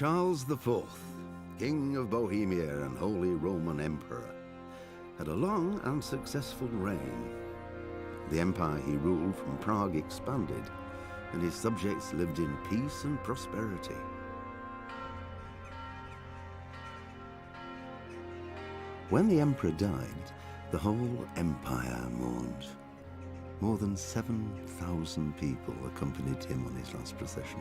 Charles IV, King of Bohemia and Holy Roman Emperor, had a long and successful reign. The empire he ruled from Prague expanded, and his subjects lived in peace and prosperity. When the emperor died, the whole empire mourned. More than 7,000 people accompanied him on his last procession.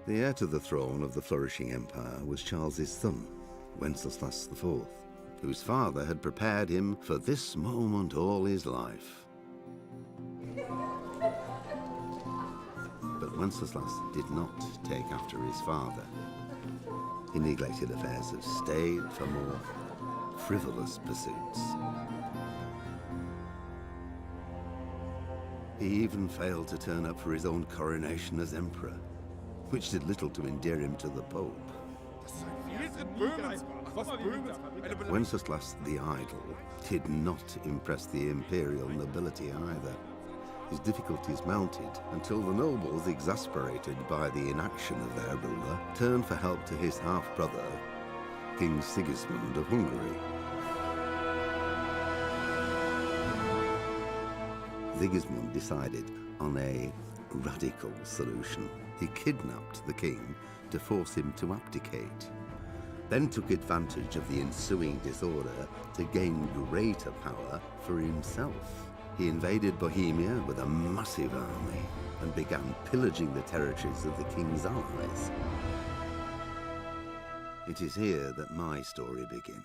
The heir to the throne of the flourishing empire was Charles's son, Wenceslas IV, whose father had prepared him for this moment all his life. But Wenceslas did not take after his father. He neglected affairs of state for more frivolous pursuits. He even failed to turn up for his own coronation as emperor, which did little to endear him to the Pope. Wenceslas the Idle did not impress the imperial nobility either. His difficulties mounted until the nobles, exasperated by the inaction of their ruler, turned for help to his half-brother, King Sigismund of Hungary. Sigismund decided on a radical solution. He kidnapped the king to force him to abdicate, then took advantage of the ensuing disorder to gain greater power for himself. He invaded Bohemia with a massive army and began pillaging the territories of the king's allies. It is here that my story begins.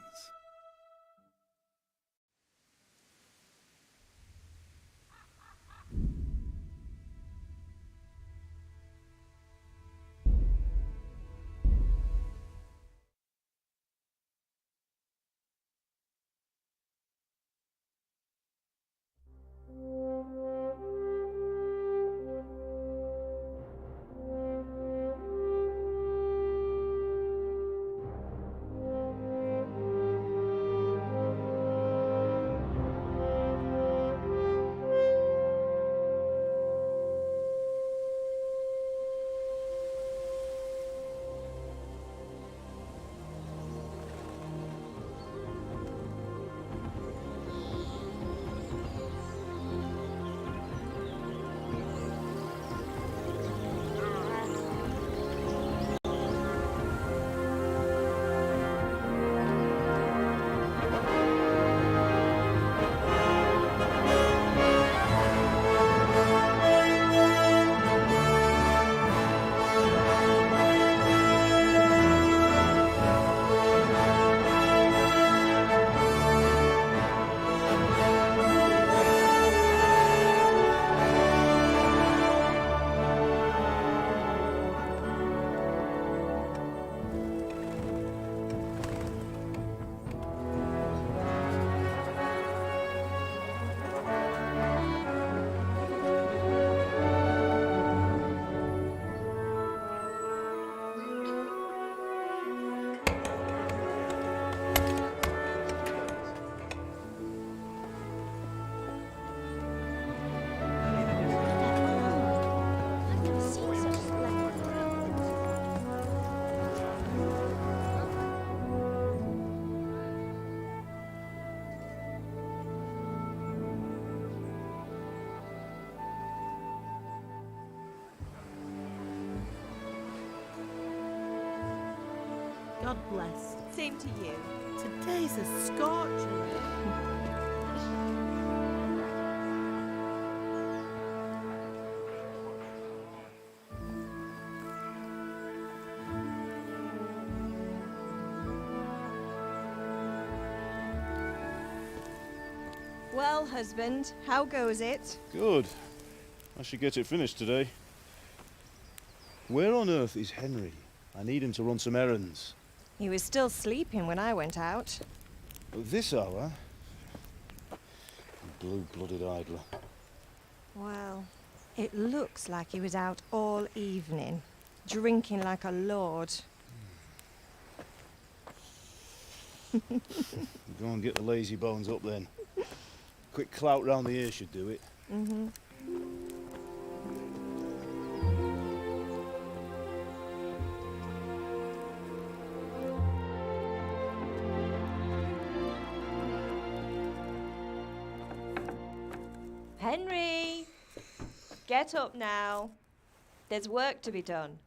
God bless. Same to you. Today's a scorcher. Well, husband, how goes it? Good. I should get it finished today. Where on earth is Henry? I need him to run some errands. He was still sleeping when I went out. At this hour? Blue-blooded idler. Well, it looks like he was out all evening, drinking like a lord. Go and get the lazy bones up then. Quick clout round the ear should do it. Get up now. There's work to be done.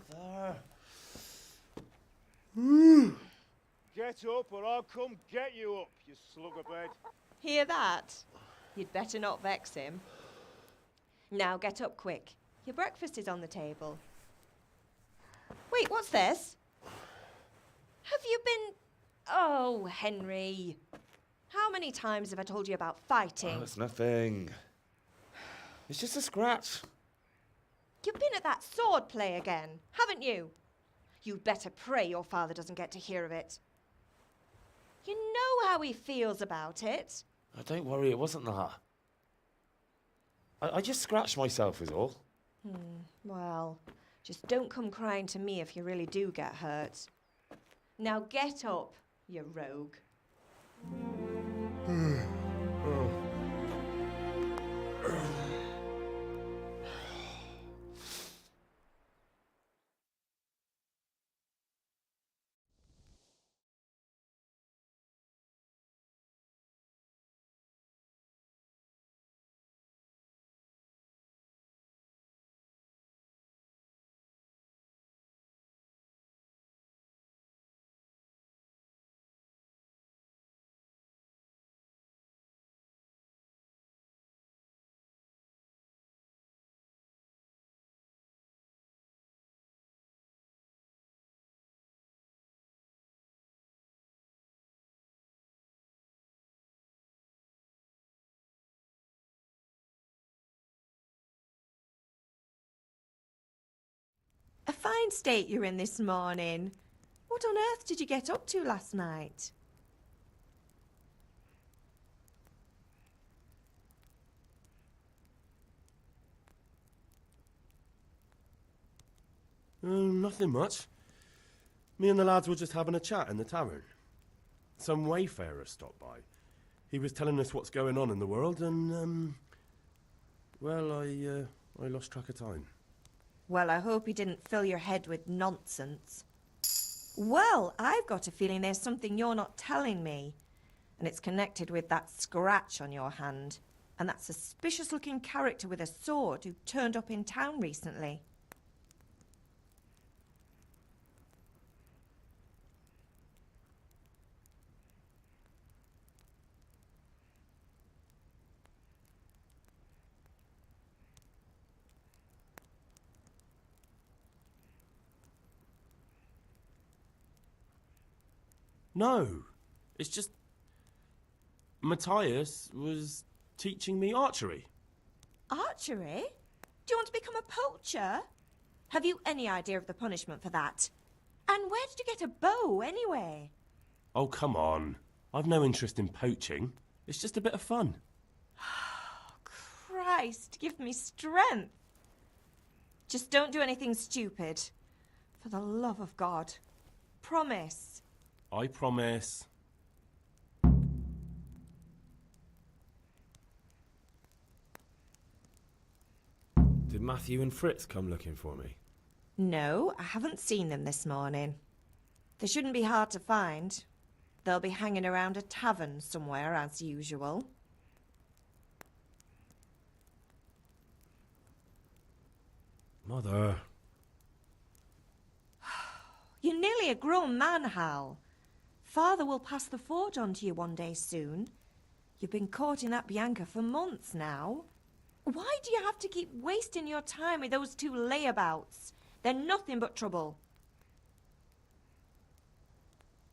Mother. Get up or I'll come get you up, you slugabed. Hear that? You'd better not vex him. Now get up quick. Your breakfast is on the table. Wait, what's this? Have you been... Oh, Henry. How many times have I told you about fighting? Oh, it's nothing. It's just a scratch. You've been at that sword play again, haven't you? You'd better pray your father doesn't get to hear of it. You know how he feels about it. Oh, don't worry, it wasn't that. I just scratched myself is all. Well, just don't come crying to me if you really do get hurt. Now get up, you rogue. A fine state you're in this morning. What on earth did you get up to last night? Nothing much. Me and the lads were just having a chat in the tavern. Some wayfarer stopped by. He was telling us what's going on in the world and, well, I lost track of time. Well, I hope he didn't fill your head with nonsense. Well, I've got a feeling there's something you're not telling me. And it's connected with that scratch on your hand. And that suspicious-looking character with a sword who turned up in town recently. No, it's just... Matthias was teaching me archery. Archery? Do you want to become a poacher? Have you any idea of the punishment for that? And where did you get a bow, anyway? Oh, come on. I've no interest in poaching. It's just a bit of fun. Christ, give me strength. Just don't do anything stupid. For the love of God. Promise. I promise. Did Matthew and Fritz come looking for me? No, I haven't seen them this morning. They shouldn't be hard to find. They'll be hanging around a tavern somewhere, as usual. Mother. You're nearly a grown man, Hal. Father will pass the forge on to you one day soon. You've been courting that Bianca for months now. Why do you have to keep wasting your time with those two layabouts? They're nothing but trouble.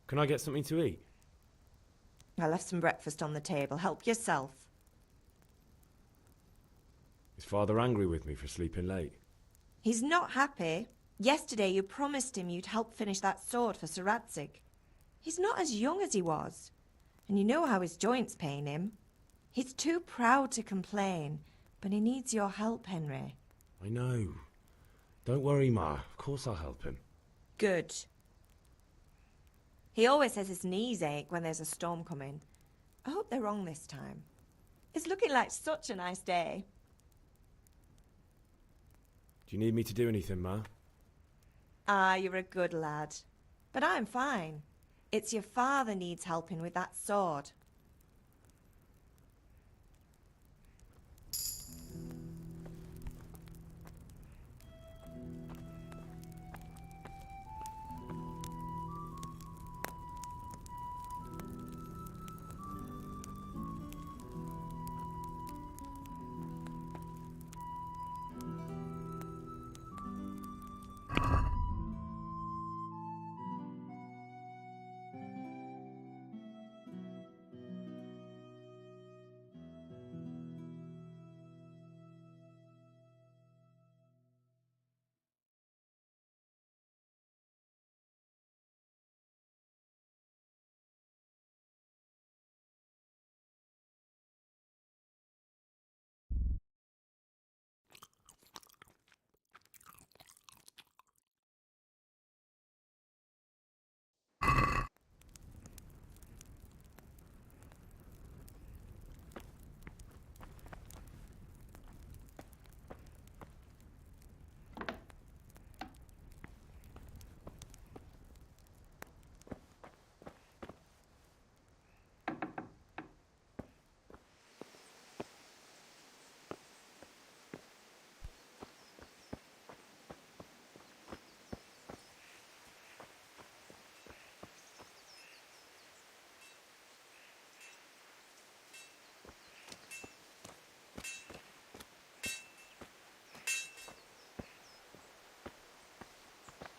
Can I get something to eat? I left some breakfast on the table. Help yourself. Is Father angry with me for sleeping late? He's not happy. Yesterday you promised him you'd help finish that sword for Sir Radzig. He's not as young as he was. And you know how his joints pain him. He's too proud to complain, but he needs your help, Henry. I know. Don't worry, Ma. Of course I'll help him. Good. He always says his knees ache when there's a storm coming. I hope they're wrong this time. It's looking like such a nice day. Do you need me to do anything, Ma? Ah, you're a good lad. But I'm fine. It's your father needs helping with that sword.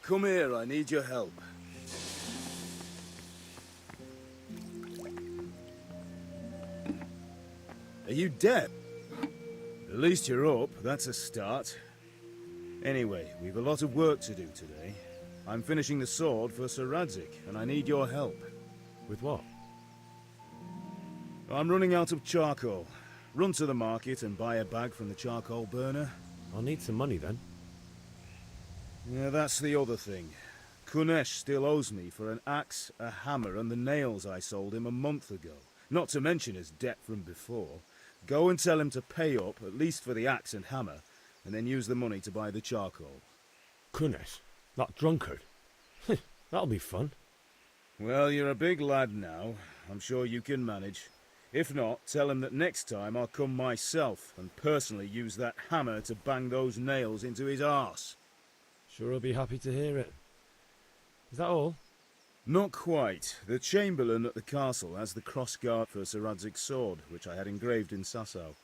Come here, I need your help. Are you dead? At least you're up, that's a start. Anyway, we've a lot of work to do today. I'm finishing the sword for Sir Radzig, and I need your help. With what? I'm running out of charcoal. Run to the market and buy a bag from the charcoal burner. I'll need some money then. Yeah, that's the other thing. Kunesh still owes me for an axe, a hammer, and the nails I sold him a month ago. Not to mention his debt from before. Go and tell him to pay up, at least for the axe and hammer, and then use the money to buy the charcoal. Kunesh? That drunkard? That'll be fun. Well, you're a big lad now. I'm sure you can manage. If not, tell him that next time I'll come myself and personally use that hammer to bang those nails into his arse. Sure I'll be happy to hear it. Is that all? Not quite. The Chamberlain at the castle has the crossguard for Sir Radzig's sword, which I had engraved in Sasau.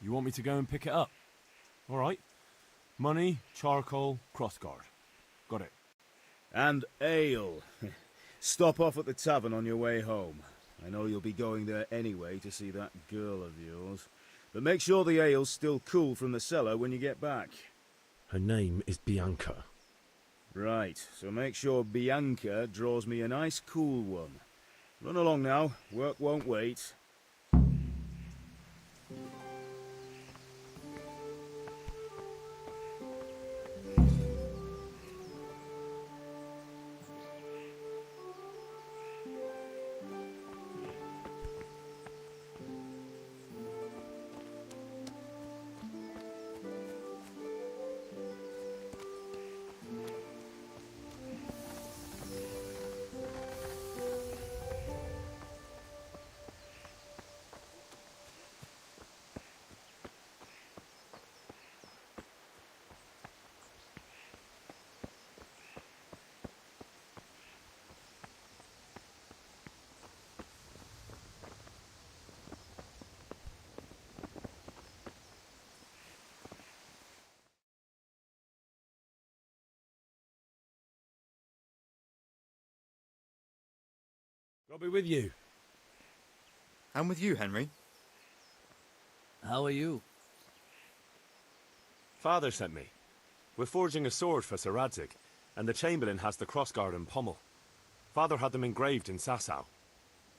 You want me to go and pick it up? All right. Money, charcoal, crossguard. Got it. And ale. Stop off at the tavern on your way home. I know you'll be going there anyway to see that girl of yours. But make sure the ale's still cool from the cellar when you get back. Her name is Bianca. Right, so make sure Bianca draws me a nice cool one. Run along now, work won't wait. I'll be with you. I'm with you, Henry. How are you? Father sent me. We're forging a sword for Sir Radzig, and the Chamberlain has the crossguard and pommel. Father had them engraved in Sasau.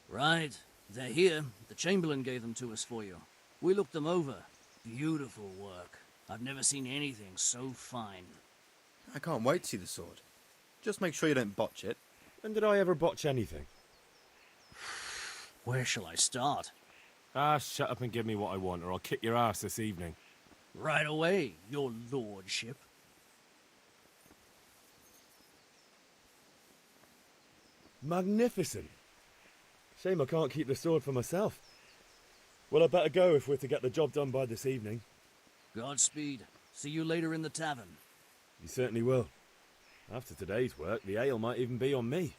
Right. They're here. The Chamberlain gave them to us for you. We looked them over. Beautiful work. I've never seen anything so fine. I can't wait to see the sword. Just make sure you don't botch it. When did I ever botch anything? Where shall I start? Shut up and give me what I want, or I'll kick your ass this evening. Right away, your lordship. Magnificent. Shame I can't keep the sword for myself. Well, I better go if we're to get the job done by this evening. Godspeed. See you later in the tavern. You certainly will. After today's work, the ale might even be on me.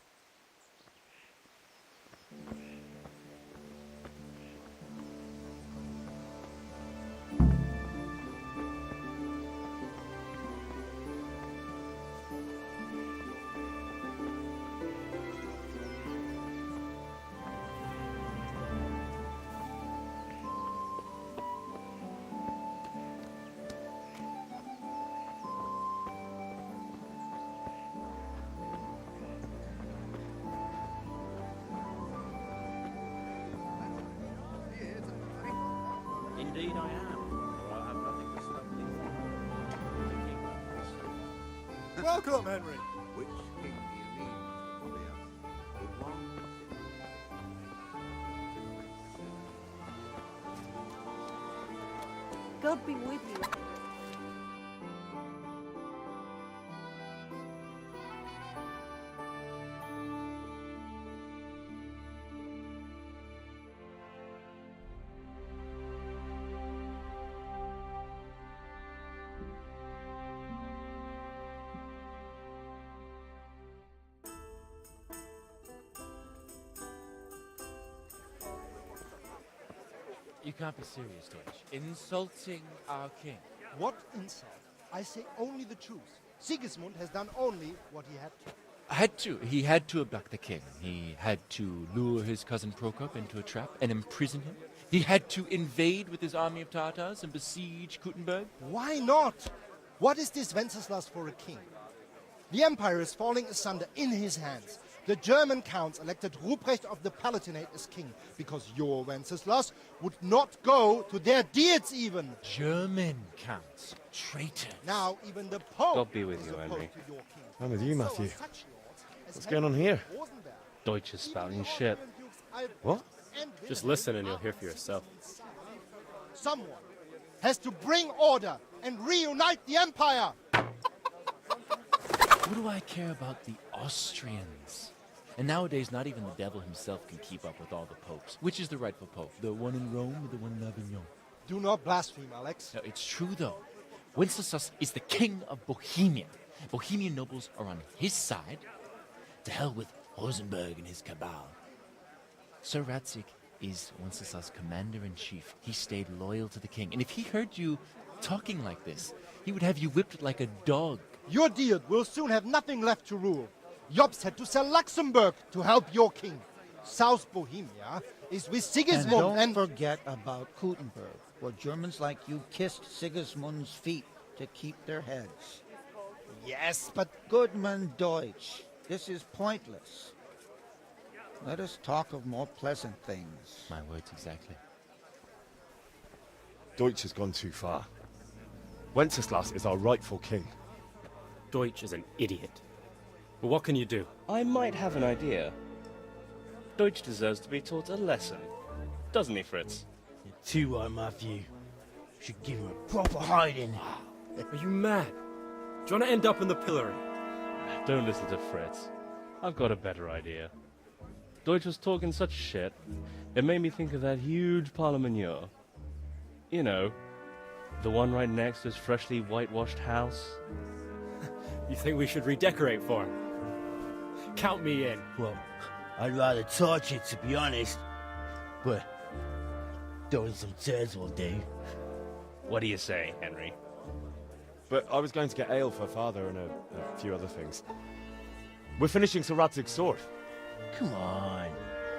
Indeed I am, for I have nothing to stop thee from. Welcome, Henry. Which king do you mean, Warrior? The one God be with you. You can't be serious, Deutsch. Insulting our king. What insult? I say only the truth. Sigismund has done only what he had to. He had to abduct the king. He had to lure his cousin Prokop into a trap and imprison him. He had to invade with his army of Tartars and besiege Kuttenberg. Why not? What is this Wenceslas for a king? The empire is falling asunder in his hands. The German counts elected Ruprecht of the Palatinate as king because your Wenceslas would not go to their deeds even. German counts. Traitors. Now even the Pope God be with is you, opposed Henry. to your king. I'm with you, So Matthew. are such lords as What's going on here? Rosenberg, Deutsch is spouting shit. What? and Just Wilhelm listen and you'll are hear for yourself. Someone has to bring order and reunite the empire. What do I care about the Austrians? And nowadays, not even the devil himself can keep up with all the popes. Which is the rightful pope? The one in Rome or the one in Avignon? Do not blaspheme, Alex. No, it's true, though. Wenceslas is the king of Bohemia. Bohemian nobles are on his side. To hell with Rosenberg and his cabal. Sir Ratzik is Wenceslas' commander-in-chief. He stayed loyal to the king. And if he heard you talking like this, he would have you whipped like a dog. Your deed will soon have nothing left to rule. Jobst had to sell Luxembourg to help your king. South Bohemia is with Sigismund And don't forget about Kuttenberg, where Germans like you kissed Sigismund's feet to keep their heads. Yes, but Goodman Deutsch, this is pointless. Let us talk of more pleasant things. My words exactly. Deutsch has gone too far. Wenceslas is our rightful king. Deutsch is an idiot. But what can you do? I might have an idea. Deutsch deserves to be taught a lesson. Doesn't he, Fritz? You're too right, Matthew. Should give him a proper hiding. Are you mad? Do you want to end up in the pillory? Don't listen to Fritz. I've got a better idea. Deutsch was talking such shit, it made me think of that huge parliament. You know, the one right next to his freshly whitewashed house. You think we should redecorate for him? Count me in. Well, I'd rather torch it, to be honest. But throwing some turds will do. What do you say, Henry? But I was going to get ale for father and a few other things. We're finishing Sir Radzig's sword. Come on.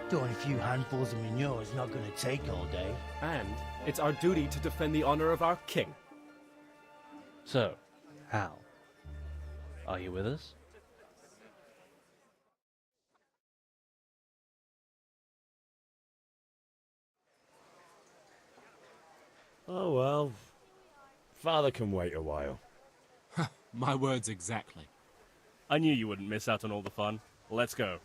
Throwing a few handfuls of manure is not going to take all day. And it's our duty to defend the honor of our king. So, Hal, are you with us? Oh well. Father can wait a while. My words exactly. I knew you wouldn't miss out on all the fun. Let's go.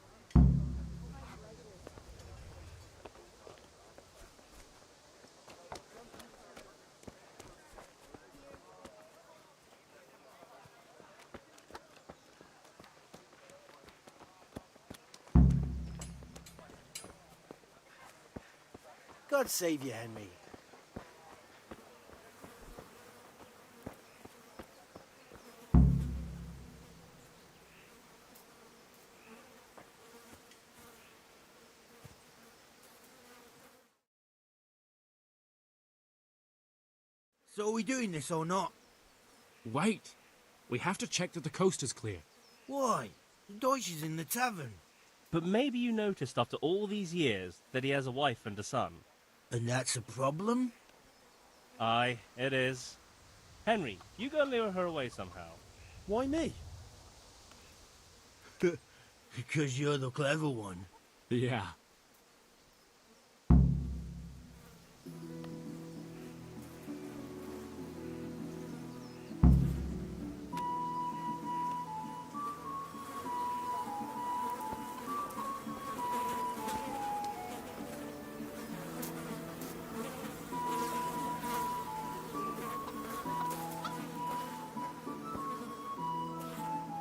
God save you, Henry. So are we doing this or not? Wait. We have to check that the coast is clear. Why? The Deutsch is in the tavern. But maybe you noticed after all these years that he has a wife and a son. And that's a problem? Aye, it is. Henry, you go lure her away somehow. Why me? Because you're the clever one. Yeah.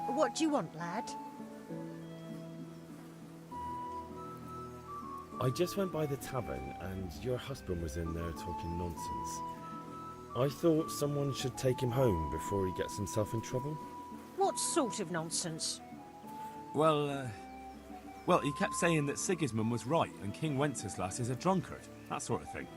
What do you want, lad? I just went by the tavern and your husband was in there talking nonsense. I thought someone should take him home before he gets himself in trouble. What sort of nonsense? Well, he kept saying that Sigismund was right and King Wenceslas is a drunkard, that sort of thing.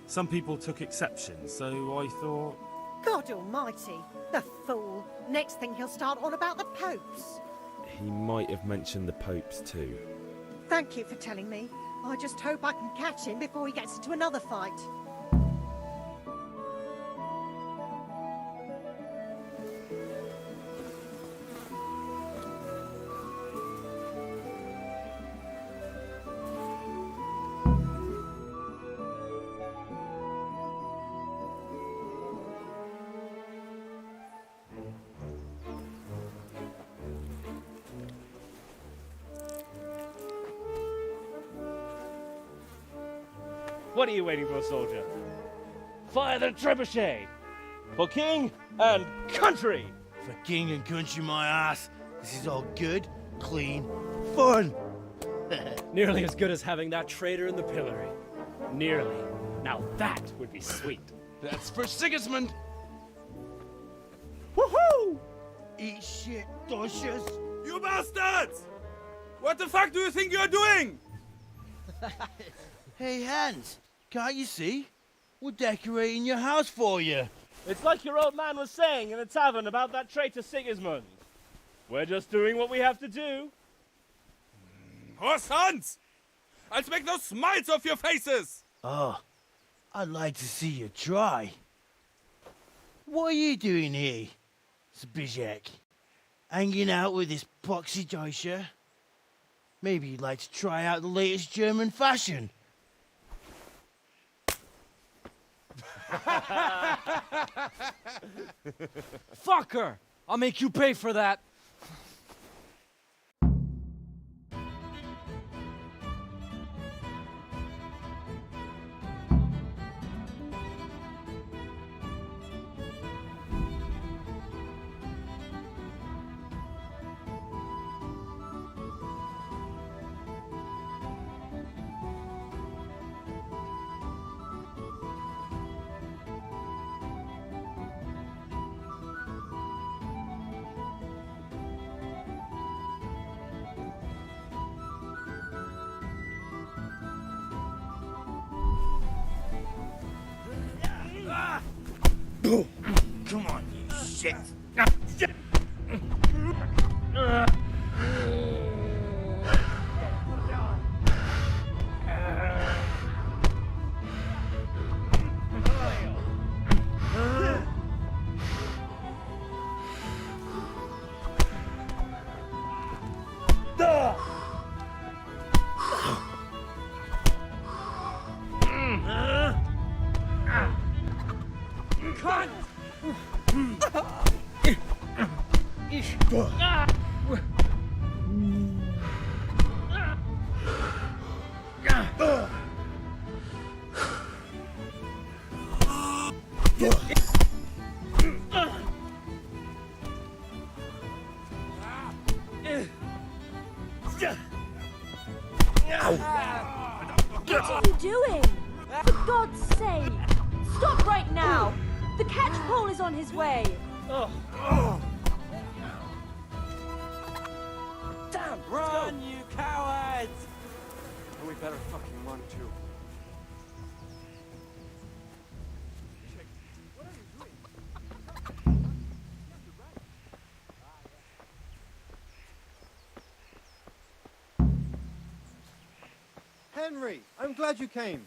Some people took exception, so I thought... God almighty, the fool. Next thing he'll start on about the popes. He might have mentioned the popes too. Thank you for telling me. I just hope I can catch him before he gets into another fight. What are you waiting for, soldier? Fire the trebuchet! For king and country! For king and country, my ass. This is all good, clean, fun. Nearly as good as having that traitor in the pillory. Nearly. Now that would be sweet. That's for Sigismund! Woohoo! Eat shit, doshes. You bastards! What the fuck do you think you're doing? Hey, Hans, can't you see? We're decorating your house for you. It's like your old man was saying in the tavern about that traitor Sigismund. We're just doing what we have to do. Horse Hans! I'll make those smiles off your faces! Oh, I'd like to see you try. What are you doing here, Zbyszek? Hanging out with this poxy Deutscher? Maybe you'd like to try out the latest German fashion. Fucker! I'll make you pay for that. Come on, you shit. What are you doing? For God's sake! Stop right now! The catchpole is on his way! Damn! Run, you cowards! And we better fucking run too. Henry, I'm glad you came.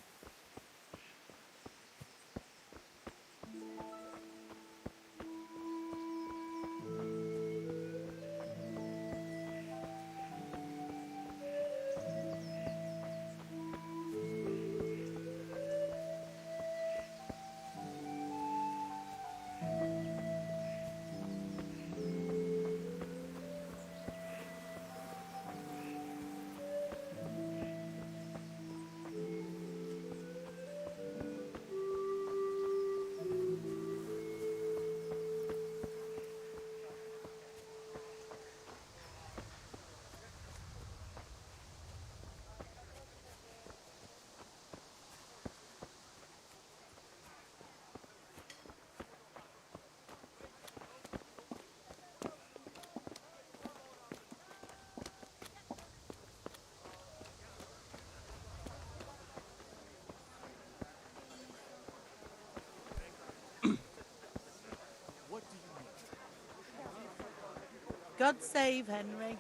God save Henry.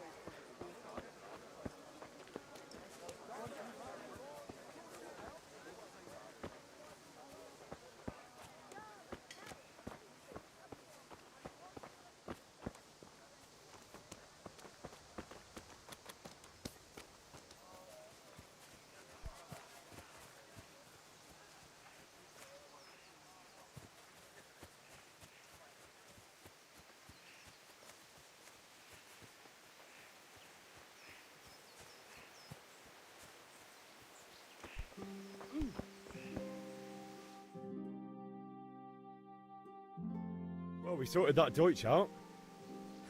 Well, we sorted that Deutsch out.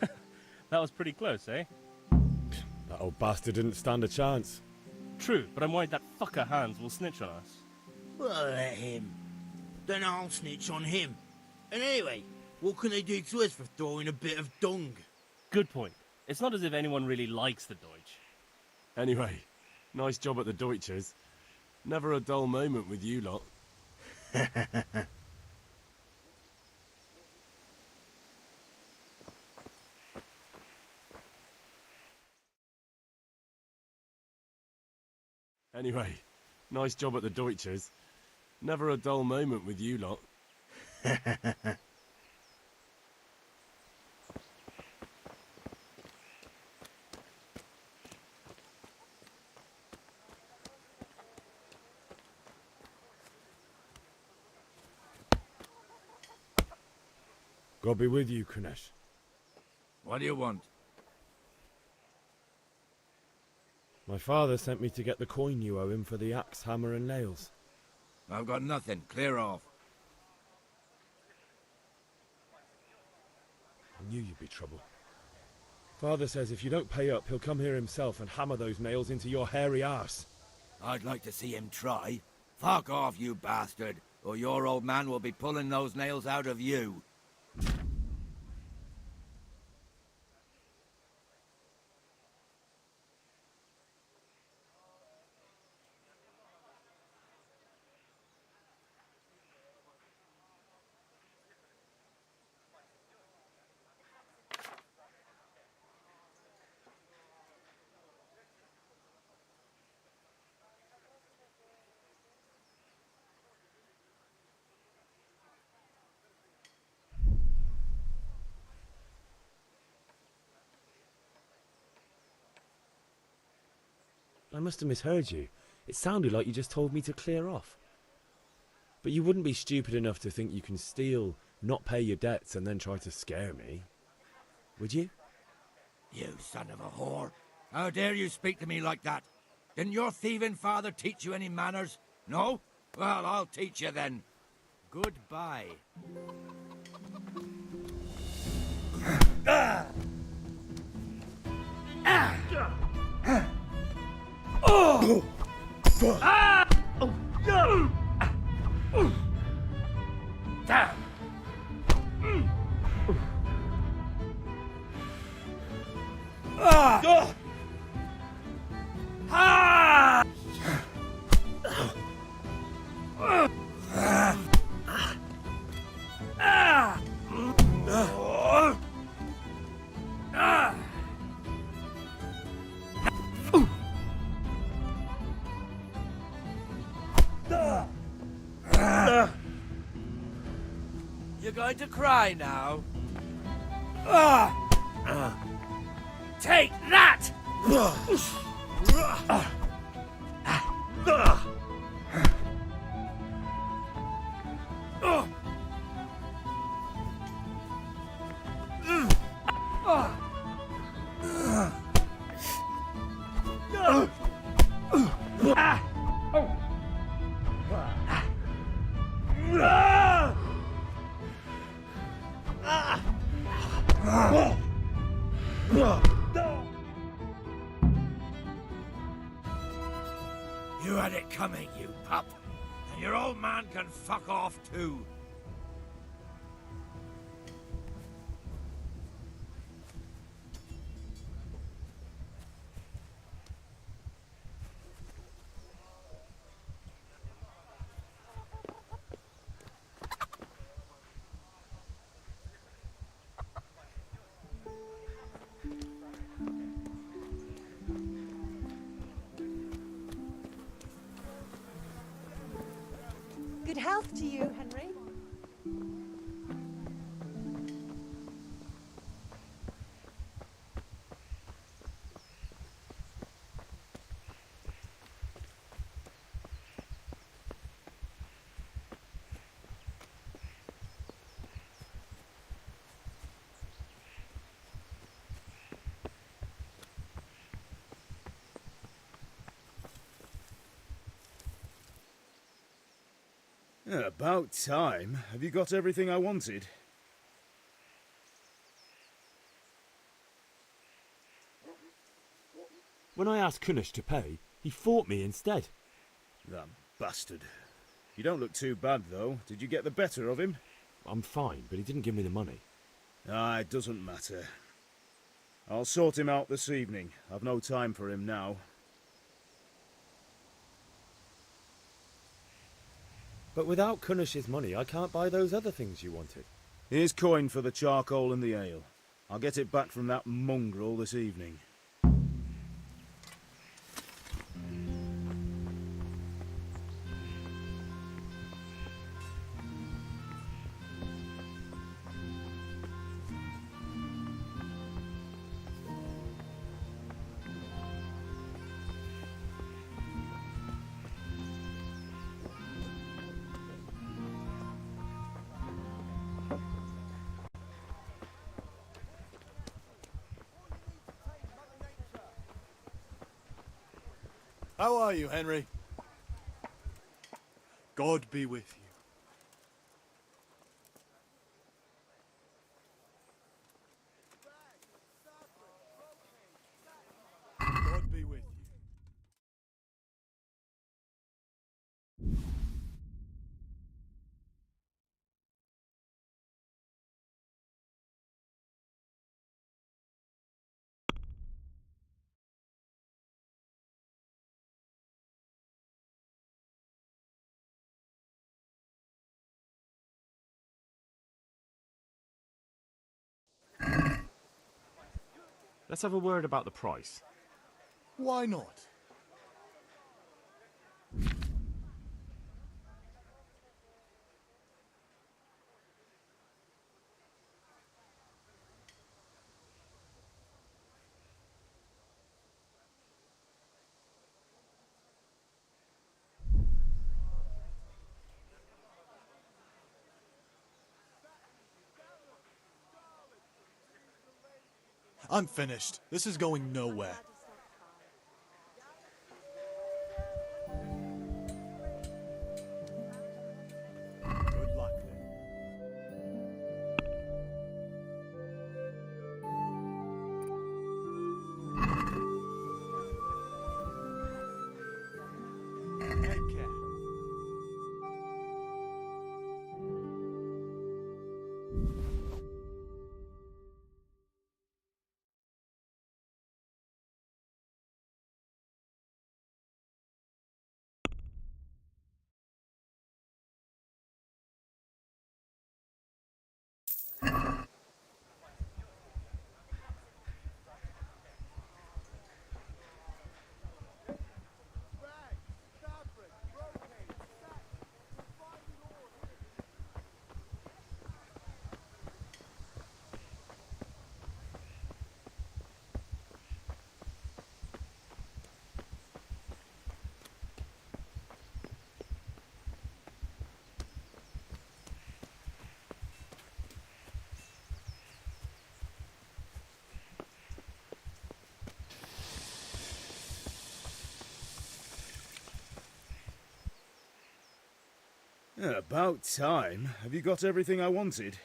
That was pretty close, eh? That old bastard didn't stand a chance. True, but I'm worried that fucker Hans will snitch on us. Well, let him. Then I'll snitch on him. And anyway, what can they do to us for throwing a bit of dung? Good point. It's not as if anyone really likes the Deutsch. Anyway, nice job at the Deutschers. Never a dull moment with you lot. Anyway, nice job at the Deutschers. Never a dull moment with you lot. God be with you, Kunesh. What do you want? My father sent me to get the coin you owe him for the axe, hammer and nails. I've got nothing. Clear off. I knew you'd be trouble. Father says if you don't pay up, he'll come here himself and hammer those nails into your hairy arse. I'd like to see him try. Fuck off, you bastard, or your old man will be pulling those nails out of you. I must have misheard you. It sounded like you just told me to clear off. But you wouldn't be stupid enough to think you can steal, not pay your debts, and then try to scare me. Would you? You son of a whore. How dare you speak to me like that? Didn't your thieving father teach you any manners? No? Well, I'll teach you then. Goodbye. Oh! Ah! Oh! Damn! Ah! Ah! You're going to cry now? Take that! You had it coming, you pup. And your old man can fuck off too. Off to you, Henry. Yeah, about time. Have you got everything I wanted? When I asked Kunish to pay, he fought me instead. That bastard. You don't look too bad, though. Did you get the better of him? I'm fine, but he didn't give me the money. Ah, it doesn't matter. I'll sort him out this evening. I've no time for him now. But without Kunish's money, I can't buy those other things you wanted. Here's coin for the charcoal and the ale. I'll get it back from that mongrel this evening. How are you, Henry? God be with you. God be with you. Let's have a word about the price. Why not? I'm finished. This is going nowhere. Good luck then. Take care. Yeah, about time. Have you got everything I wanted?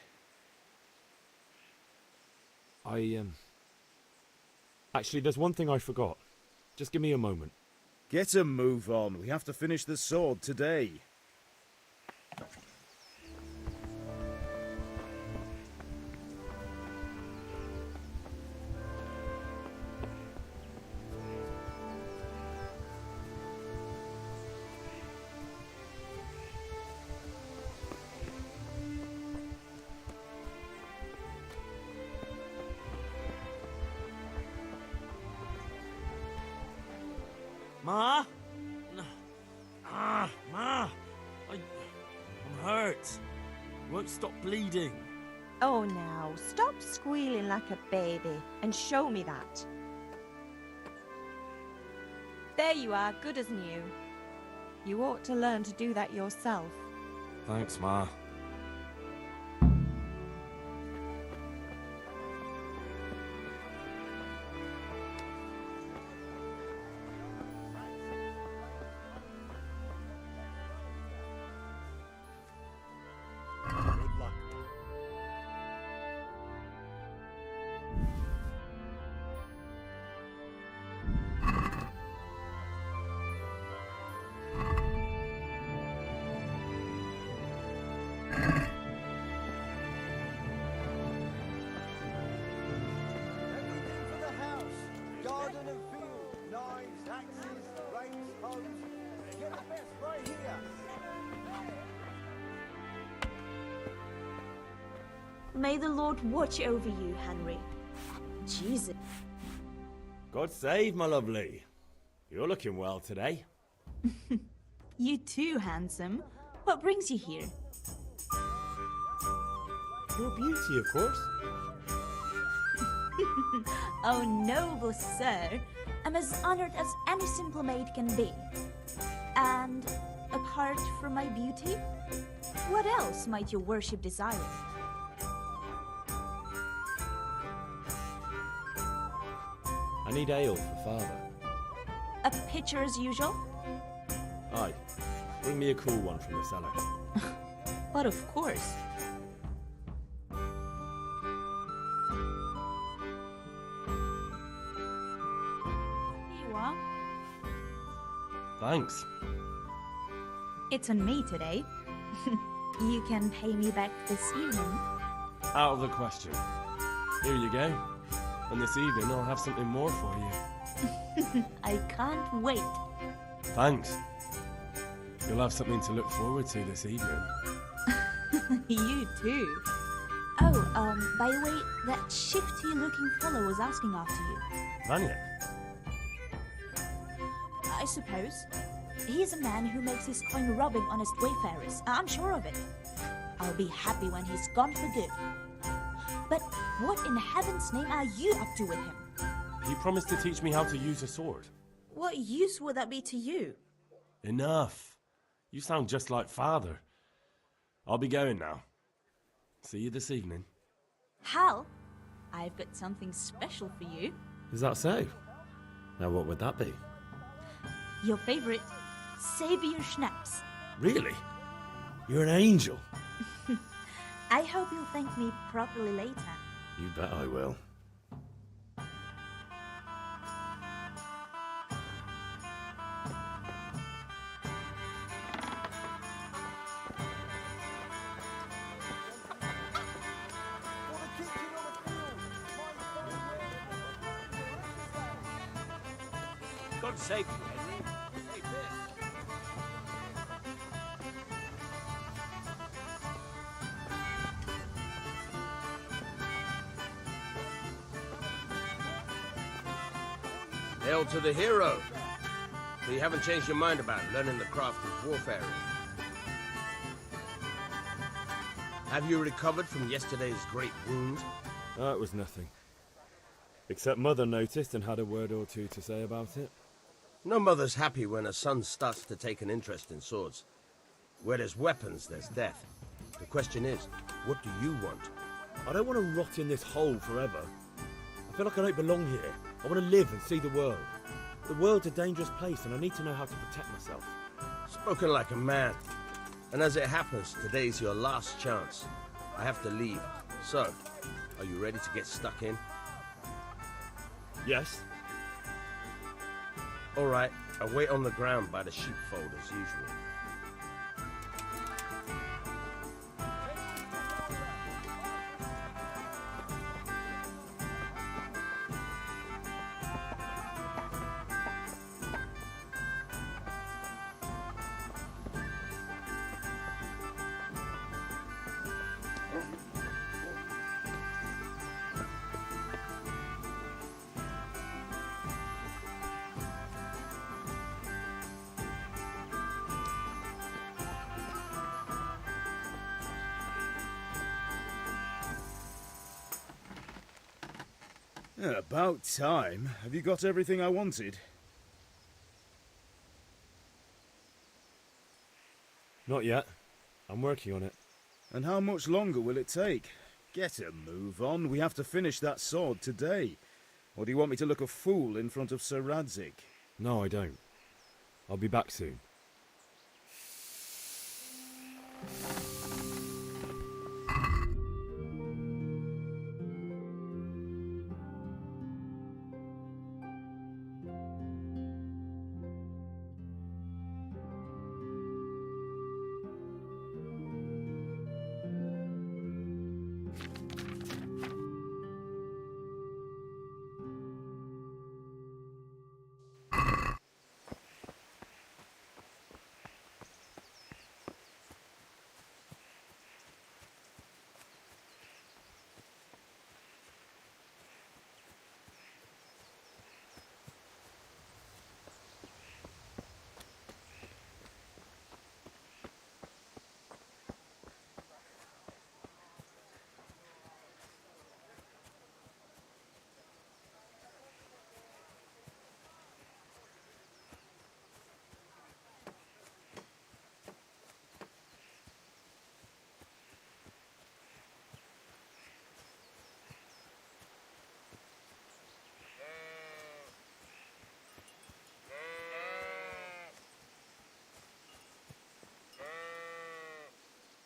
Actually, there's one thing I forgot. Just give me a moment. Get a move on. We have to finish the sword today. Ma? Ma! I'm won't stop bleeding. Oh, now, stop squealing like a baby and show me that. There you are, good as new. You ought to learn to do that yourself. Thanks, Ma. Good luck. Everything for the house. Garden and field. Knives, axes, rakes, hoes. Get the best right here. May the Lord watch over you, Henry. Jesus. God save, my lovely. You're looking well today. You too, handsome. What brings you here? Your beauty, of course. Oh, noble sir. I'm as honored as any simple maid can be. And apart from my beauty, what else might your worship desire? I need ale for father. A pitcher as usual? Aye. Bring me a cool one from the cellar. But of course. Here you are. Thanks. It's on me today. You can pay me back this evening. Out of the question. Here you go. And this evening I'll have something more for you. I can't wait. Thanks. You'll have something to look forward to this evening. You too. Oh, by the way, that shifty-looking fellow was asking after you. Vanya? I suppose. He's a man who makes his coin robbing honest wayfarers. I'm sure of it. I'll be happy when he's gone for good. But what in heaven's name are you up to with him? He promised to teach me how to use a sword. What use would that be to you? Enough. You sound just like father. I'll be going now. See you this evening. Hal, I've got something special for you. Is that so? Now what would that be? Your favorite Sabier Schnapps. Really? You're an angel. I hope you'll thank me properly later. You bet I will. God save you, Henry. Hey, Biff. Hail to the hero! So you haven't changed your mind about learning the craft of warfaring? Have you recovered from yesterday's great wound? It was nothing. Except Mother noticed and had a word or two to say about it. No mother's happy when a son starts to take an interest in swords. Where there's weapons, there's death. The question is, what do you want? I don't want to rot in this hole forever. I feel like I don't belong here. I want to live and see the world. The world's a dangerous place and I need to know how to protect myself. Spoken like a man. And as it happens, today's your last chance. I have to leave. So, are you ready to get stuck in? Yes. All right, I'll wait on the ground by the sheepfold as usual. Yeah, about time. Have you got everything I wanted? Not yet. I'm working on it. And how much longer will it take? Get a move on. We have to finish that sword today. Or do you want me to look a fool in front of Sir Radzik? No, I don't. I'll be back soon.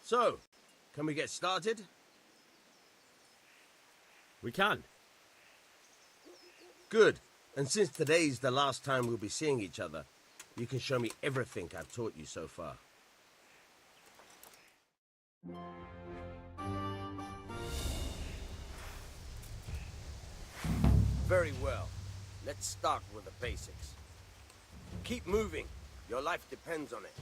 So, can we get started? We can. Good. And since today's the last time we'll be seeing each other, you can show me everything I've taught you so far. Very well. Let's start with the basics. Keep moving. Your life depends on it.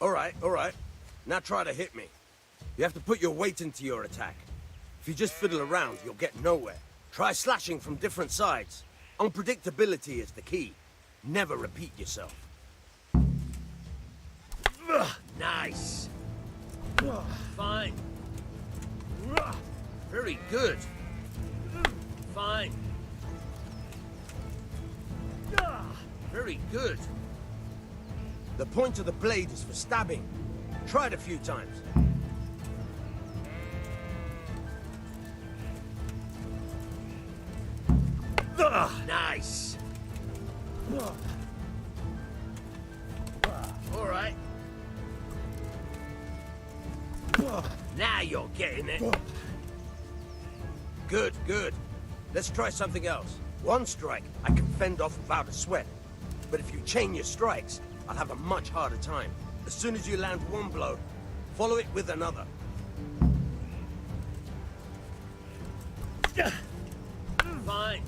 All right. Now try to hit me. You have to put your weight into your attack. If you just fiddle around, you'll get nowhere. Try slashing from different sides. Unpredictability is the key. Never repeat yourself. Nice. Fine. Very good. Fine. Very good. The point of the blade is for stabbing. Try it a few times. Nice. All right. Now you're getting it. Good. Let's try something else. One strike I can fend off without a sweat. But if you chain your strikes, I'll have a much harder time. As soon as you land one blow, follow it with another. Fine.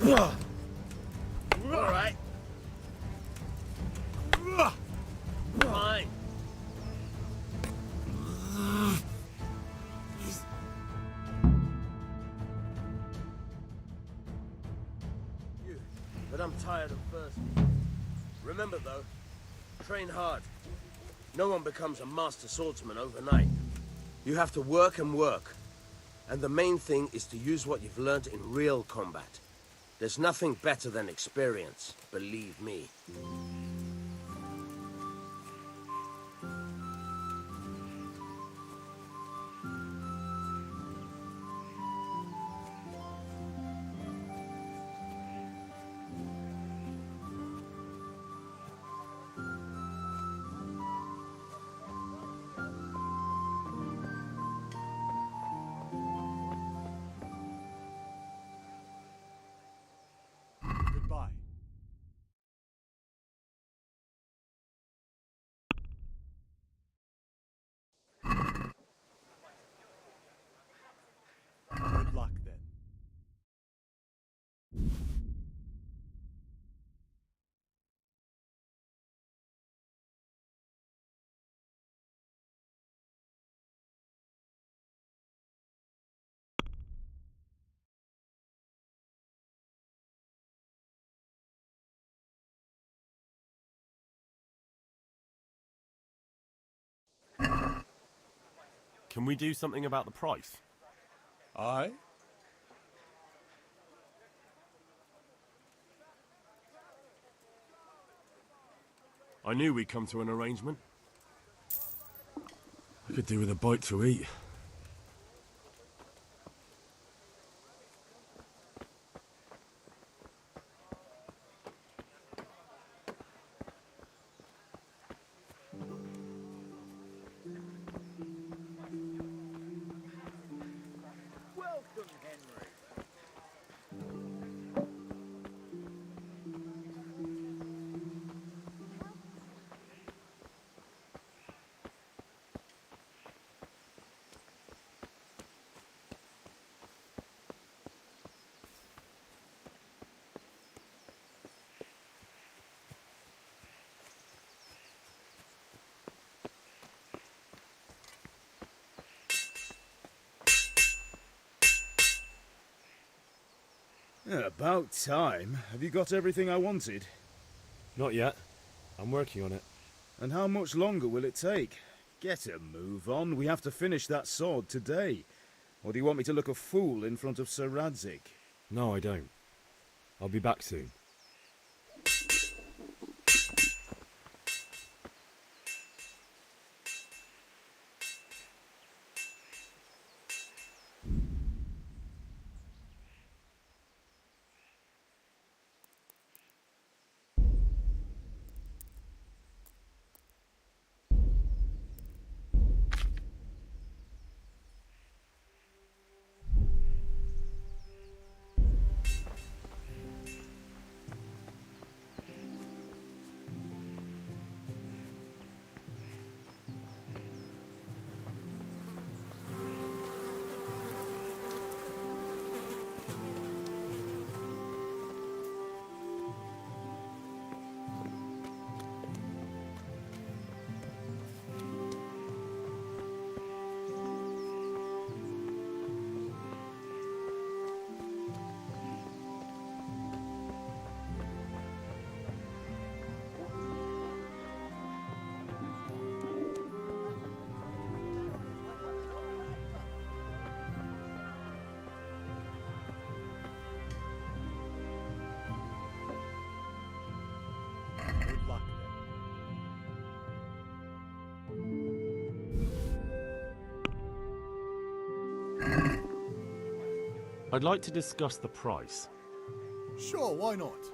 All right. Fine. But I'm tired of first. Remember though, train hard. No one becomes a master swordsman overnight. You have to work and work. And the main thing is to use what you've learned in real combat. There's nothing better than experience, believe me. Can we do something about the price? Aye? I knew we'd come to an arrangement. I could do with a bite to eat. Welcome, Henry. Yeah, about time. Have you got everything I wanted? Not yet. I'm working on it. And how much longer will it take? Get a move on. We have to finish that sword today. Or do you want me to look a fool in front of Sir Radzik? No, I don't. I'll be back soon. Good luck I'd like to discuss the price. then. Sure, why not?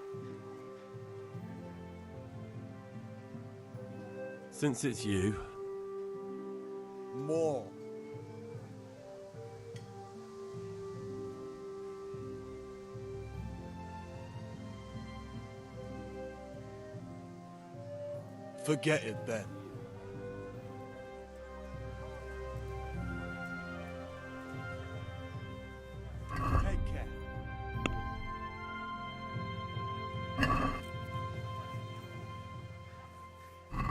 Since it's you, More. Forget it then. Take care.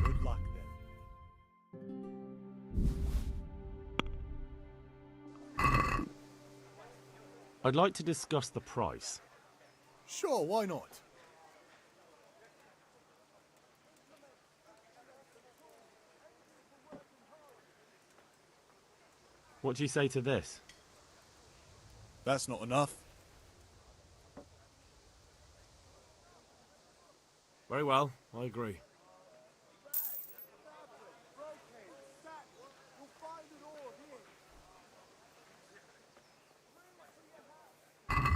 Good luck then. I'd like to discuss the price. Sure, why not? What do you say to this? That's not enough. Very well, I agree.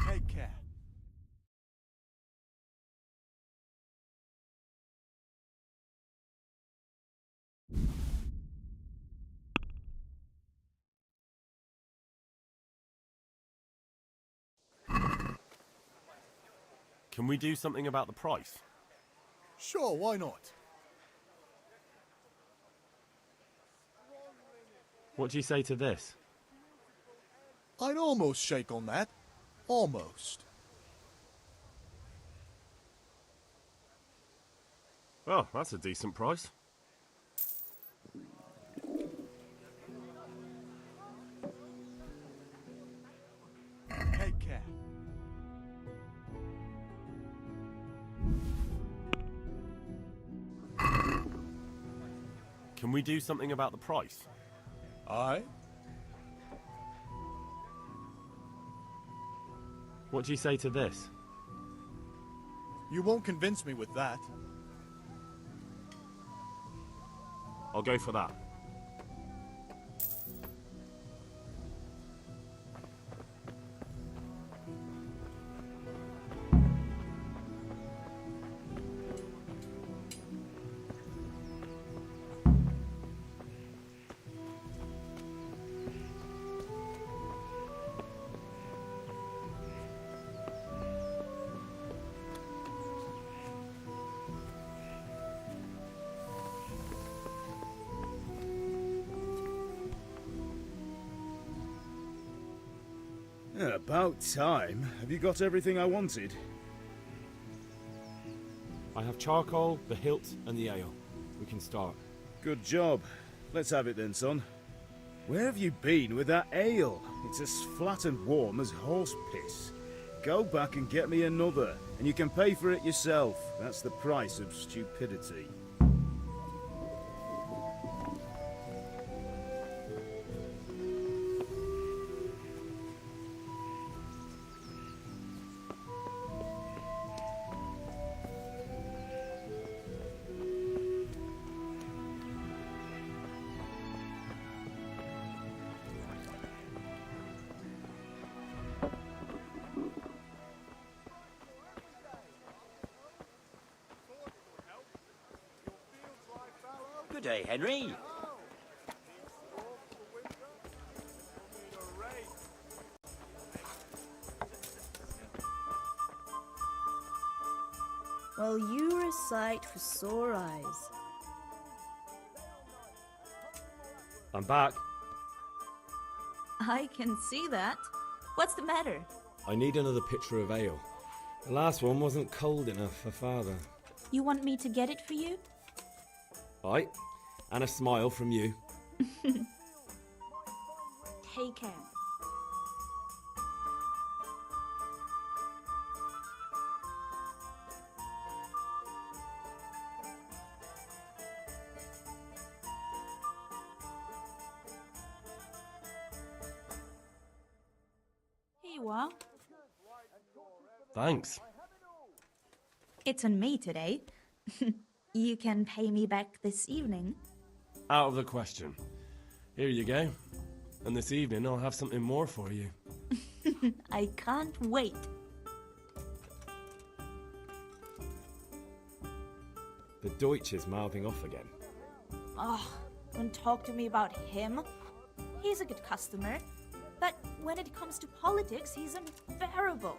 Take care. Can we do something about the price? Sure, why not? What do you say to this? I'd almost shake on that. Almost. Well, that's a decent price. Take care. Can we do something about the price? Aye? What do you say to this? You won't convince me with that. I'll go for that. Yeah, about time. Have you got everything I wanted? I have charcoal, the hilt, and the ale. We can start. Good job. Let's have it then, son. Where have you been with that ale? It's as flat and warm as horse piss. Go back and get me another, and you can pay for it yourself. That's the price of stupidity. Good day, Henry. Well, you're a sight for sore eyes. I'm back. I can see that. What's the matter? I need another pitcher of ale. The last one wasn't cold enough for Father. You want me to get it for you? Right, and a smile from you. Take care. Here you are. Thanks. It's on me today. You can pay me back this evening. Out of the question. Here you go. And this evening I'll have something more for you. I can't wait. The Deutsch is mouthing off again. Oh, don't talk to me about him. He's a good customer. But when it comes to politics, he's unbearable.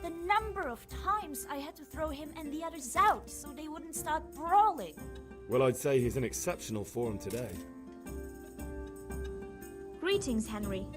The number of times I had to throw him and the others out so they wouldn't start brawling. Well, I'd say he's in exceptional form today. Greetings, Henry.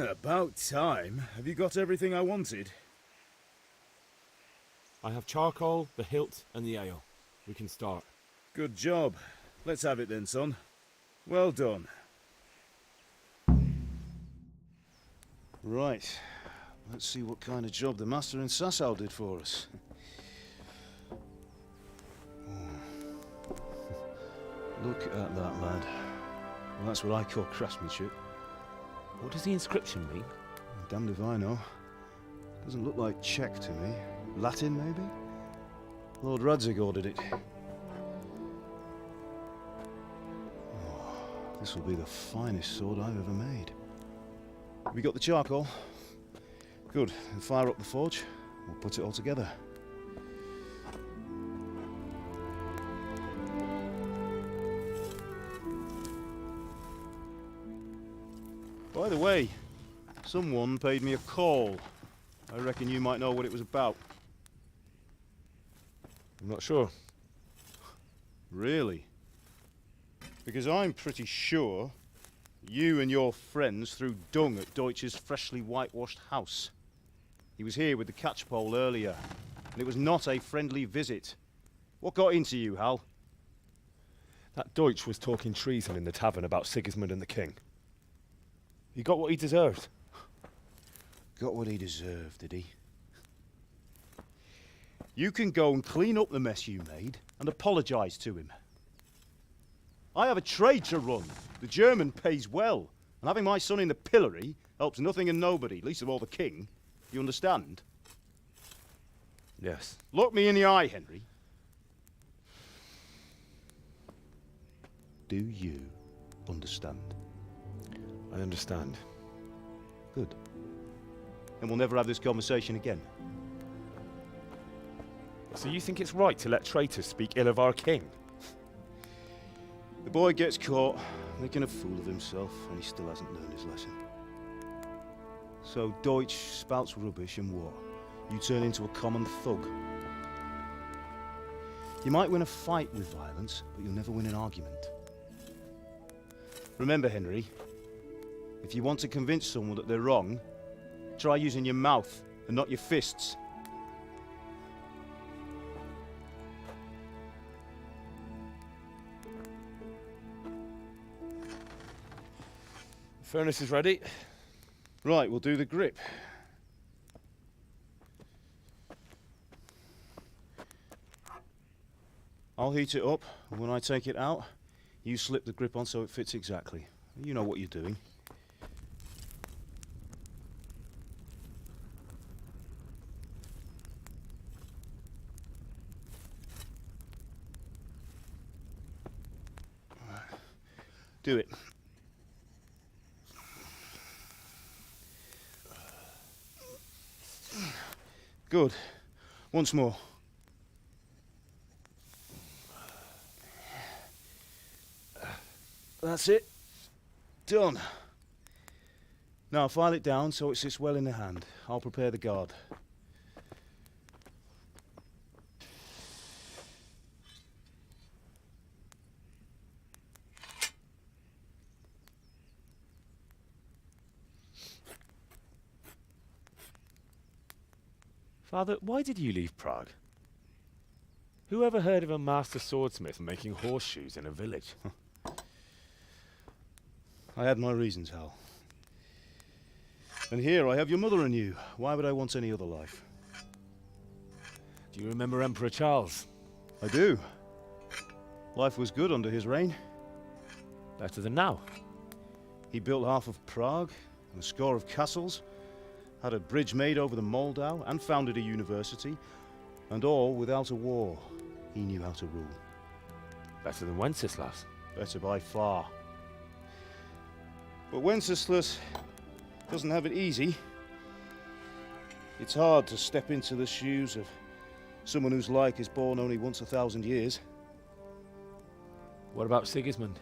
About time. Have you got everything I wanted? I have charcoal, the hilt, and the ale. We can start. Good job. Let's have it then, son. Well done. Right. Let's see what kind of job the master in Sasau did for us. Look at that, lad. Well, that's what I call craftsmanship. What does the inscription mean? Damned if I know. Doesn't look like Czech to me. Latin, maybe? Lord Radzig ordered it. Oh, this will be the finest sword I've ever made. Have we got the charcoal? Good. Then fire up the forge. We'll put it all together. By the way, someone paid me a call. I reckon you might know what it was about. I'm not sure. Really? Because I'm pretty sure you and your friends threw dung at Deutsch's freshly whitewashed house. He was here with the catchpole earlier, and it was not a friendly visit. What got into you, Hal? That Deutsch was talking treason in the tavern about Sigismund and the king. He got what he deserved. Got what he deserved, did he? You can go and clean up the mess you made and apologise to him. I have a trade to run. The German pays well, and having my son in the pillory helps nothing and nobody, least of all the king. You understand? Yes. Look me in the eye, Henry. Do you understand? I understand. Good. Then we'll never have this conversation again. So you think it's right to let traitors speak ill of our king? The boy gets caught, making a fool of himself, and he still hasn't learned his lesson. So Deutsch spouts rubbish, and what? You turn into a common thug. You might win a fight with violence, but you'll never win an argument. Remember, Henry, if you want to convince someone that they're wrong, try using your mouth and not your fists. The furnace is ready. Right, we'll do the grip. I'll heat it up, and when I take it out, you slip the grip on so it fits exactly. You know what you're doing. Do it. Good. Once more. That's it. Done. Now file it down so it sits well in the hand. I'll prepare the guard. Father, why did you leave Prague? Who ever heard of a master swordsmith making horseshoes in a village? I had my reasons, Hal. And here I have your mother and you. Why would I want any other life? Do you remember Emperor Charles? I do. Life was good under his reign. Better than now. He built half of Prague, and a score of castles, had a bridge made over the Moldau, and founded a university, and all without a war. He knew how to rule. Better than Wenceslas. Better by far. But Wenceslas doesn't have it easy. It's hard to step into the shoes of someone whose like is born only once 1,000 years. What about Sigismund?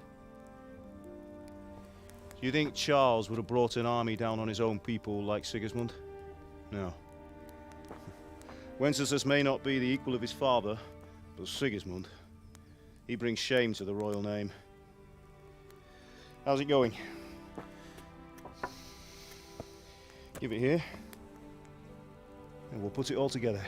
Do you think Charles would have brought an army down on his own people like Sigismund? No. Wenceslas may not be the equal of his father, but Sigismund, he brings shame to the royal name. How's it going? Give it here. And we'll put it all together.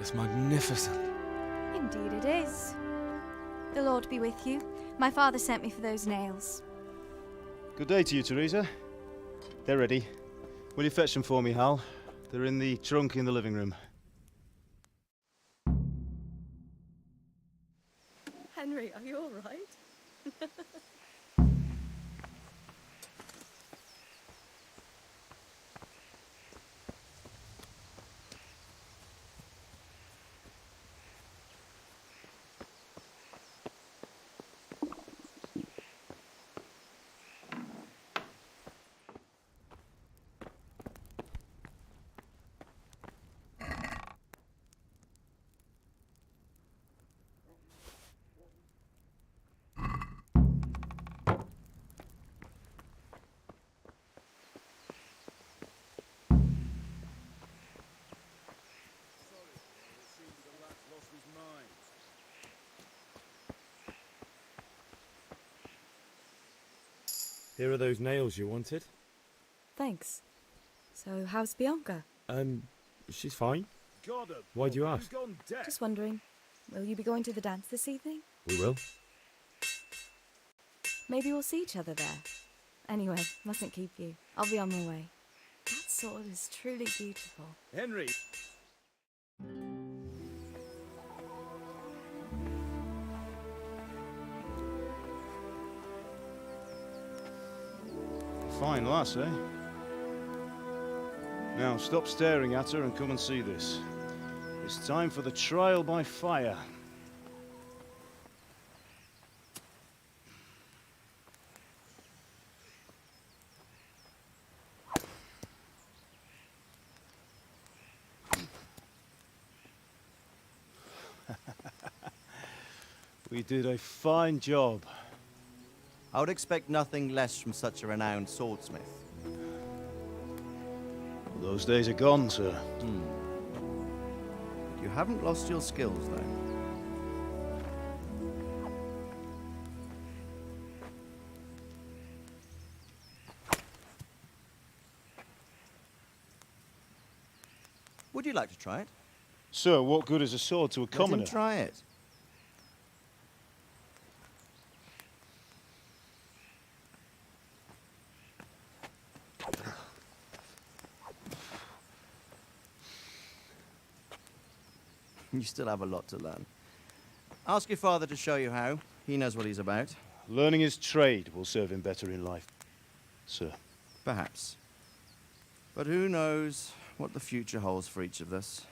It's magnificent. Indeed it is. The Lord be with you. My father sent me for those nails. Good day to you, Teresa. They're ready. Will you fetch them for me, Hal? They're in the trunk in the living room. Henry, are you all right? Here are those nails you wanted. Thanks. So, how's Bianca? She's fine. God, Why do you ask? Just wondering, will you be going to the dance this evening? We will. Maybe we'll see each other there. Anyway, mustn't keep you. I'll be on my way. That sword is truly beautiful. Henry! Fine lass, eh? Now, stop staring at her and come and see this. It's time for the trial by fire. We did a fine job. I would expect nothing less from such a renowned swordsmith. Well, those days are gone, sir. You haven't lost your skills, though. Would you like to try it? Sir, what good is a sword to a commoner? Let him try it. You still have a lot to learn. Ask your father to show you how. He knows what he's about. Learning his trade will serve him better in life, sir. Perhaps. But who knows what the future holds for each of us.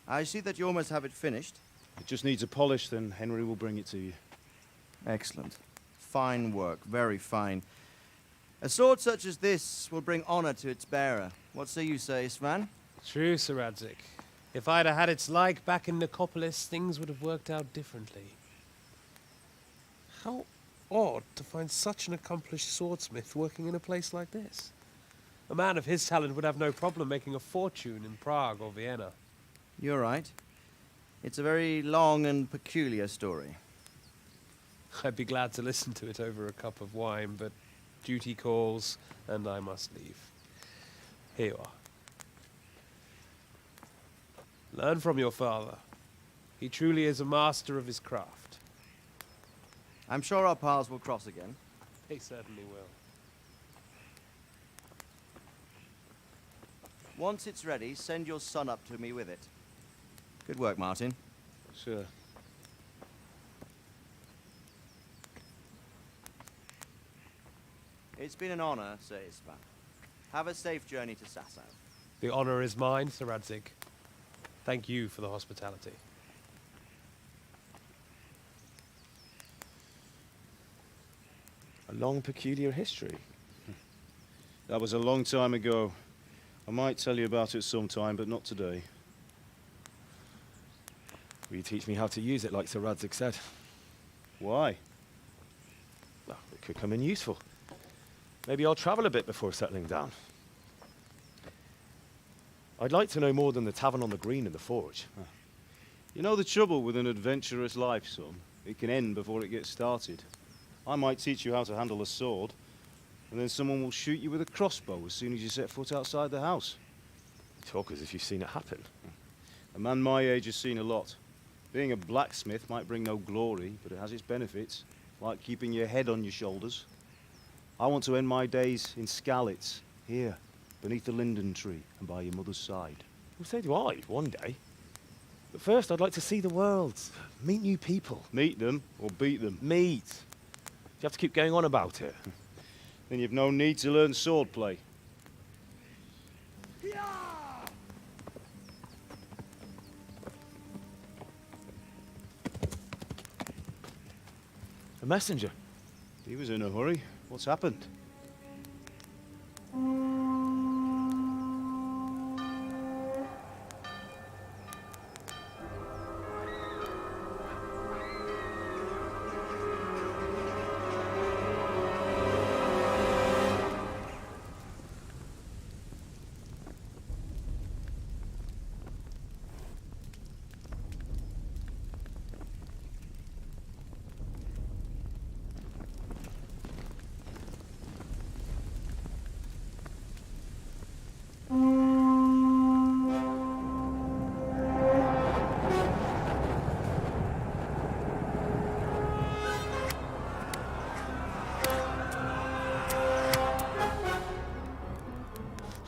I see that you almost have it finished. It just needs a polish, then Henry will bring it to you. Excellent. Fine work, very fine. A sword such as this will bring honor to its bearer. What say you, Svan? True, Sir Radzik. If I'd have had its like back in Nicopolis, things would have worked out differently. How odd to find such an accomplished swordsmith working in a place like this. A man of his talent would have no problem making a fortune in Prague or Vienna. You're right. It's a very long and peculiar story. I'd be glad to listen to it over a cup of wine, but duty calls, and I must leave. Here you are. Learn from your father. He truly is a master of his craft. I'm sure our paths will cross again. He certainly will. Once it's ready, send your son up to me with it. Good work, Martin. Sir. It's been an honor, Sir Isvan. Have a safe journey to Sasau. The honor is mine, Sir Radzik. Thank you for the hospitality. A long, peculiar history. That was a long time ago. I might tell you about it sometime, but not today. Will you teach me how to use it, like Sir Radzik said? Why? Well, it could come in useful. Maybe I'll travel a bit before settling down. I'd like to know more than the tavern on the green and the forge. You know the trouble with an adventurous life, son? It can end before it gets started. I might teach you how to handle a sword, and then someone will shoot you with a crossbow as soon as you set foot outside the house. You talk as if you've seen it happen. A man my age has seen a lot. Being a blacksmith might bring no glory, but it has its benefits, like keeping your head on your shoulders. I want to end my days in Skalitz, here, beneath the linden tree and by your mother's side. Well, so do I, one day. But first, I'd like to see the world, meet new people. Meet them or beat them? Meet. You have to keep going on about it. Then you've no need to learn swordplay. A messenger. He was in a hurry. What's happened?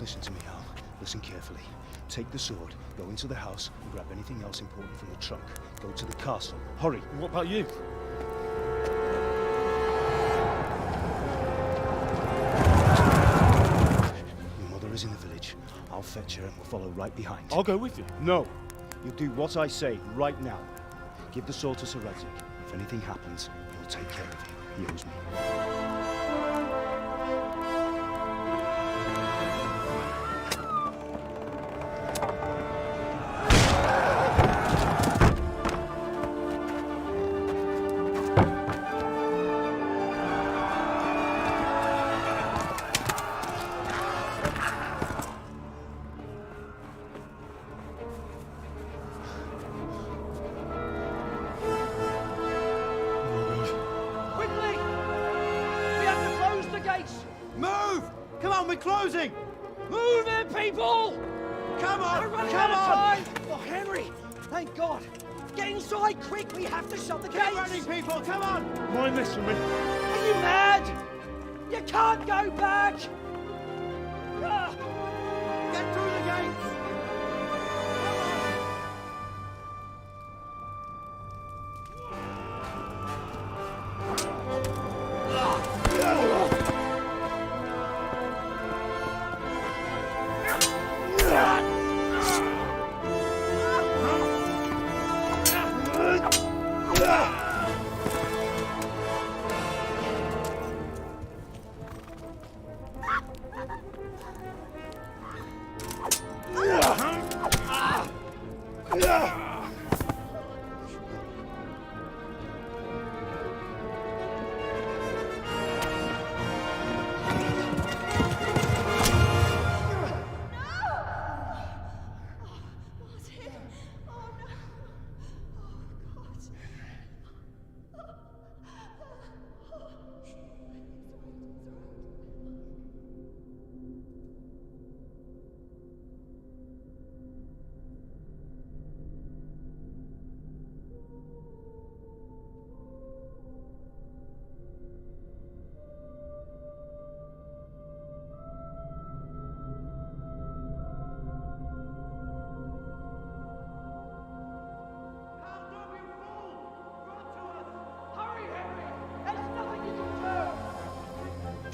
Listen to me, Al. Listen carefully. Take the sword, go into the house, and grab anything else important from the trunk. Go to the castle. Hurry. What about you? Your mother is in the village. I'll fetch her and we'll follow right behind. I'll go with you. No. You'll do what I say right now. Give the sword to Sir Isaac. If anything happens, he'll take care of you. He owes me. Move! Come on, we're closing! Move it, people! Come on! We're running Come out of on! time! Oh, Henry! Thank God! Get inside, quick! We have to shut the Get gates! running, people! Come on! Mind this for me. Are you mad? You can't go back! Ah. Get through the gate!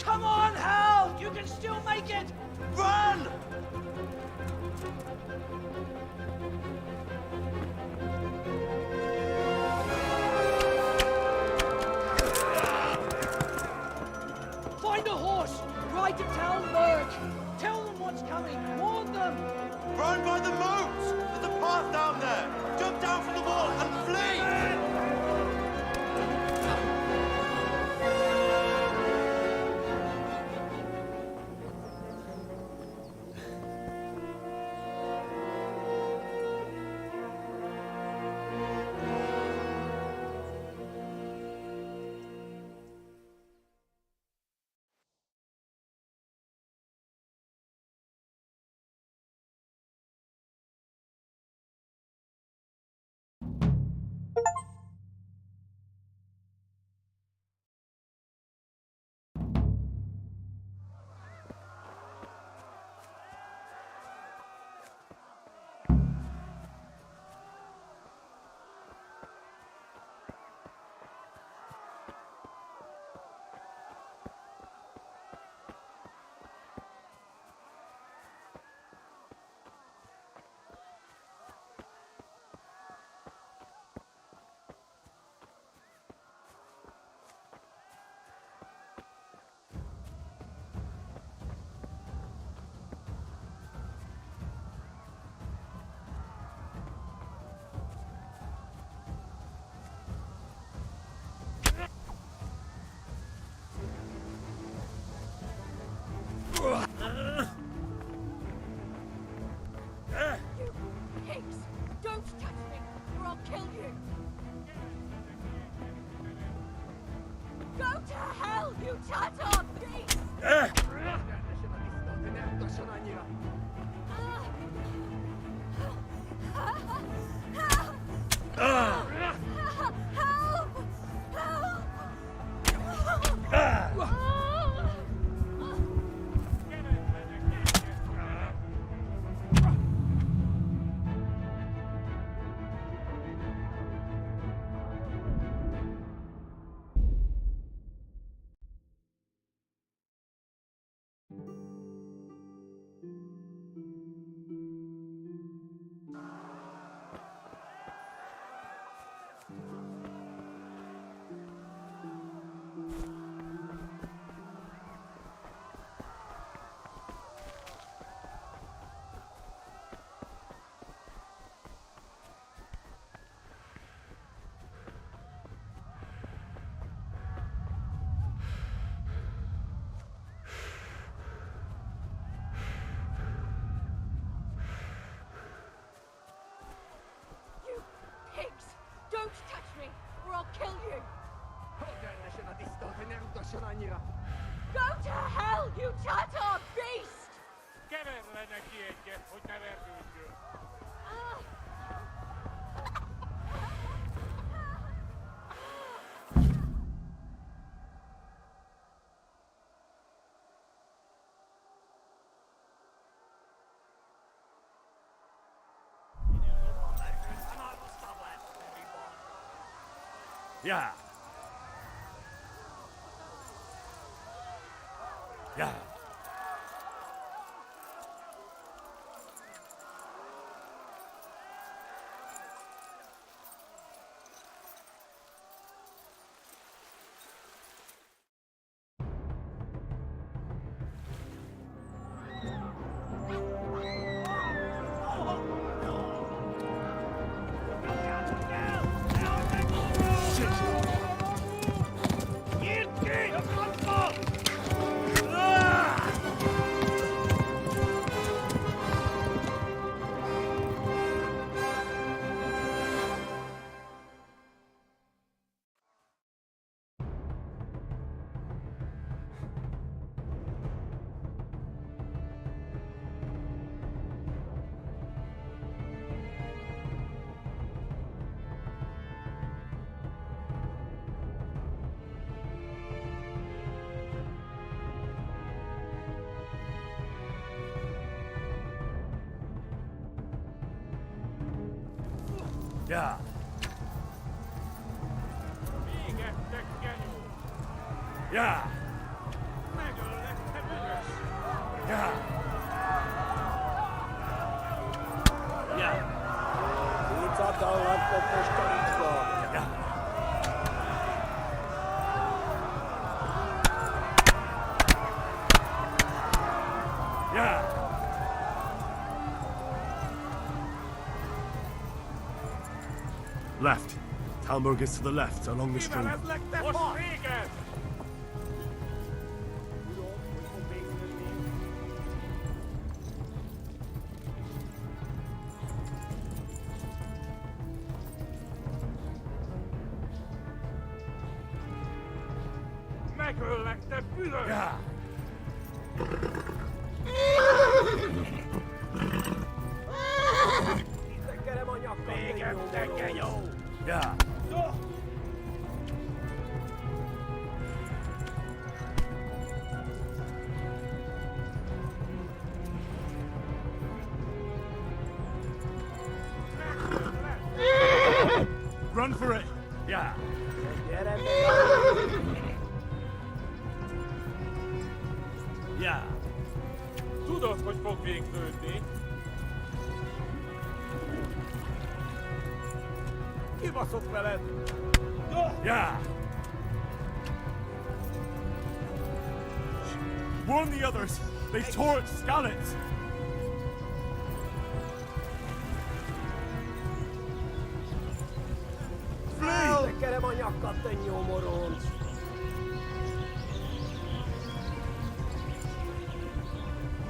Come on, Hal! You can still make it! Run! Find a horse! Ride to town, Merc! Tell them what's coming! Warn them! Run by the moats! There's a path down there! Jump down from the wall and flee! I'll kill you! Go to hell, you tattard beast! Don't touch me, or I'll kill you! Go to hell, you tattard beast! Yeah. Yeah. Yeah. Yeah. Yeah. Yeah. Left. Talmberg is to the left, along the stream. Yeah. Yeah. Run for it. Yeah. Yeah. Tudod, hogy fog végződni? Kibaszok veled! Yeah. Warn the others! They tore its scallops! Flee! Tekerem a nyakat, te nyomoronc!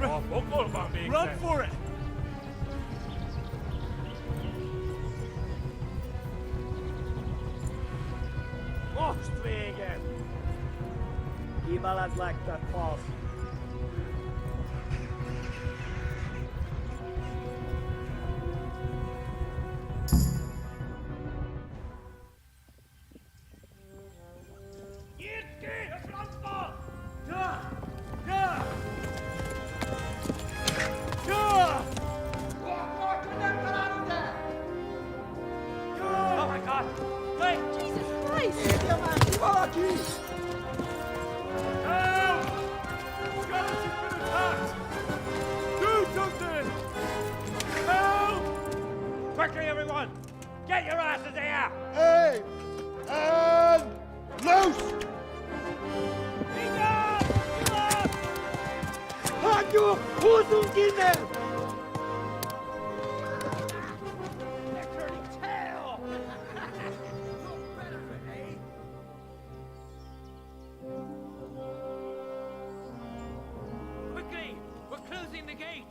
Run for it! Stegen! Ibalad like that pass. Oh my god! Wait! Jesus Christ! Help! Skeleton's been attacked! Do something! Help! Quickly, everyone! Get your asses here! Hey! And loose! Hanyo Huzungine! They're turning tail! Quickly! We're closing the gate!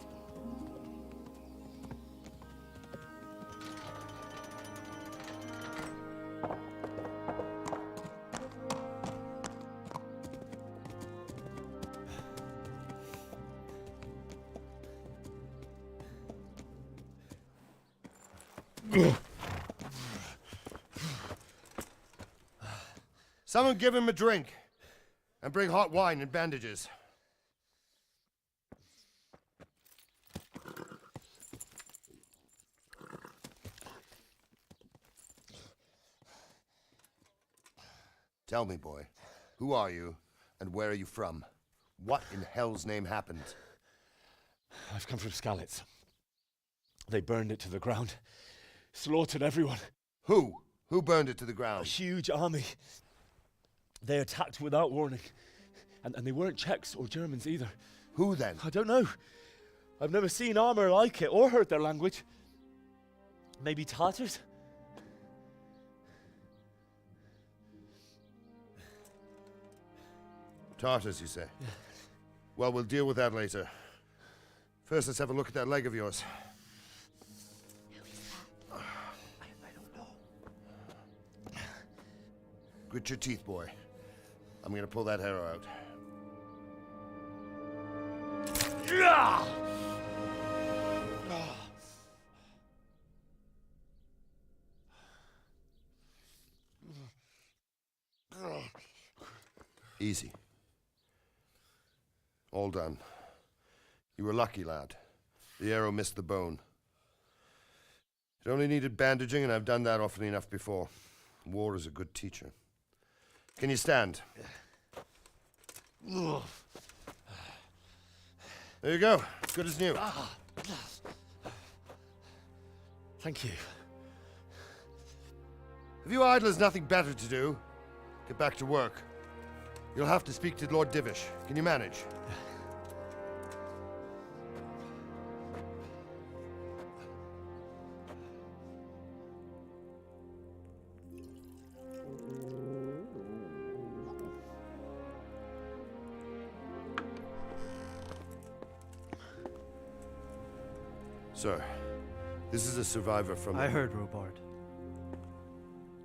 Someone give him a drink. And bring hot wine and bandages. Tell me, boy, who are you and where are you from? What in hell's name happened? I've come from Skalitz. They burned it to the ground. Slaughtered everyone. Who? Who burned it to the ground? A huge army. They attacked without warning. And they weren't Czechs or Germans either. Who then? I don't know. I've never seen armor like it or heard their language. Maybe Tatars? Tartars, you say? Yeah. Well, we'll deal with that later. First, let's have a look at that leg of yours. I don't know. Grit your teeth, boy. I'm gonna pull that arrow out. Easy. All done. You were lucky, lad. The arrow missed the bone. It only needed bandaging, and I've done that often enough before. War is a good teacher. Can you stand? There you go. Good as new. Thank you. If you idlers nothing better to do, get back to work. You'll have to speak to Lord Divish. Can you manage? Sir, this is a survivor from... I heard, Robard.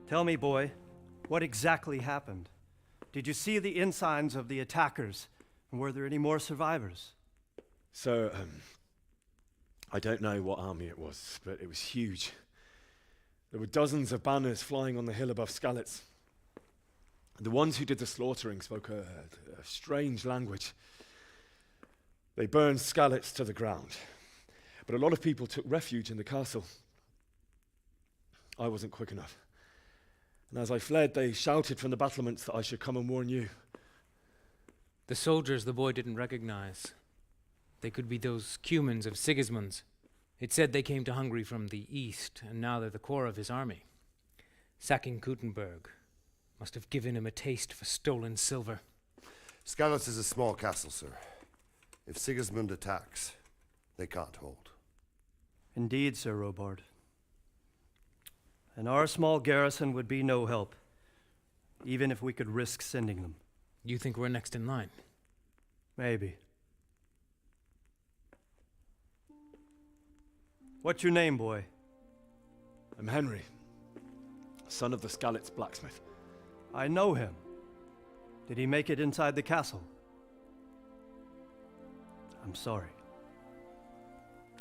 Tell me, boy, what exactly happened? Did you see the ensigns of the attackers? And were there any more survivors? So, I don't know what army it was, but it was huge. There were dozens of banners flying on the hill above Skalitz. The ones who did the slaughtering spoke a strange language. They burned Skalitz to the ground. But a lot of people took refuge in the castle. I wasn't quick enough. And as I fled, they shouted from the battlements that I should come and warn you. The soldiers the boy didn't recognize. They could be those Cumans of Sigismund's. It said they came to Hungary from the east, and now they're the core of his army. Sacking Gutenberg must have given him a taste for stolen silver. Skalitz is a small castle, sir. If Sigismund attacks, they can't hold. Indeed, Sir Robard. And our small garrison would be no help, even if we could risk sending them. You think we're next in line? Maybe. What's your name, boy? I'm Henry, son of the Skalitz blacksmith. I know him. Did he make it inside the castle? I'm sorry.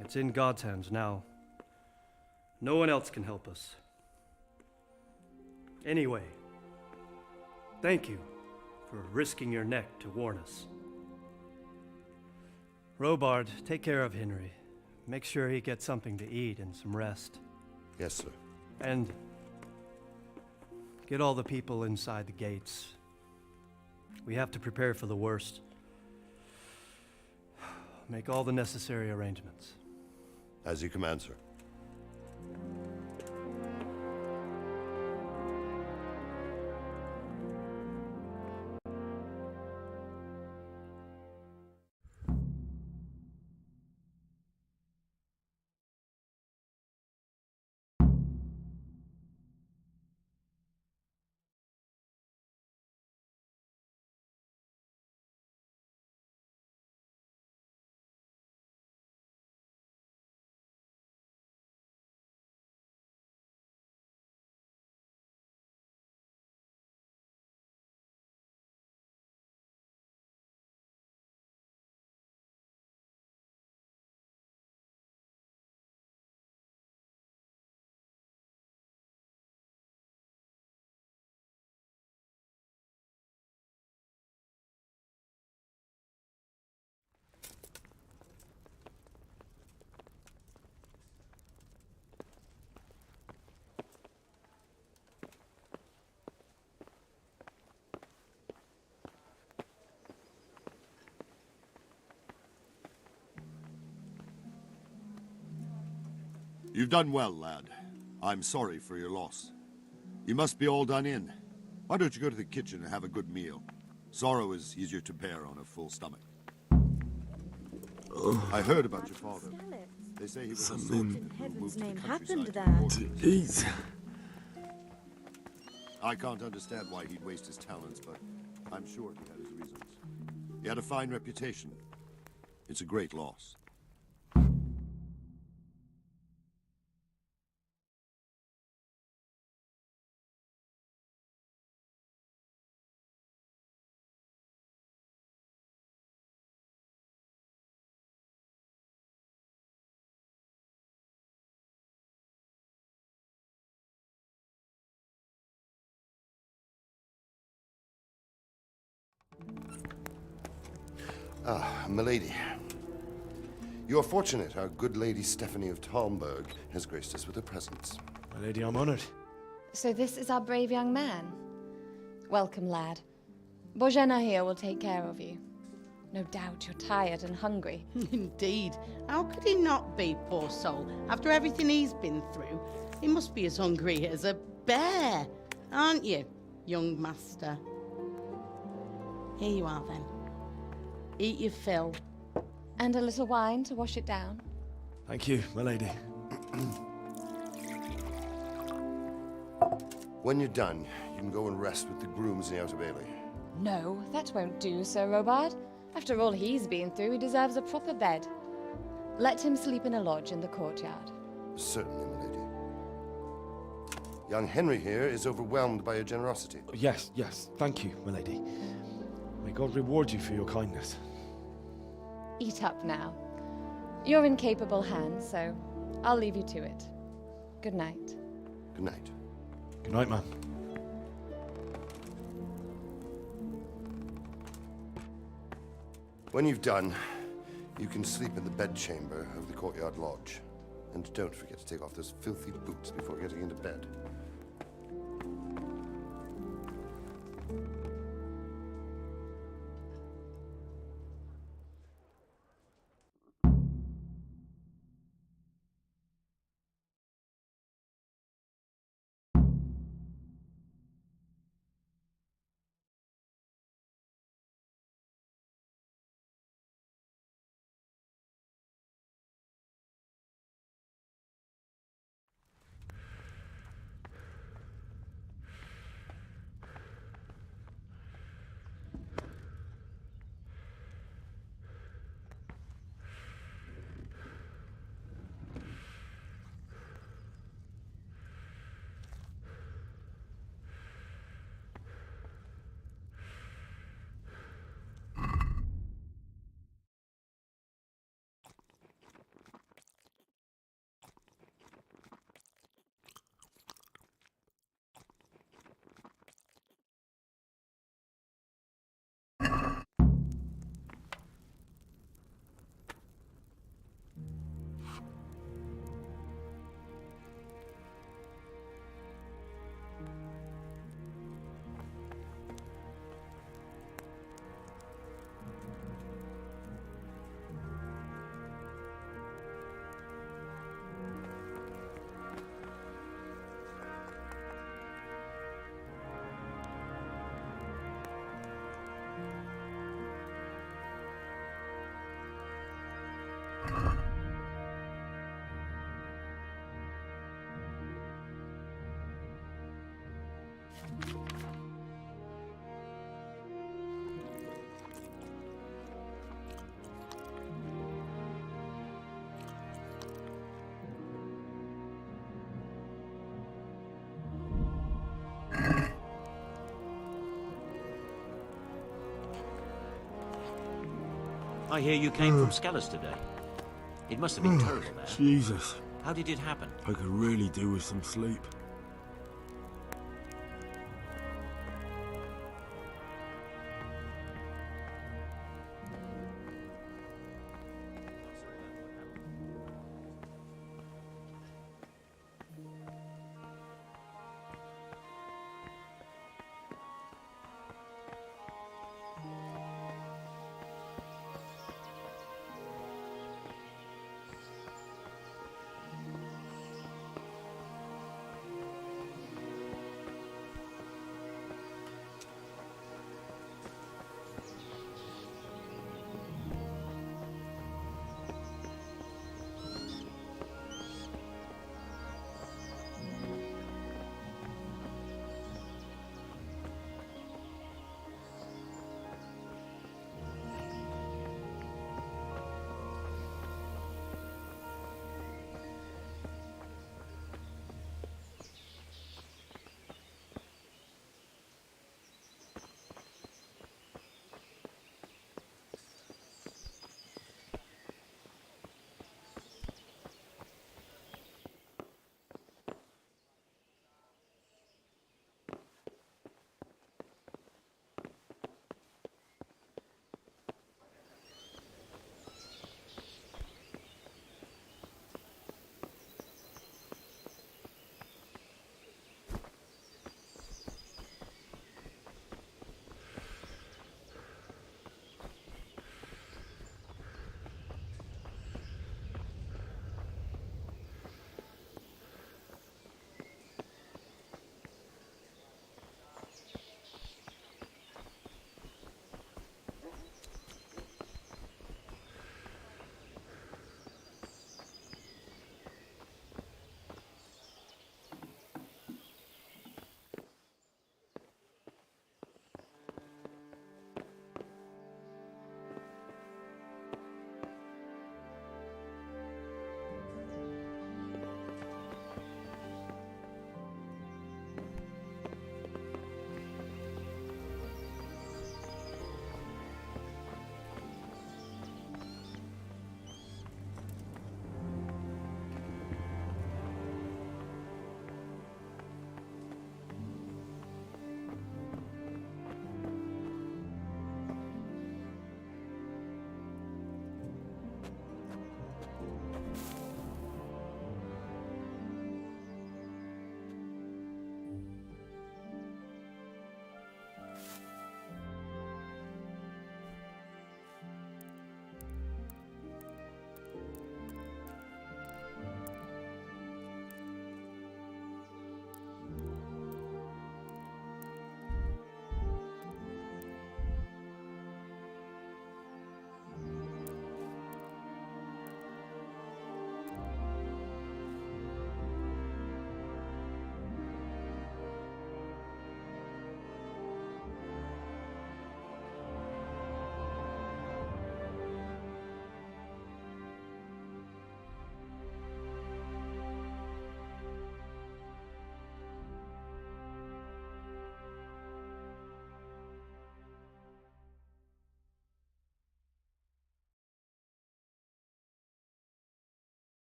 It's in God's hands now. No one else can help us. Anyway, thank you for risking your neck to warn us. Robard, take care of Henry. Make sure he gets something to eat and some rest. Yes, sir. And get all the people inside the gates. We have to prepare for the worst. Make all the necessary arrangements. As you command, sir. You've done well, lad. I'm sorry for your loss. You must be all done in. Why don't you go to the kitchen and have a good meal? Sorrow is easier to bear on a full stomach. I heard about your father. They say he was a swordsman who moved to the countryside. Jeez. I can't understand why he'd waste his talents, but I'm sure he had his reasons. He had a fine reputation. It's a great loss. Ah, milady. You are fortunate our good lady Stephanie of Talmberg has graced us with her presence. My lady, I'm honored. So this is our brave young man. Welcome, lad. Bojena here will take care of you. No doubt you're tired and hungry. Indeed. How could he not be, poor soul? After everything he's been through, he must be as hungry as a bear, aren't you, young master? Here you are, then. Eat your fill. And a little wine to wash it down. Thank you, my lady. When you're done, you can go and rest with the grooms in the Outer Bailey. No, that won't do, Sir Robard. After all he's been through, he deserves a proper bed. Let him sleep in a lodge in the courtyard. Certainly, milady. Young Henry here is overwhelmed by your generosity. Yes, yes. Thank you, my lady. May God reward you for your kindness. Eat up now. You're in capable hands, so I'll leave you to it. Good night. Good night. Good night, ma'am. When you've done, you can sleep in the bedchamber of the courtyard lodge. And don't forget to take off those filthy boots before getting into bed. I hear you came from Scallas today. It must have been terrible there. Jesus. How did it happen? I could really do with some sleep.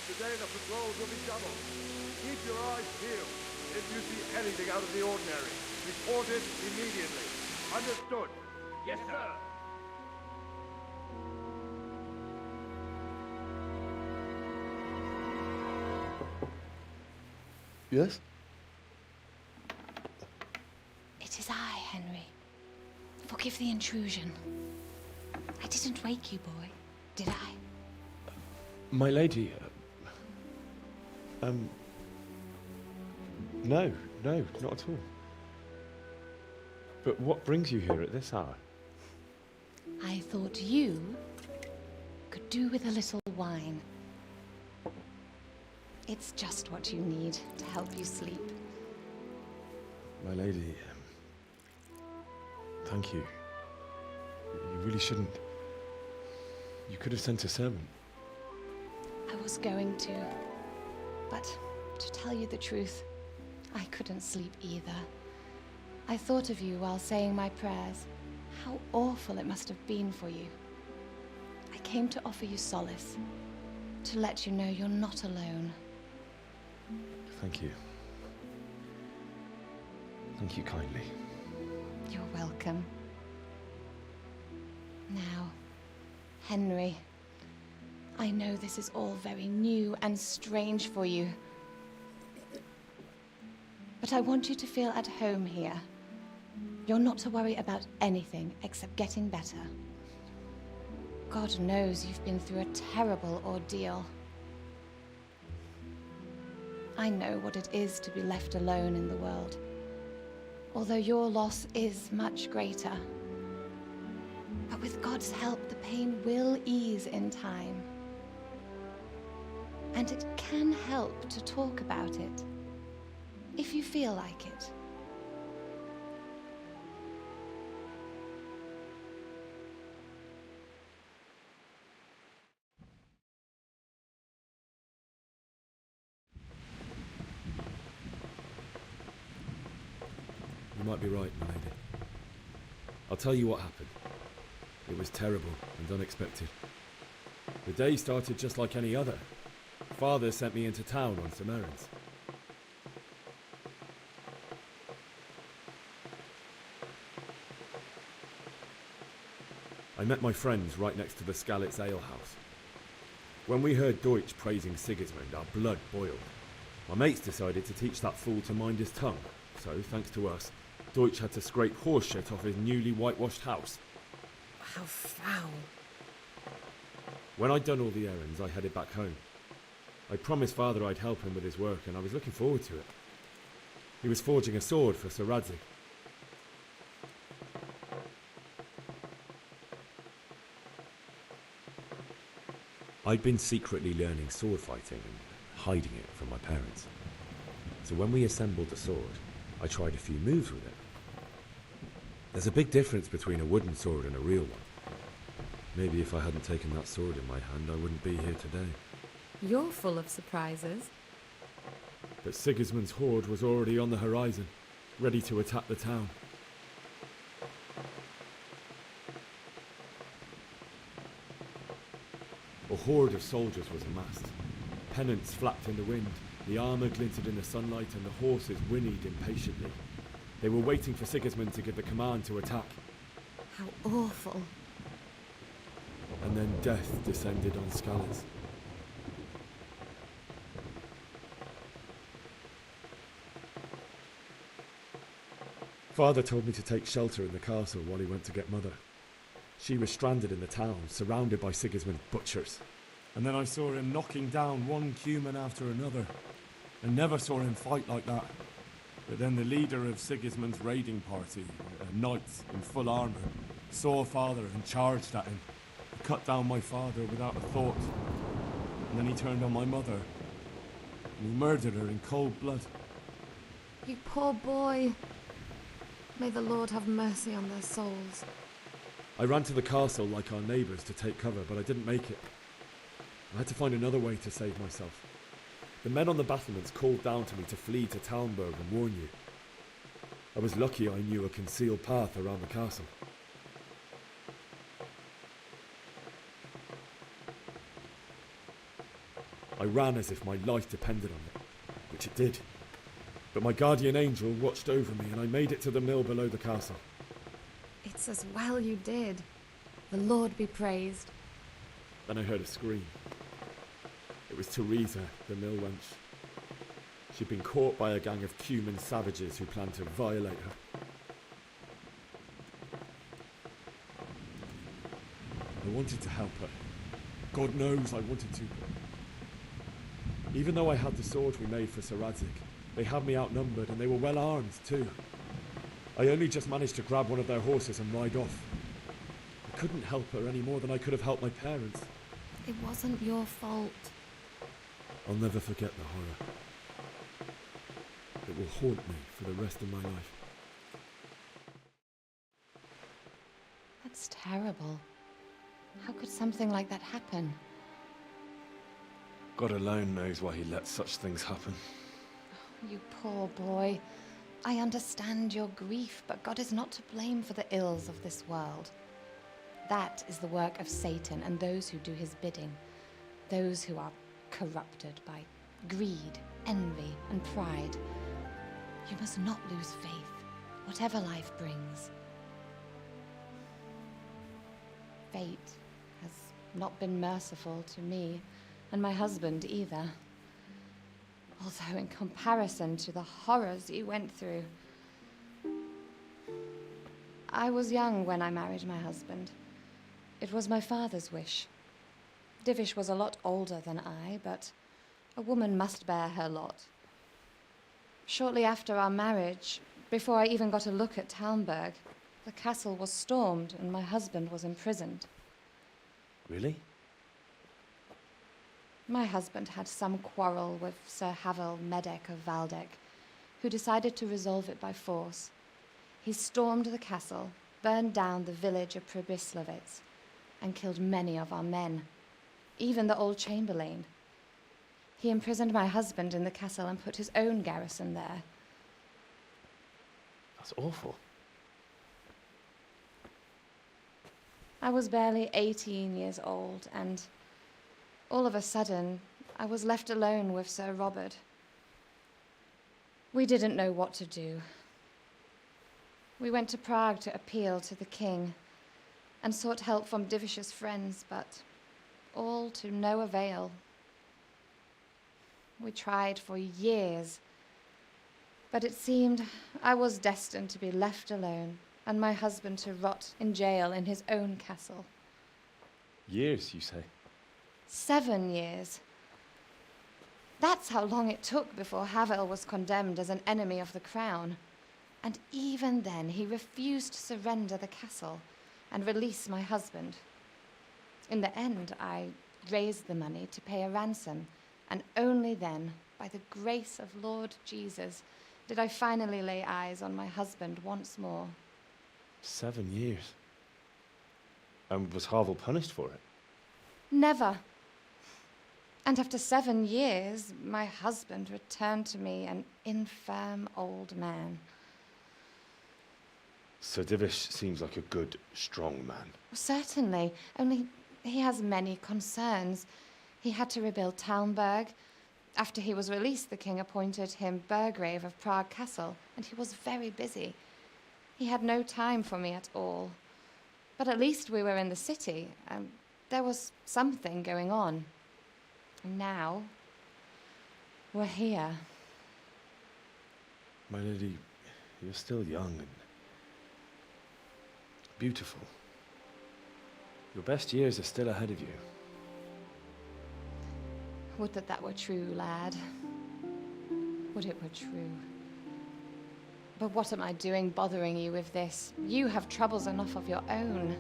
Today the patrols will be doubled. Keep your eyes peeled. If you see anything out of the ordinary, report it immediately. Understood? Yes, sir. Yes? It is I, Henry. Forgive the intrusion. I didn't wake you, boy, did I? My lady, no, not at all. But what brings you here at this hour? I thought you could do with a little wine. It's just what you need to help you sleep. My lady, thank you. You really shouldn't. You could have sent a servant. I was going to, but to tell you the truth, I couldn't sleep either. I thought of you while saying my prayers. How awful it must have been for you. I came to offer you solace, to let you know you're not alone. Thank you. Thank you kindly. You're welcome. Now, Henry, I know this is all very new and strange for you, but I want you to feel at home here. You're not to worry about anything except getting better. God knows you've been through a terrible ordeal. I know what it is to be left alone in the world, although your loss is much greater. But with God's help, the pain will ease in time. And it can help to talk about it, if you feel like it. You might be right, my lady. I'll tell you what happened. It was terrible and unexpected. The day started just like any other. Father sent me into town on some errands. I met my friends right next to the Skalitz ale house. When we heard Deutsch praising Sigismund, our blood boiled. My mates decided to teach that fool to mind his tongue, so thanks to us, Deutsch had to scrape horse shit off his newly whitewashed house. How foul. When I'd done all the errands, I headed back home. I promised Father I'd help him with his work, and I was looking forward to it. He was forging a sword for Sir Radzig. I'd been secretly learning sword fighting and hiding it from my parents. So when we assembled the sword, I tried a few moves with it. There's a big difference between a wooden sword and a real one. Maybe if I hadn't taken that sword in my hand, I wouldn't be here today. You're full of surprises. But Sigismund's horde was already on the horizon, ready to attack the town. A horde of soldiers was amassed. Pennants flapped in the wind, the armour glinted in the sunlight, and the horses whinnied impatiently. They were waiting for Sigismund to give the command to attack. How awful. And then death descended on Skalitz. Father told me to take shelter in the castle while he went to get Mother. She was stranded in the town, surrounded by Sigismund's butchers. And then I saw him knocking down one Cuman after another. I never saw him fight like that. But then the leader of Sigismund's raiding party, a knight in full armour, saw Father and charged at him. He cut down my father without a thought. And then he turned on my mother. And he murdered her in cold blood. You poor boy. May the Lord have mercy on their souls. I ran to the castle like our neighbours to take cover, but I didn't make it. I had to find another way to save myself. The men on the battlements called down to me to flee to Talmberg and warn you. I was lucky I knew a concealed path around the castle. I ran as if my life depended on it, which it did. But my guardian angel watched over me and I made it to the mill below the castle. It's as well you did. The Lord be praised. Then I heard a scream. It was Teresa, the mill wench. She'd been caught by a gang of Cuman savages who planned to violate her. I wanted to help her. God knows I wanted to. Even though I had the sword we made for Sir Radzig, they had me outnumbered and they were well armed too. I only just managed to grab one of their horses and ride off. I couldn't help her any more than I could have helped my parents. It wasn't your fault. I'll never forget the horror. It will haunt me for the rest of my life. That's terrible. How could something like that happen? God alone knows why he lets such things happen. You poor boy. I understand your grief, but God is not to blame for the ills of this world. That is the work of Satan and those who do his bidding. Those who are corrupted by greed, envy, and pride. You must not lose faith, whatever life brings. Fate has not been merciful to me, and my husband either. Although in comparison to the horrors you went through. I was young when I married my husband. It was my father's wish. Divish was a lot older than I, but a woman must bear her lot. Shortly after our marriage, before I even got a look at Talmberg, the castle was stormed and my husband was imprisoned. Really? My husband had some quarrel with Sir Havel Medek of Valdek, who decided to resolve it by force. He stormed the castle, burned down the village of Pribyslavitz, and killed many of our men, even the old chamberlain. He imprisoned my husband in the castle and put his own garrison there. That's awful. I was barely 18 years old, and all of a sudden, I was left alone with Sir Robert. We didn't know what to do. We went to Prague to appeal to the king and sought help from Divish's friends, but all to no avail. We tried for years, but it seemed I was destined to be left alone and my husband to rot in jail in his own castle. Years, you say? 7 years. That's how long it took before Havel was condemned as an enemy of the crown. And even then, he refused to surrender the castle and release my husband. In the end, I raised the money to pay a ransom, and only then, by the grace of Lord Jesus, did I finally lay eyes on my husband once more. 7 years. And was Havel punished for it? Never. And after 7 years, my husband returned to me an infirm old man. Sir Divish seems like a good, strong man. Certainly, only he has many concerns. He had to rebuild Talmberg. After he was released, the king appointed him Burgrave of Prague Castle, and he was very busy. He had no time for me at all. But at least we were in the city, and there was something going on. And now, we're here. My lady, you're still young and beautiful. Your best years are still ahead of you. Would that that were true, lad. Would it were true. But what am I doing bothering you with this? You have troubles enough of your own.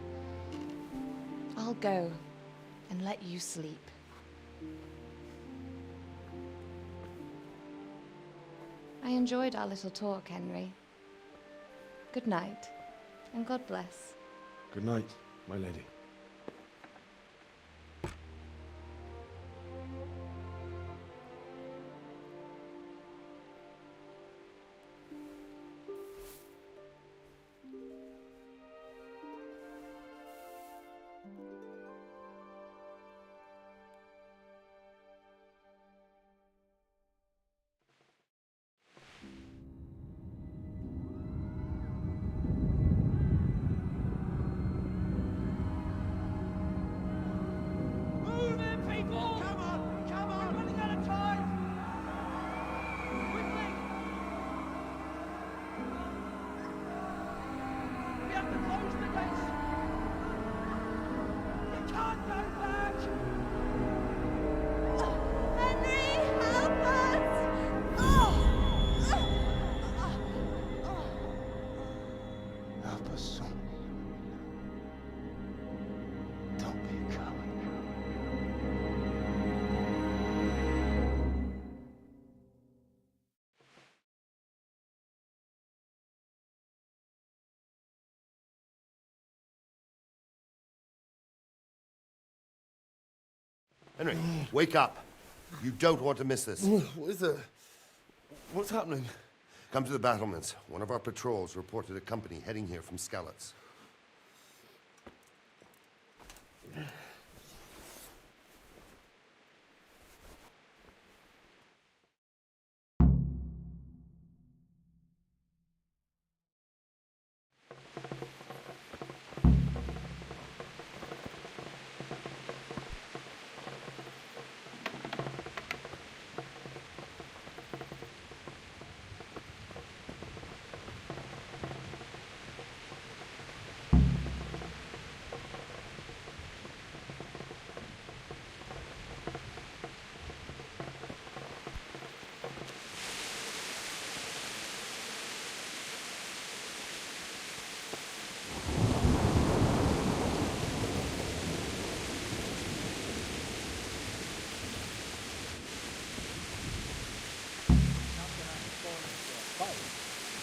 I'll go and let you sleep. I enjoyed our little talk, Henry. Good night, and God bless. Good night, my lady. Henry, wake up. You don't want to miss this. What is it? What's happening? Come to the battlements. One of our patrols reported a company heading here from Skalitz.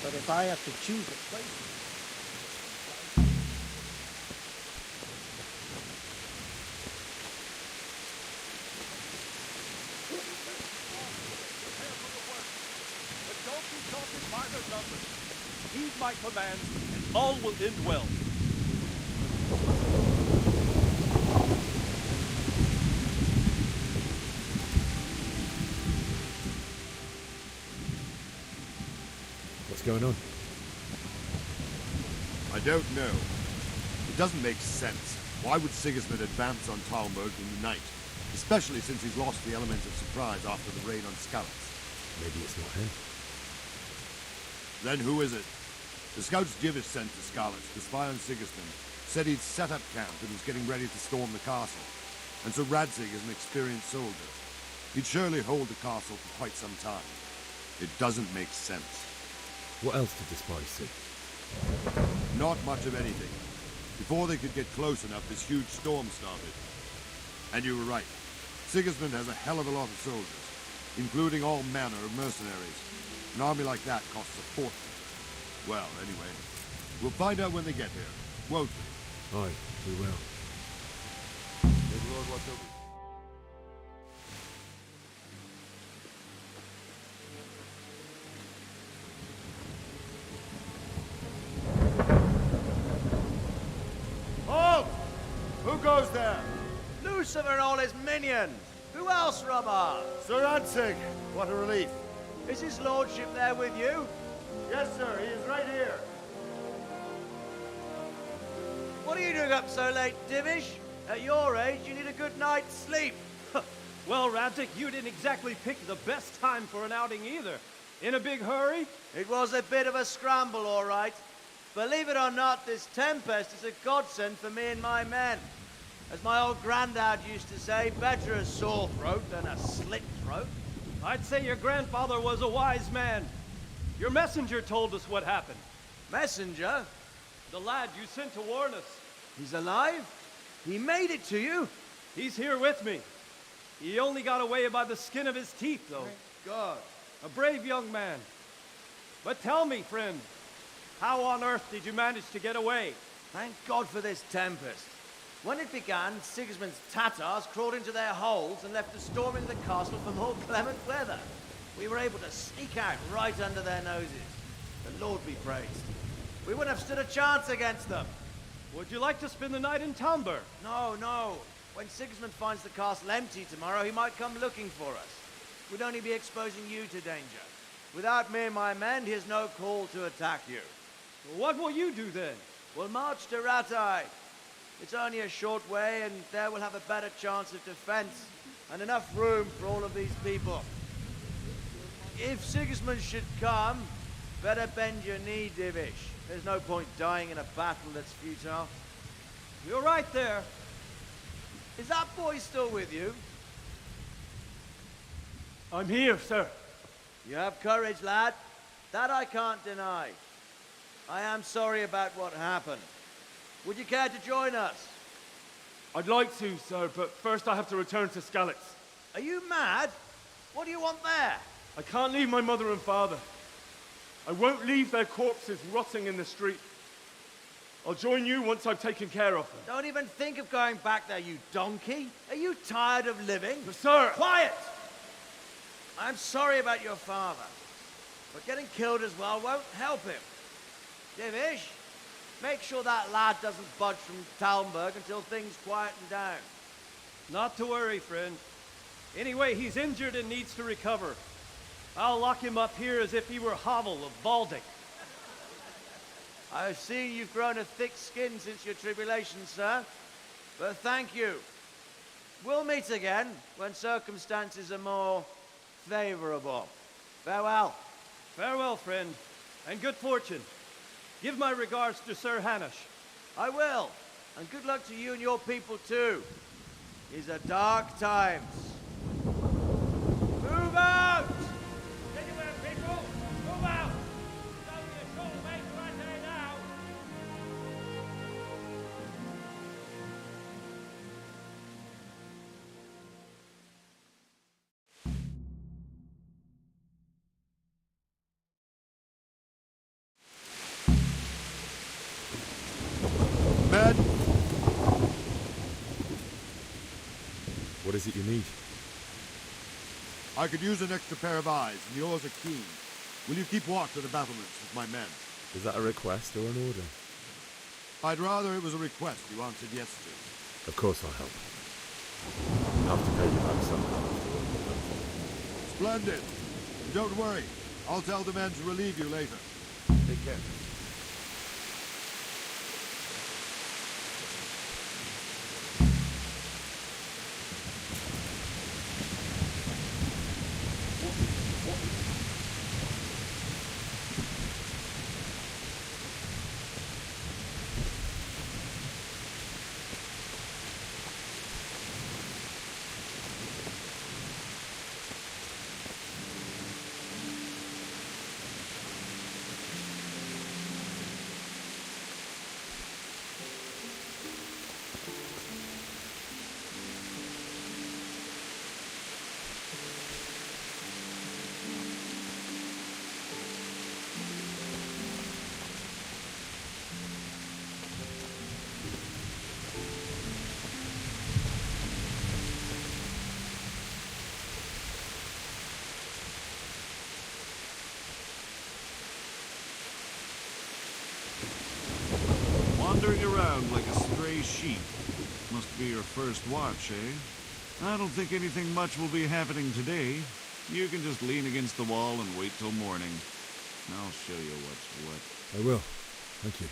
But if I have to choose a place... But don't be daunted by their numbers. Heed my command, and all will end well. What's going on? I don't know. It doesn't make sense. Why would Sigismund advance on Talmberg in the night? Especially since he's lost the element of surprise after the raid on Skalitz. Maybe it's not him. Then who is it? The scouts Divish sent to Skalitz to spy on Sigismund said he'd set up camp and was getting ready to storm the castle. And so Radzig is an experienced soldier. He'd surely hold the castle for quite some time. It doesn't make sense. What else did the spies see? Not much of anything. Before they could get close enough, this huge storm started. And you were right. Sigismund has a hell of a lot of soldiers, including all manner of mercenaries. An army like that costs a fortune. Well, anyway, we'll find out when they get here, won't we? Aye, we will. Good Lord, watch over you. Halt! Who goes there? Lucifer and all his minions! Who else, Robber? Sir Radzig! What a relief. Is his lordship there with you? Yes, sir. He is right here. What are you doing up so late, Divish? At your age, you need a good night's sleep. Well, Radzig, you didn't exactly pick the best time for an outing either. In a big hurry? It was a bit of a scramble, all right. Believe it or not, this tempest is a godsend for me and my men. As my old granddad used to say, better a sore throat than a slit throat. I'd say your grandfather was a wise man. Your messenger told us what happened. Messenger? The lad you sent to warn us. He's alive? He made it to you? He's here with me. He only got away by the skin of his teeth, though. Thank God. A brave young man. But tell me, friend, how on earth did you manage to get away? Thank God for this tempest. When it began, Sigismund's Tatars crawled into their holes and left us storming the castle for more clement weather. We were able to sneak out right under their noses. The Lord be praised. We wouldn't have stood a chance against them. Would you like to spend the night in Talmberg? No, no. When Sigismund finds the castle empty tomorrow, he might come looking for us. We'd only be exposing you to danger. Without me and my men, he has no call to attack you. What will you do then? We'll march to Ratai. It's only a short way, and there we'll have a better chance of defense and enough room for all of these people. If Sigismund should come, better bend your knee, Divish. There's no point dying in a battle that's futile. You're right there. Is that boy still with you? I'm here, sir. You have courage, lad. That I can't deny. I am sorry about what happened. Would you care to join us? I'd like to, sir, but first I have to return to Skalitz. Are you mad? What do you want there? I can't leave my mother and father. I won't leave their corpses rotting in the street. I'll join you once I've taken care of them. Don't even think of going back there, you donkey. Are you tired of living? But sir... Quiet! I'm sorry about your father, but getting killed as well won't help him. Divish, make sure that lad doesn't budge from Talmberg until things quieten down. Not to worry, friend. Anyway, he's injured and needs to recover. I'll lock him up here as if he were Havel of Baldic. I've seen you've grown a thick skin since your tribulation, sir. But thank you. We'll meet again when circumstances are more favorable. Farewell. Farewell, friend, and good fortune. Give my regards to Sir Hanush. I will. And good luck to you and your people, too. These are dark times. Move out! Anywhere, people! Move out! It's only a short way to Rattay now. Men! What is it you need? I could use an extra pair of eyes, and yours are keen. Will you keep watch of the battlements with my men? Is that a request or an order? I'd rather it was a request you answered yes to. Of course I'll help. I'll have to pay you back somehow. Splendid. Don't worry. I'll tell the men to relieve you later. Take care. Wandering around like a stray sheep. Must be your first watch, eh? I don't think anything much will be happening today. You can just lean against the wall and wait till morning. I'll show you what's what. I will. Thank you.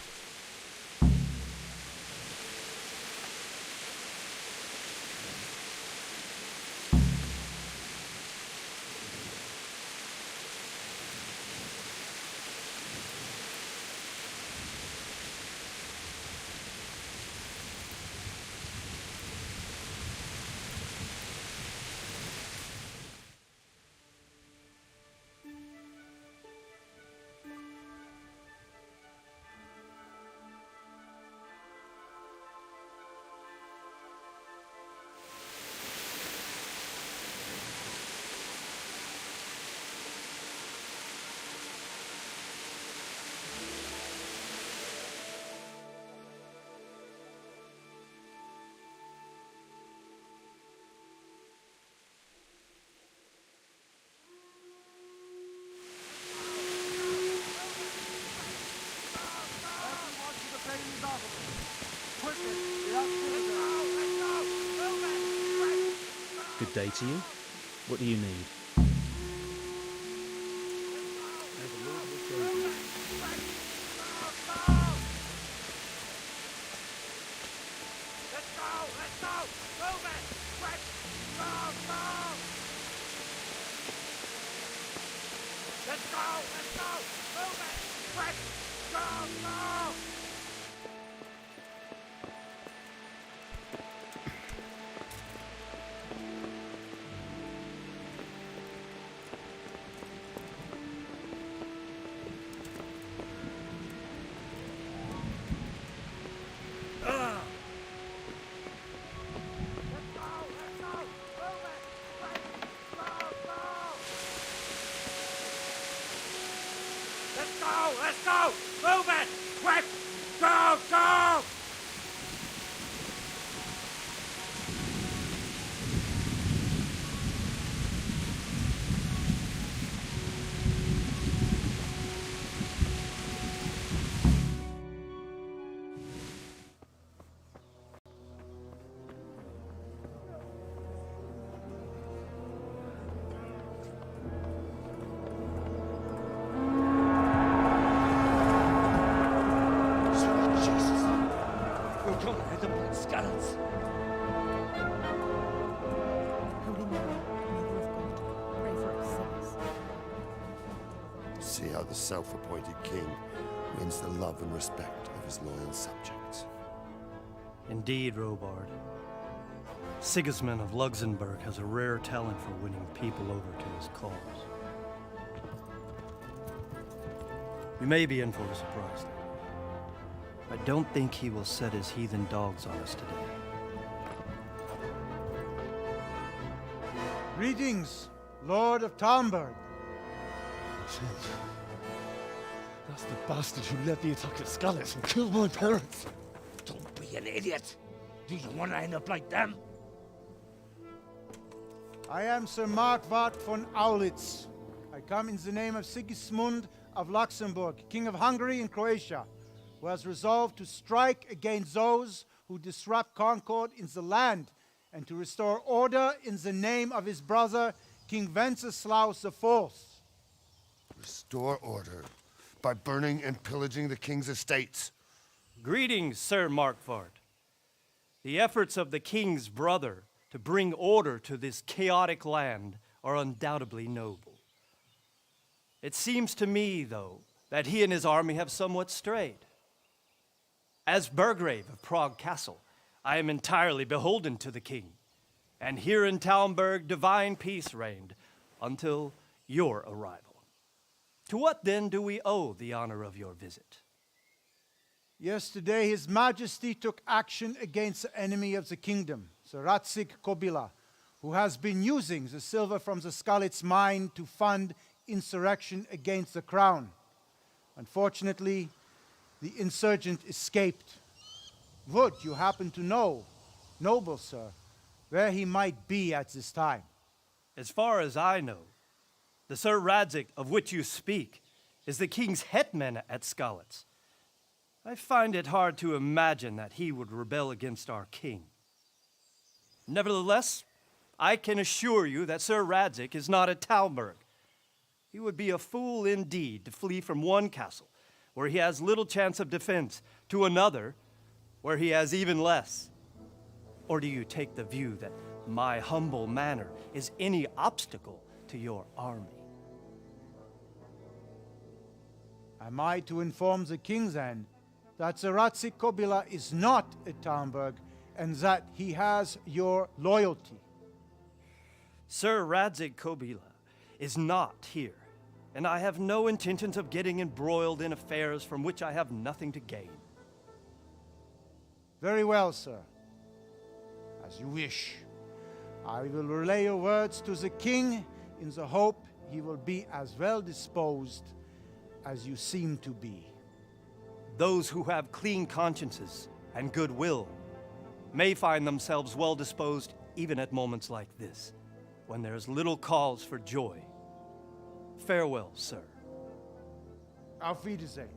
Good day to you. What do you need? Let's go! Move it! Quick! Let them put scallops. Holy Mary, Mother of God, pray for us sinners. See how the self-appointed king wins the love and respect of his loyal subjects. Indeed, Robard. Sigismund of Luxembourg has a rare talent for winning people over to his cause. You may be in for a surprise, though. I don't think he will set his heathen dogs on us today. Greetings, Lord of Talmberg. That's the bastard who led the attack at Skalitz and killed my parents. Don't be an idiot. Do you want to end up like them? I am Sir Markwart von Aulitz. I come in the name of Sigismund of Luxembourg, King of Hungary and Croatia, who has resolved to strike against those who disrupt concord in the land and to restore order in the name of his brother, King Wenceslaus IV. Restore order by burning and pillaging the king's estates. Greetings, Sir Markwart. The efforts of the king's brother to bring order to this chaotic land are undoubtedly noble. It seems to me, though, that he and his army have somewhat strayed. As Burgrave of Prague Castle, I am entirely beholden to the king, and here in Talmberg divine peace reigned until your arrival. To what then do we owe the honor of your visit? Yesterday, His Majesty took action against the enemy of the kingdom, Sir Radzig Kobyla, who has been using the silver from the Skalitz mine to fund insurrection against the crown. Unfortunately, the insurgent escaped. Would you happen to know, noble sir, where he might be at this time? As far as I know, the Sir Radzig of which you speak is the king's hetman at Skalitz. I find it hard to imagine that he would rebel against our king. Nevertheless, I can assure you that Sir Radzig is not at Talmberg. He would be a fool indeed to flee from one castle, where he has little chance of defense, to another, where he has even less. Or do you take the view that my humble manner is any obstacle to your army? Am I to inform the king then that Sir Radzig Kobyla is not at Talmberg and that he has your loyalty? Sir Radzig Kobyla is not here, and I have no intentions of getting embroiled in affairs from which I have nothing to gain. Very well, sir. As you wish. I will relay your words to the king in the hope he will be as well disposed as you seem to be. Those who have clean consciences and goodwill may find themselves well disposed even at moments like this, when there is little cause for joy. Farewell, sir. Auf Wiedersehen.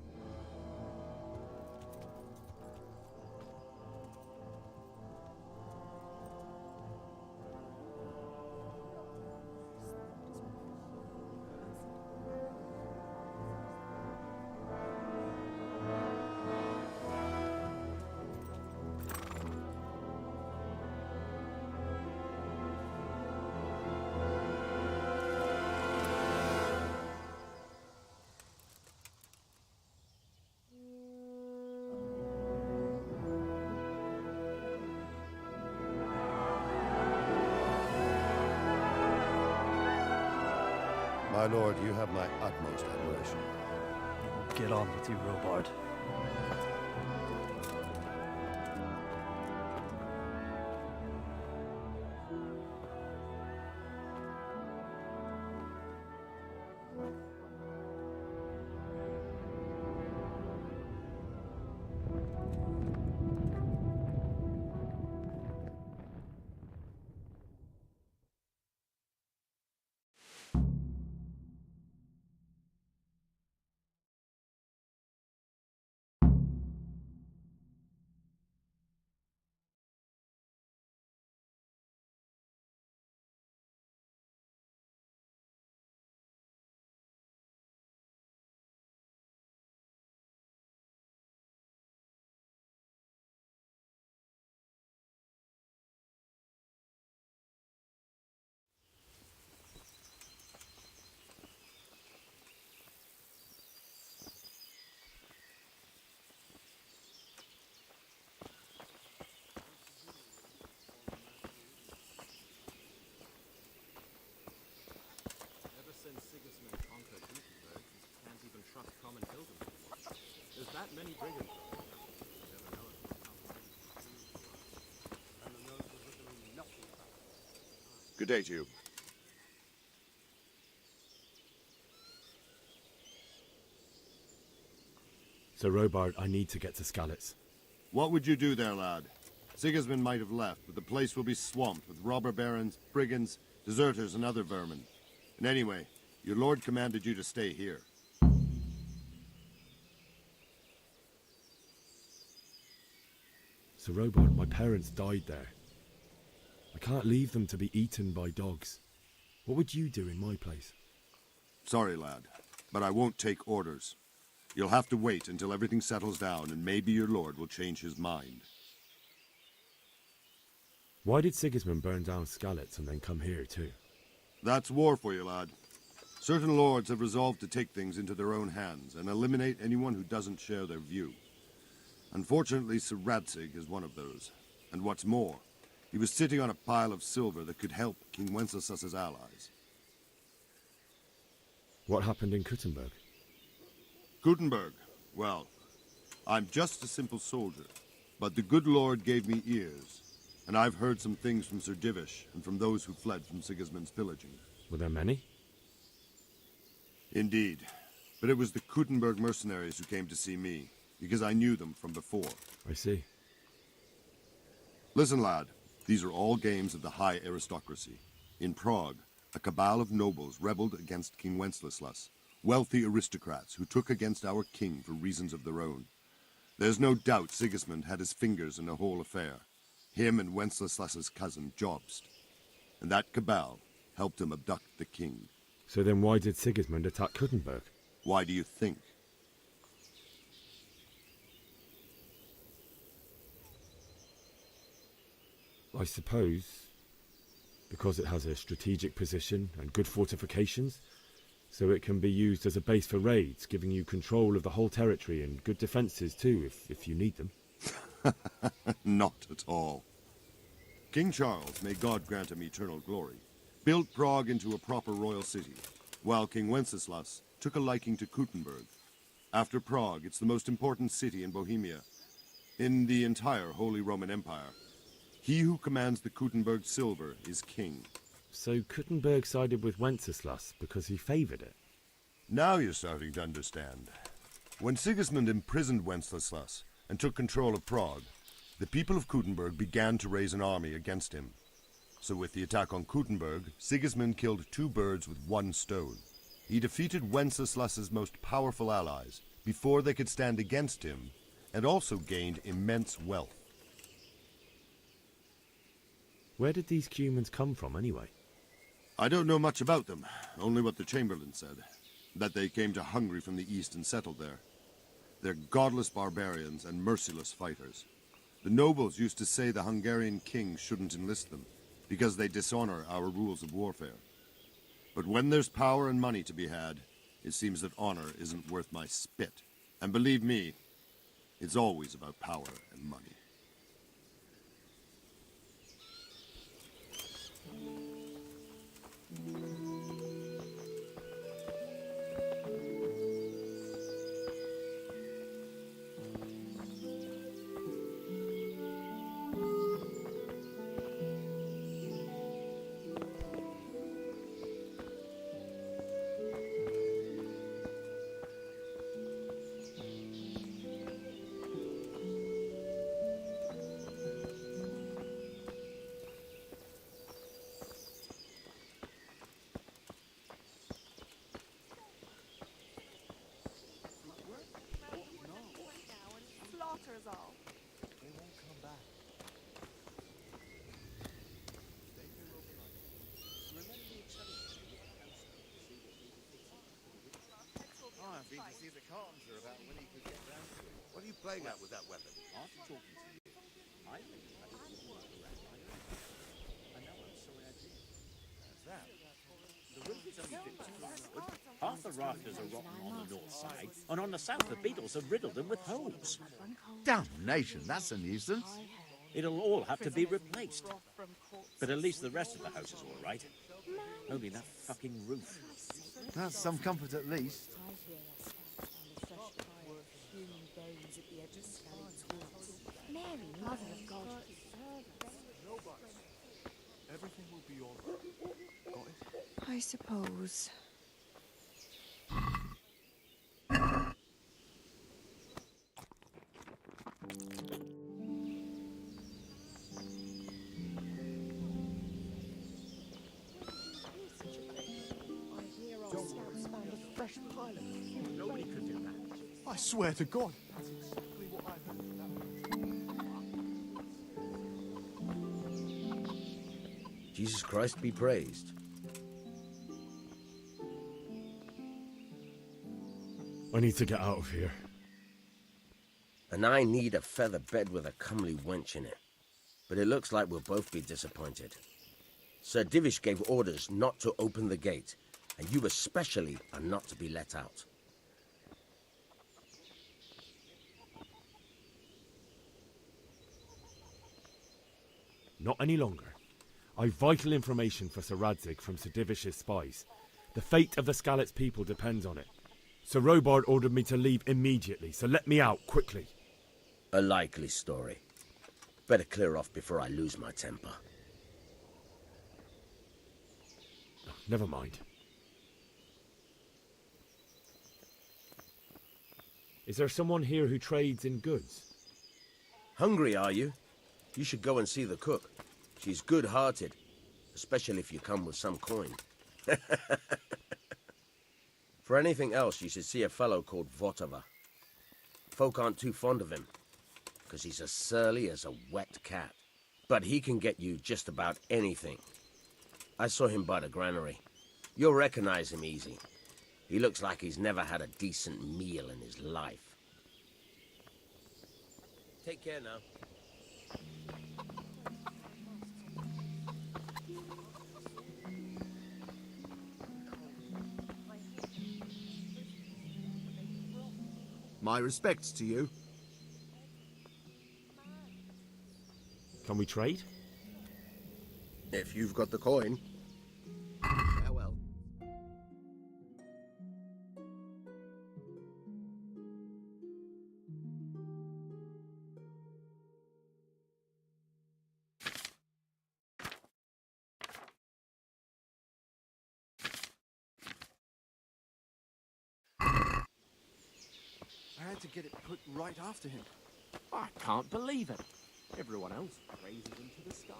My lord, you have my utmost admiration. Get on with you, Robard. that many brigands. Good day to you. Sir Robard, I need to get to Skalitz. What would you do there, lad? Sigismund might have left, but the place will be swamped with robber barons, brigands, deserters, and other vermin. And anyway, your lord commanded you to stay here. Sir Robard, my parents died there. I can't leave them to be eaten by dogs. What would you do in my place? Sorry, lad, but I won't take orders. You'll have to wait until everything settles down, and maybe your lord will change his mind. Why did Sigismund burn down Skalitz and then come here too? That's war for you, lad. Certain lords have resolved to take things into their own hands and eliminate anyone who doesn't share their view. Unfortunately, Sir Radzig is one of those. And what's more, he was sitting on a pile of silver that could help King Wenceslas's allies. What happened in Kuttenberg? Gutenberg. Well, I'm just a simple soldier, but the good Lord gave me ears, and I've heard some things from Sir Divish and from those who fled from Sigismund's pillaging. Were there many? Indeed, but it was the Kuttenberg mercenaries who came to see me, because I knew them from before. I see. Listen, lad, these are all games of the high aristocracy. In Prague, a cabal of nobles rebelled against King Wenceslas, wealthy aristocrats who took against our king for reasons of their own. There's no doubt Sigismund had his fingers in the whole affair. Him and Wenceslas's cousin, Jobst. And that cabal helped him abduct the king. So then why did Sigismund attack Kuttenberg? Why do you think? I suppose because it has a strategic position and good fortifications, so it can be used as a base for raids, giving you control of the whole territory and good defences too, if you need them. Not at all. King Charles, may God grant him eternal glory, built Prague into a proper royal city, while King Wenceslas took a liking to Kuttenberg. After Prague, it's the most important city in Bohemia, in the entire Holy Roman Empire. He who commands the Kuttenberg silver is king. So Kuttenberg sided with Wenceslas because he favoured it? Now you're starting to understand. When Sigismund imprisoned Wenceslas and took control of Prague, the people of Kuttenberg began to raise an army against him. So with the attack on Kuttenberg, Sigismund killed two birds with one stone. He defeated Wenceslas's most powerful allies before they could stand against him, and also gained immense wealth. Where did these Cumans come from anyway? I don't know much about them, only what the Chamberlain said, that they came to Hungary from the east and settled there. They're godless barbarians and merciless fighters. The nobles used to say the Hungarian king shouldn't enlist them, because they dishonor our rules of warfare. But when there's power and money to be had, it seems that honor isn't worth my spit. And believe me, it's always about power and money. What are you playing at with that weapon? After talking to you, I think that it would work around my own. And now I'm sorry I did. How's that? The roof is only 52 wood. Half the rafters are rotten on the north side, and on the south the beetles have riddled them with holes. Damnation, that's a nuisance. It'll all have to be replaced. But at least the rest of the house is all right. Only that fucking roof. That's some comfort at least. Mary, Mother of God. Everything will be all right. Got it? I suppose. Fresh pilot. Nobody could do that. I swear to God. That's exactly what I heard. Jesus Christ be praised. I need to get out of here. And I need a feather bed with a comely wench in it. But it looks like we'll both be disappointed. Sir Divish gave orders not to open the gate, and you especially are not to be let out. Not any longer. I've vital information for Sir Radzig from Sir Divish's spies. The fate of the Skalitz people depends on it. Sir Robard ordered me to leave immediately, so let me out, quickly. A likely story. Better clear off before I lose my temper. Never mind. Is there someone here who trades in goods? Hungry, are you? You should go and see the cook. She's good-hearted, especially if you come with some coin. For anything else, you should see a fellow called Votava. Folk aren't too fond of him, because he's as surly as a wet cat. But he can get you just about anything. I saw him by the granary. You'll recognize him easy. He looks like he's never had a decent meal in his life. Take care now. My respects to you. Can we trade? If you've got the coin. Farewell. I had to get it put right after him. I can't believe it. Everyone else praises him to the skies.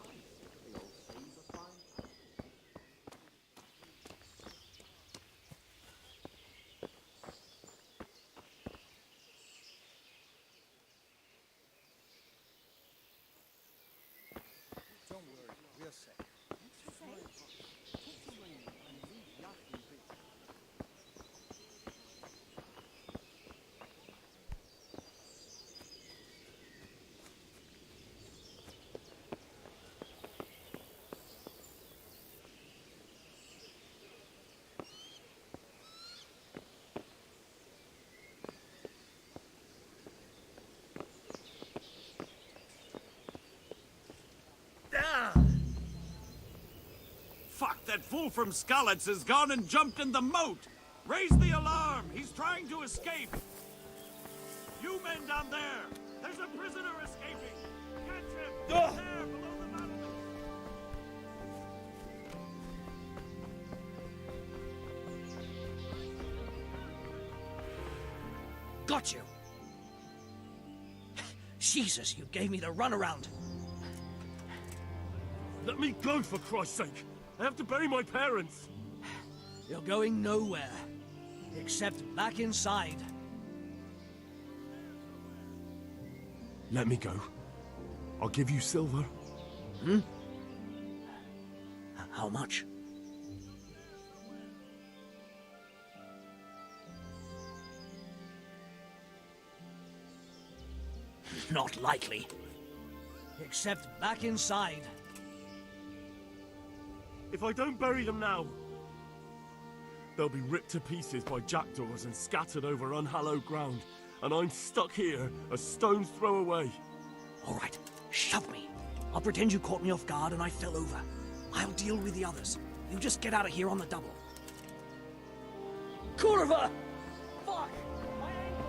The old seas are fine. Don't worry, we're safe. Fuck, that fool from Skalitz has gone and jumped in the moat! Raise the alarm! He's trying to escape! You men down there! There's a prisoner escaping! Catch him! There, below the mountain! Got you! Jesus, you gave me the runaround! Let me go, for Christ's sake! I have to bury my parents! You're going nowhere. Except back inside. Let me go. I'll give you silver. Hmm? How much? Not likely. Except back inside. If I don't bury them now, they'll be ripped to pieces by jackdaws and scattered over unhallowed ground, and I'm stuck here, a stone's throw away. All right, shove me. I'll pretend you caught me off guard and I fell over. I'll deal with the others. You just get out of here on the double. Kurva! Fuck! My ankle!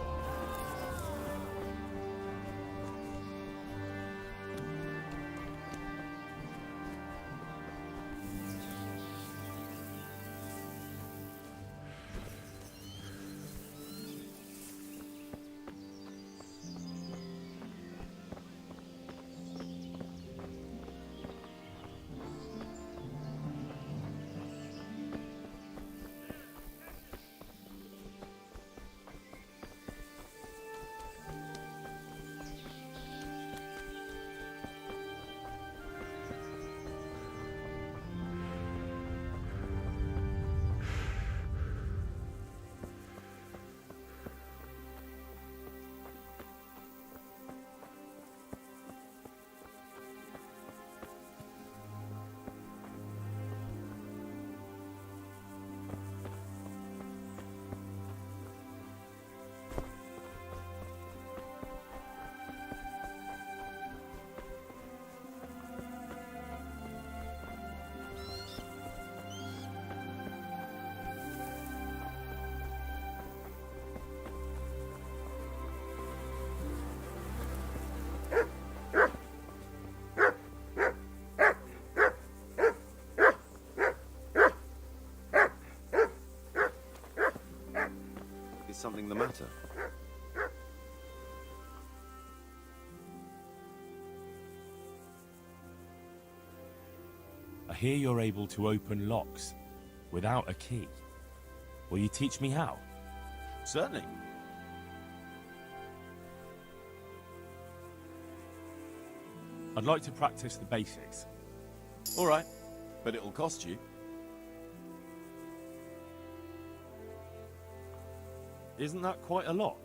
something the matter? I hear you're able to open locks without a key. Will you teach me how? Certainly. I'd like to practice the basics. All right, but it'll cost you. Isn't that quite a lot?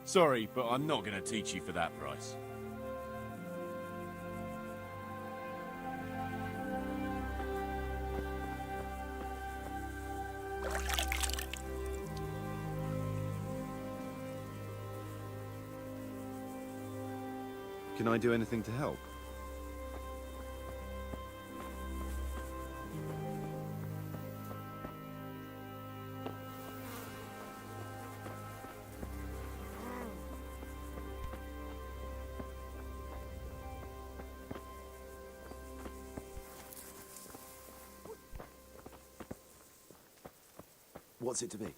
Sorry, but I'm not going to teach you for that price. Can I do anything to help? What's it to be?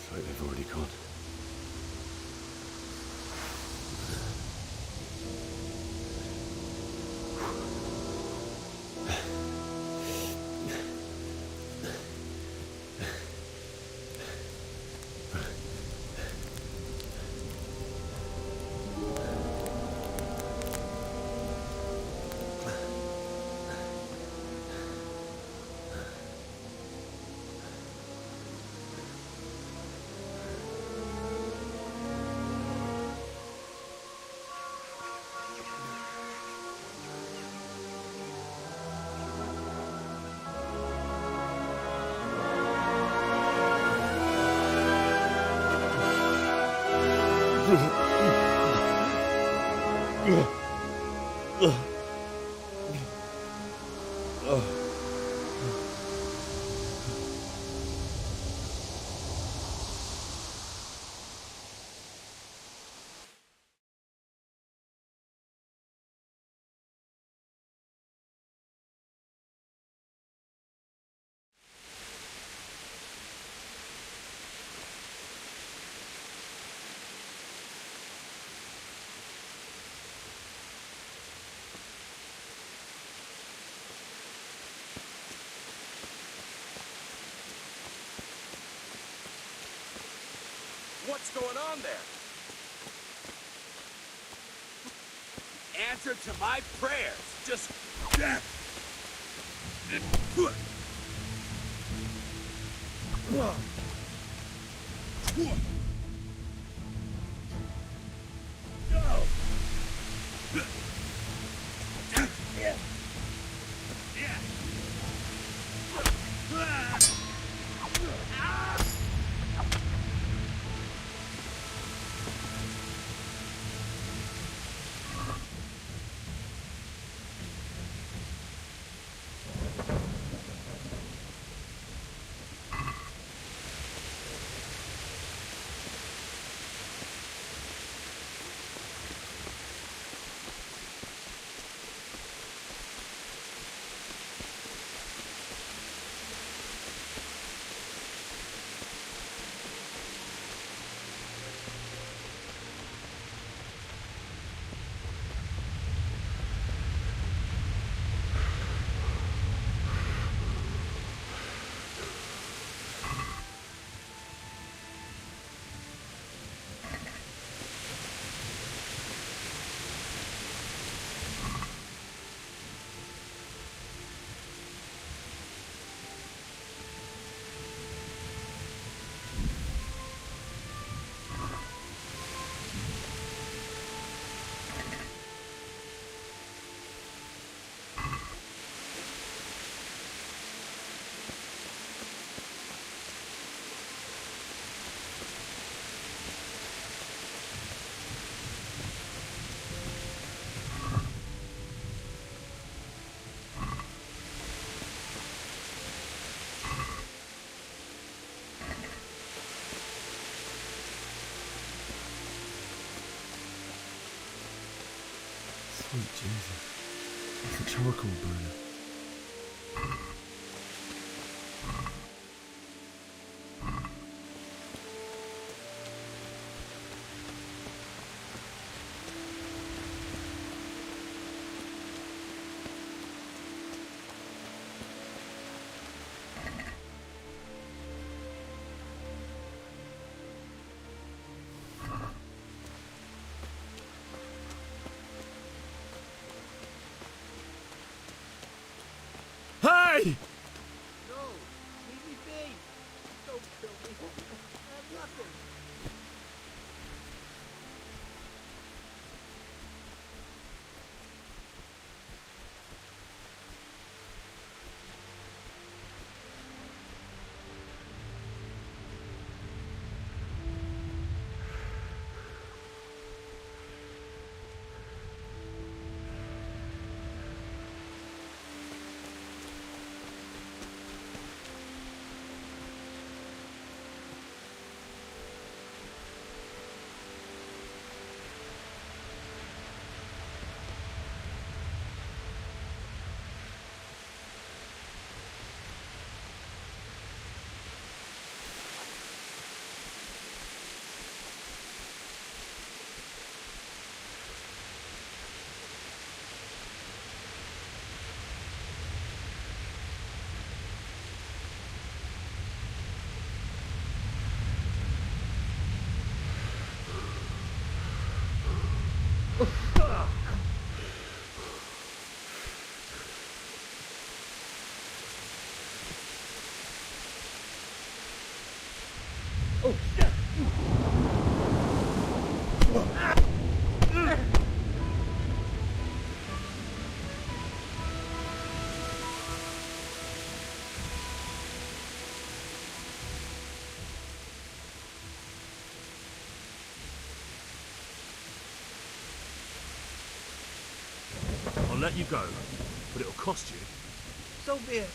It's like they've already gone. What's going on there? Answer to my prayers. Just... Sweet Jesus. It's a charcoal burner. Hey! No, leave me be. Don't kill me. I have nothing. I'll let you go, but it'll cost you. So be it.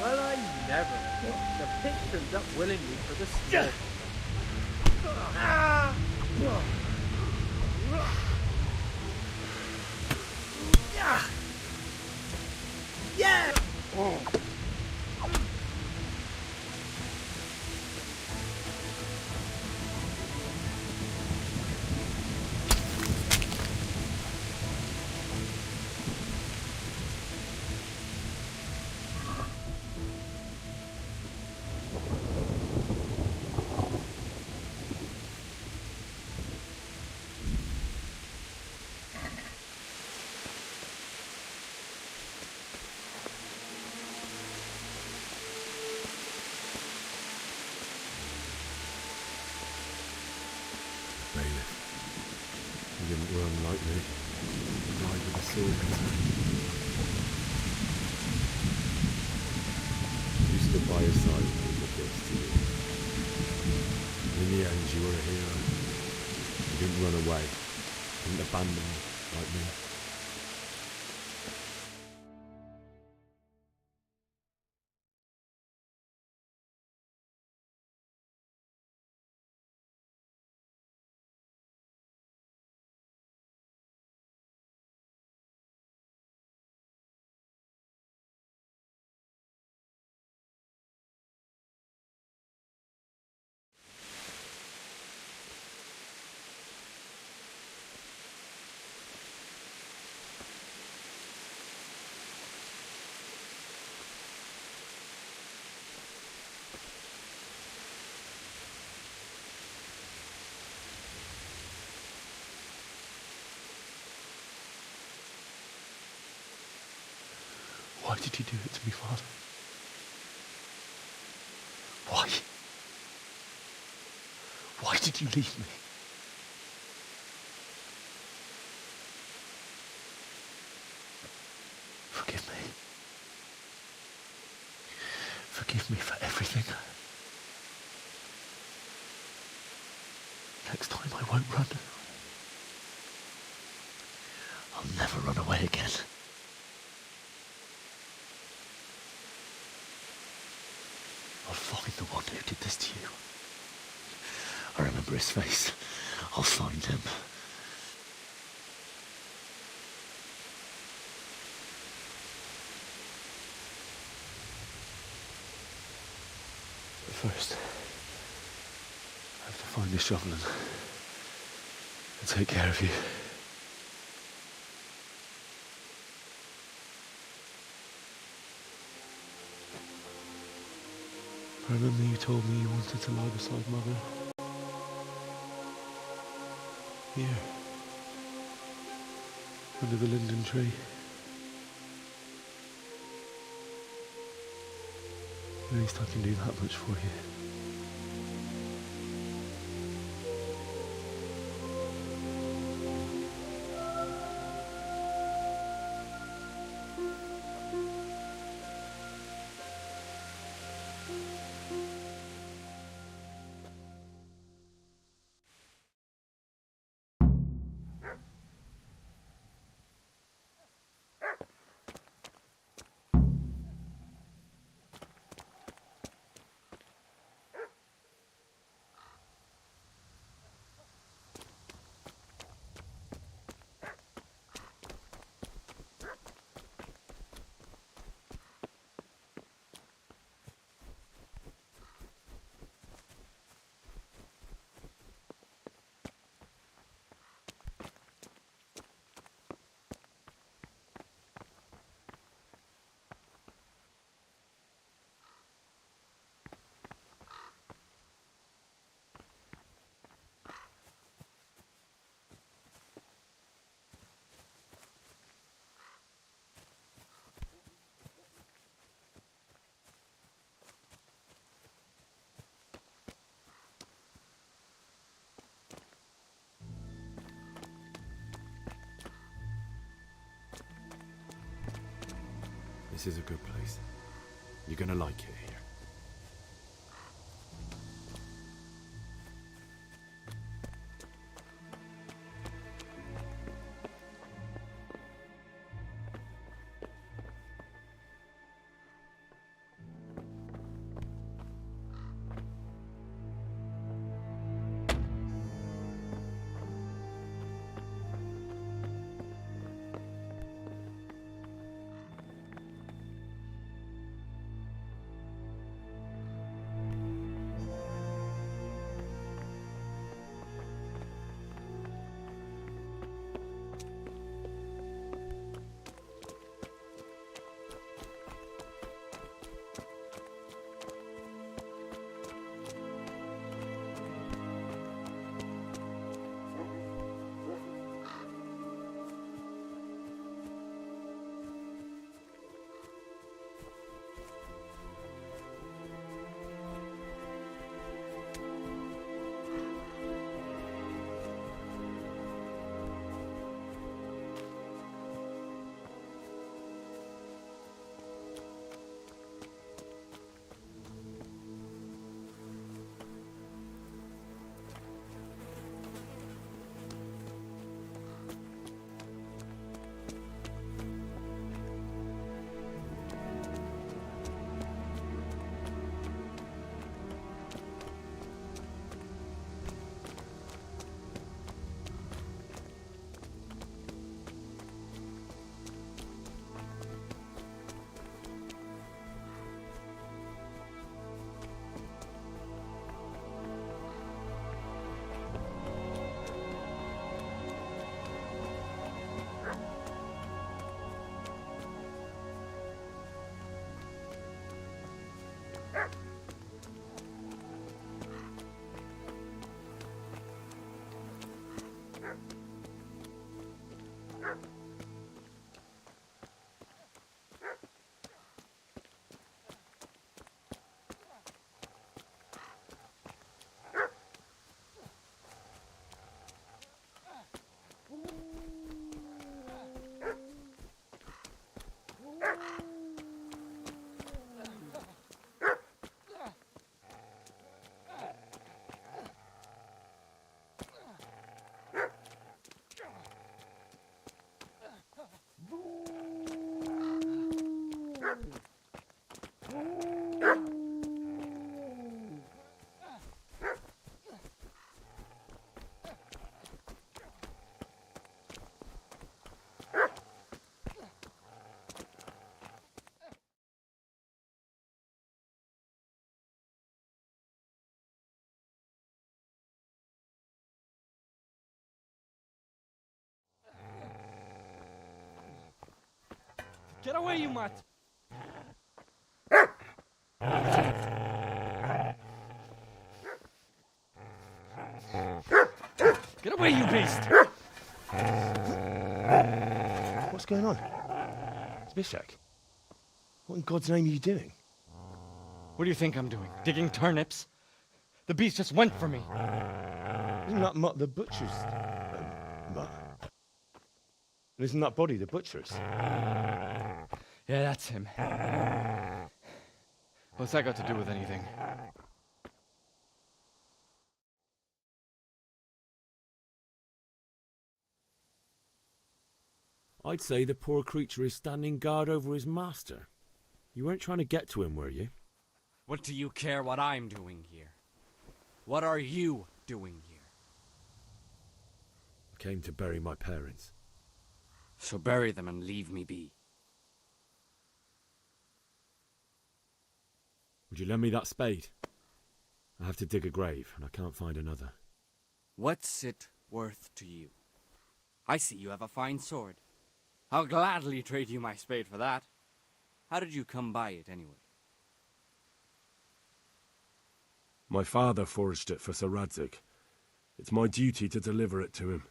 Well, I never. The pig turns up willingly for the smoke. Yeah! Bailiff, he didn't run like me. He died with a sword in his hand. You stood by his side when he did this to you. In the end, you were a hero. You didn't run away. You didn't abandon me like me. Why did you do it to me, Father? Why? Why did you leave me? Forgive me. Forgive me for everything. Next time I won't run. I'll never run away again. I'll find the one who did this to you. I remember his face. I'll find him. But first, I have to find this shovel and take care of you. I remember you told me you wanted to lie beside Mother. Here. Under the linden tree. At least I can do that much for you. This is a good place. You're gonna like it here. Get away, you mutt! Get away, you beast! What's going on? Zbyszek, what in God's name are you doing? What do you think I'm doing? Digging turnips? The beast just went for me. Isn't that Mutt the butcher's? Mutt? And isn't that body the butcher's? Yeah, that's him. What's that got to do with anything? I'd say the poor creature is standing guard over his master. You weren't trying to get to him, were you? What do you care what I'm doing here? What are you doing here? I came to bury my parents. So bury them and leave me be. Would you lend me that spade? I have to dig a grave, and I can't find another. What's it worth to you? I see you have a fine sword. I'll gladly trade you my spade for that. How did you come by it, anyway? My father forged it for Sir Radzig. It's my duty to deliver it to him.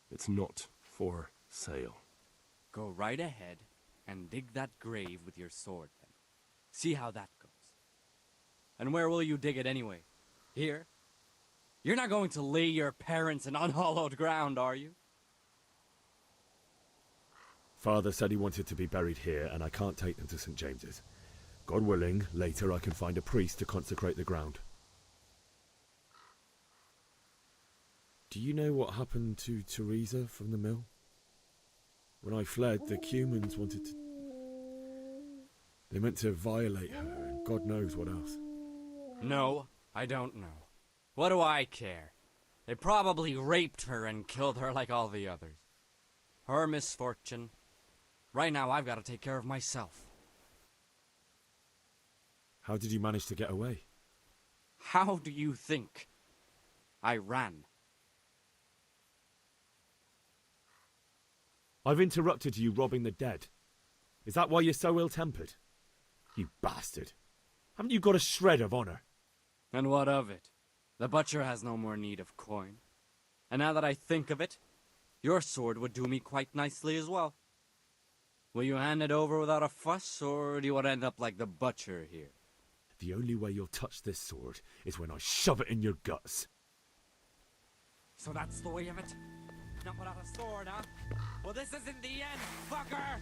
It's not for sale. Go right ahead and dig that grave with your sword, then. See how that goes. And where will you dig it, anyway? Here? You're not going to lay your parents in unhallowed ground, are you? Father said he wanted to be buried here, and I can't take them to St. James's. God willing, later I can find a priest to consecrate the ground. Do you know what happened to Teresa from the mill? When I fled, the Cumans wanted to... They meant to violate her, and God knows what else. No, I don't know. What do I care? They probably raped her and killed her like all the others. Her misfortune. Right now, I've got to take care of myself. How did you manage to get away? How do you think? I ran. I've interrupted you robbing the dead. Is that why you're so ill-tempered? You bastard. Haven't you got a shred of honor? And what of it? The butcher has no more need of coin. And now that I think of it, your sword would do me quite nicely as well. Will you hand it over without a fuss, or do you want to end up like the butcher here? The only way you'll touch this sword is when I shove it in your guts. So that's the way of it? Not without a sword, huh? Well, this isn't the end, fucker!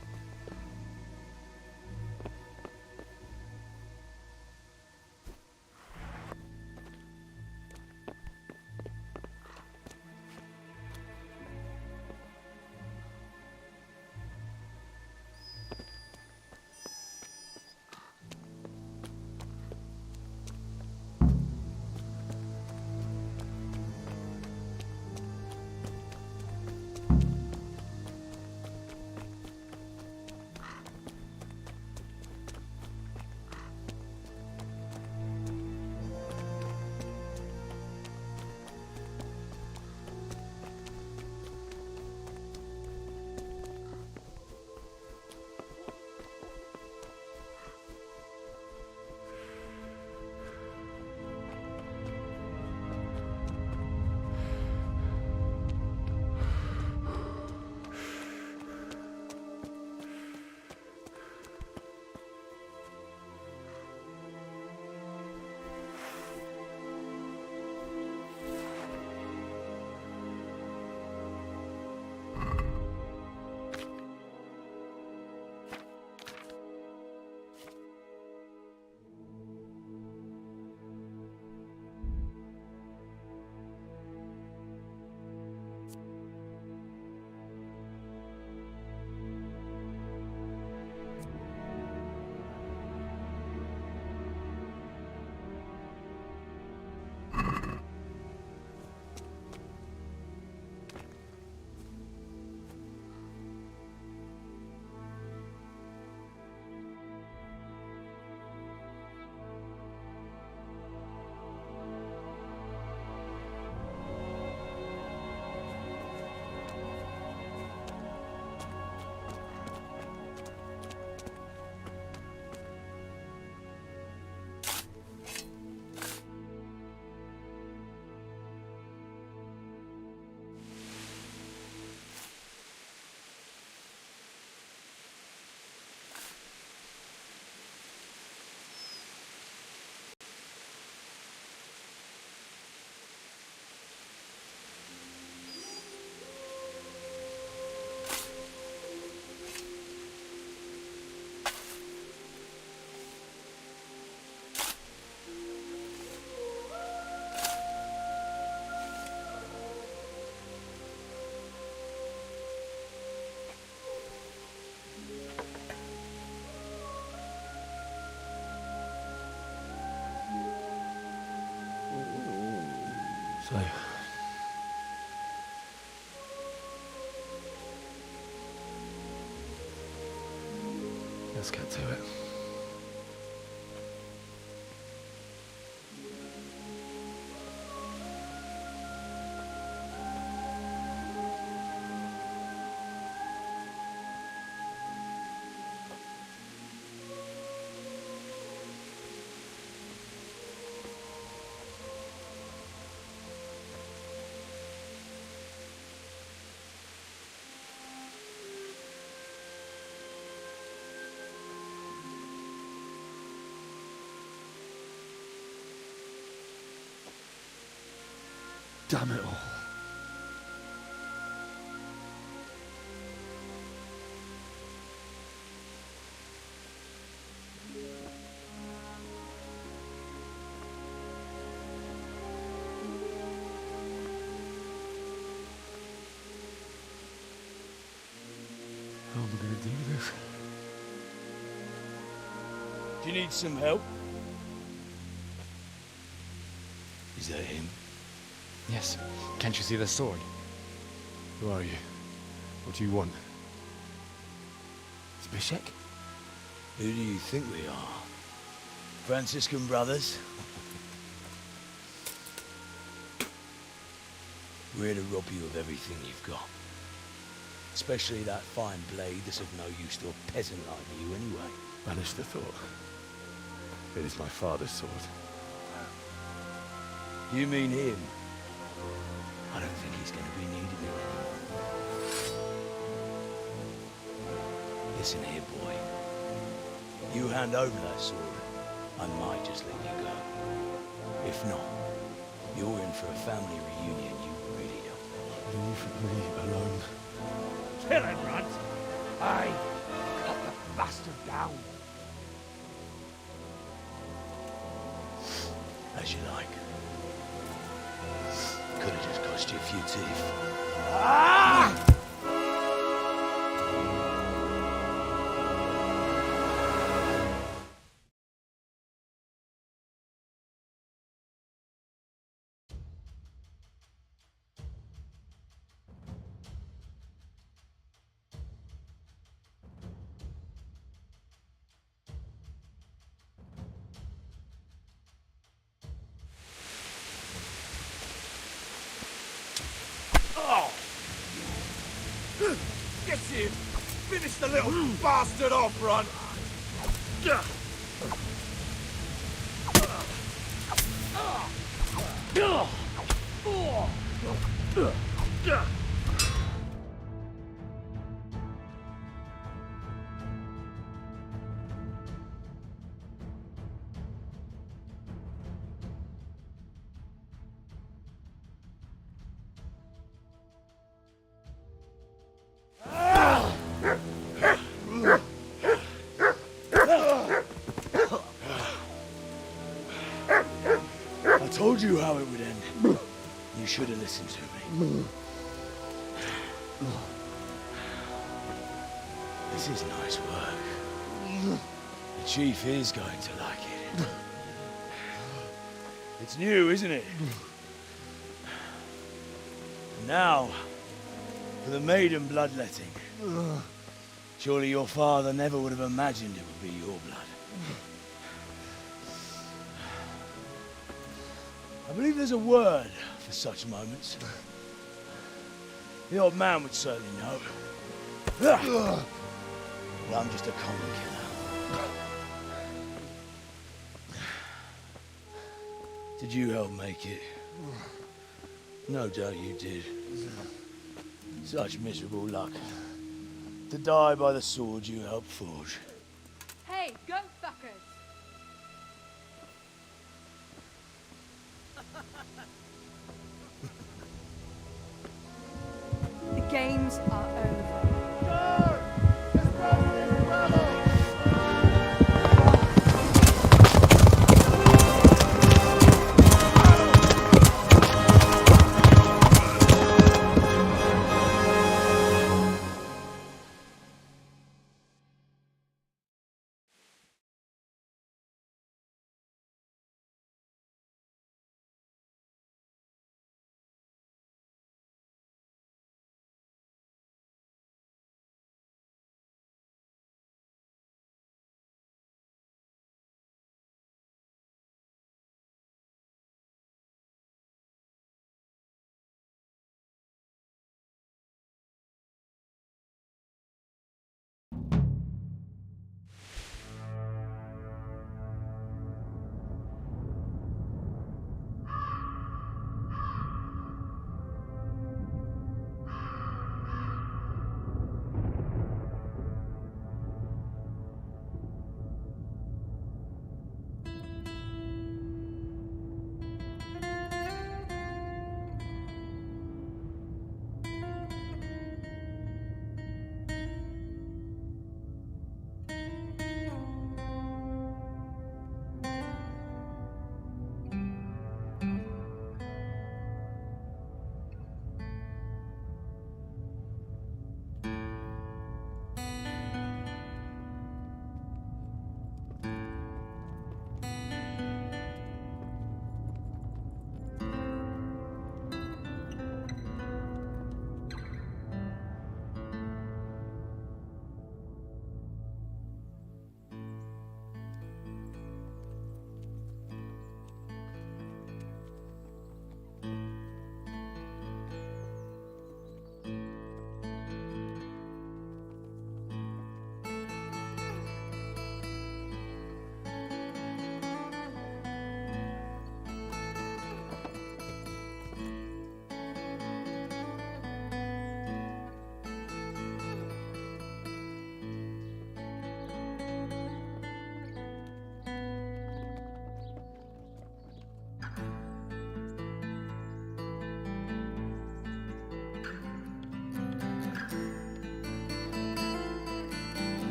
So, let's get to it. Damn it all. How am I going to do this? Do you need some help? Is that him? Yes. Can't you see the sword? Who are you? What do you want? Zbyszek? Who do you think we are? Franciscan brothers? We're here to rob you of everything you've got. Especially that fine blade that's of no use to a peasant like you anyway. Banish the thought. It is my father's sword. You mean him? I don't think he's going to be needed here anymore. Listen here, boy. You hand over that sword, I might just let you go. If not, you're in for a family reunion you really don't want. Leave me alone. Kill him, Runt! Aye, cut the bastard down. As you like. Could have just cost you a few teeth. Ah! Get in! Finish the little bastard off, Runt! I told you how it would end. You should have listened to me. This is nice work. The chief is going to like it. It's new, isn't it? And now, for the maiden bloodletting. Surely your father never would have imagined it would be your blood. I believe there's a word for such moments. The old man would certainly know. Well, I'm just a common killer. Did you help make it? No doubt you did. Such miserable luck. To die by the sword you helped forge. Hey, go fuckers! The games are over.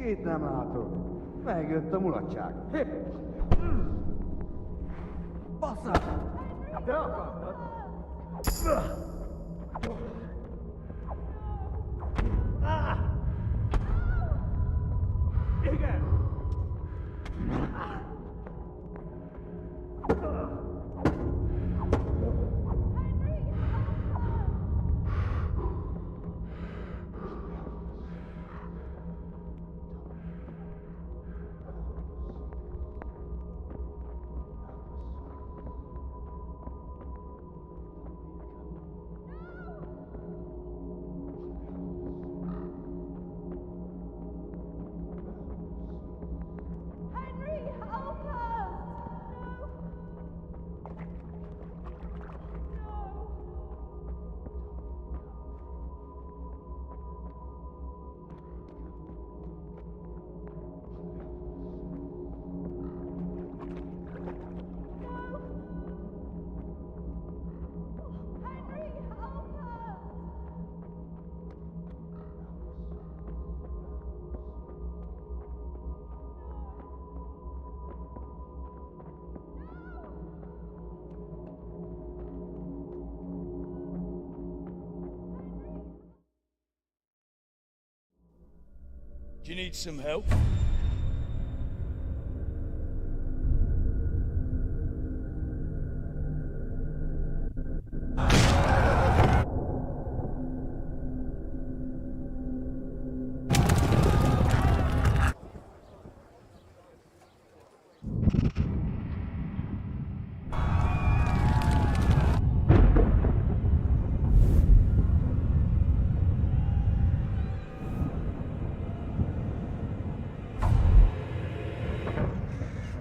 Mit nem látod? Megjött a mulatság. Bassza! Te akartad? Igen! Do you need some help?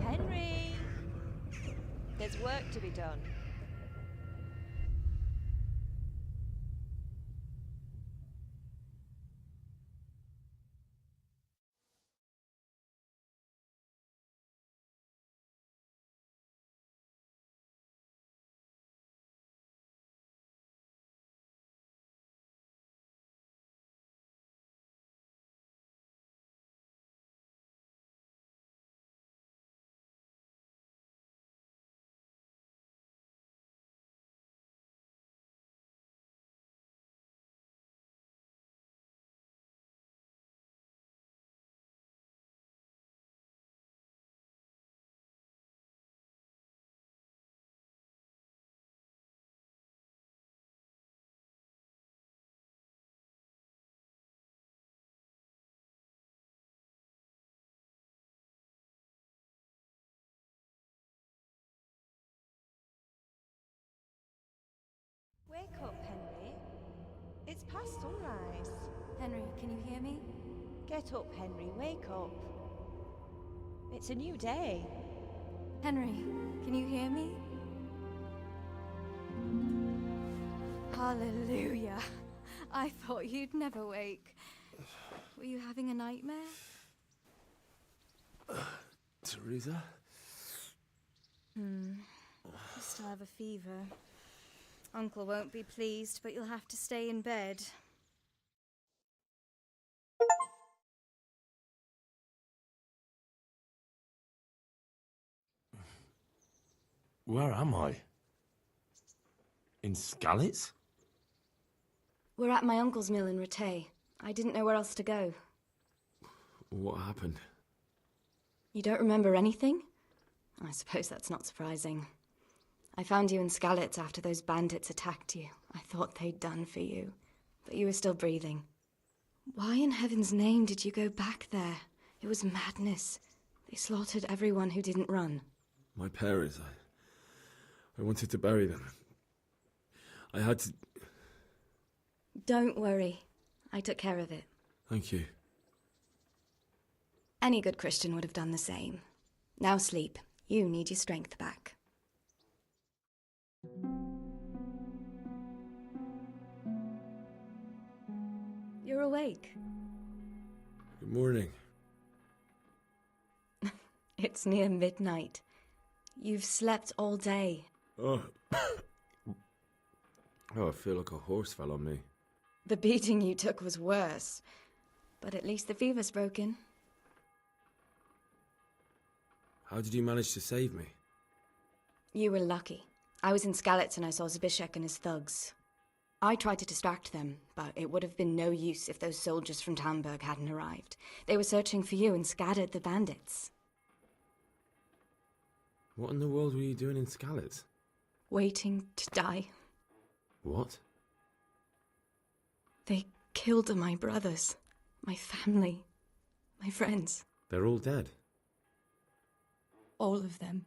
Henry! There's work to be done. Wake up, Henry. It's past sunrise. Henry, can you hear me? Get up, Henry. Wake up. It's a new day. Henry, can you hear me? Hallelujah. I thought you'd never wake. Were you having a nightmare? Teresa? You still have a fever. Uncle won't be pleased, but you'll have to stay in bed. Where am I? In Skalitz? We're at my uncle's mill in Rattay. I didn't know where else to go. What happened? You don't remember anything? I suppose that's not surprising. I found you in Skalitz after those bandits attacked you. I thought they'd done for you, but you were still breathing. Why in heaven's name did you go back there? It was madness. They slaughtered everyone who didn't run. My parents, I wanted to bury them. I had to... Don't worry. I took care of it. Thank you. Any good Christian would have done the same. Now sleep. You need your strength back. You're awake. Good morning. It's near midnight. You've slept all day. Oh. I feel like a horse fell on me. The beating you took was worse. But at least the fever's broken. How did you manage to save me? You were lucky. I was in Skalitz and I saw Zbyszek and his thugs. I tried to distract them, but it would have been no use if those soldiers from Tamburg hadn't arrived. They were searching for you and scattered the bandits. What in the world were you doing in Skalitz? Waiting to die. What? They killed my brothers, my family, my friends. They're all dead. All of them.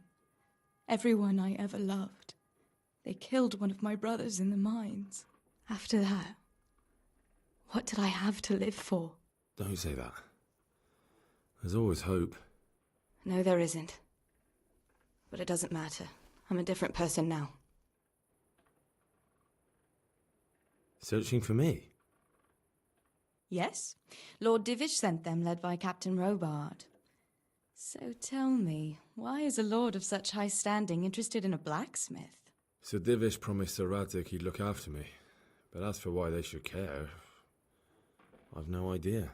Everyone I ever loved. They killed one of my brothers in the mines. After that, what did I have to live for? Don't say that. There's always hope. No, there isn't. But it doesn't matter. I'm a different person now. Searching for me? Yes. Lord Divish sent them, led by Captain Robard. So tell me, why is a lord of such high standing interested in a blacksmith? Sir Divish promised Sir Radzig he'd look after me. But as for why they should care, I've no idea.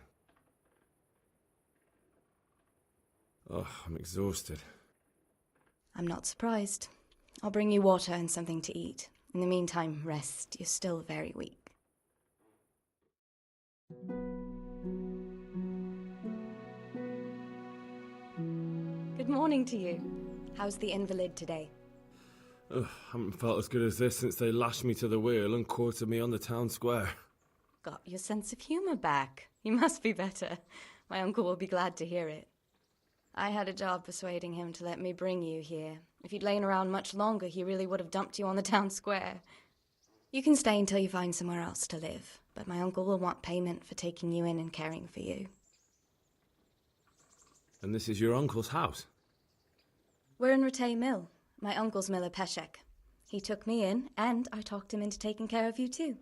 Oh, I'm exhausted. I'm not surprised. I'll bring you water and something to eat. In the meantime, rest. You're still very weak. Good morning to you. How's the invalid today? Ugh, haven't felt as good as this since they lashed me to the wheel and quartered me on the town square. Got your sense of humour back. You must be better. My uncle will be glad to hear it. I had a job persuading him to let me bring you here. If you'd lain around much longer, he really would have dumped you on the town square. You can stay until you find somewhere else to live, but my uncle will want payment for taking you in and caring for you. And this is your uncle's house? We're in Ratay Mill. My uncle's miller Peshek. He took me in, and I talked him into taking care of you too.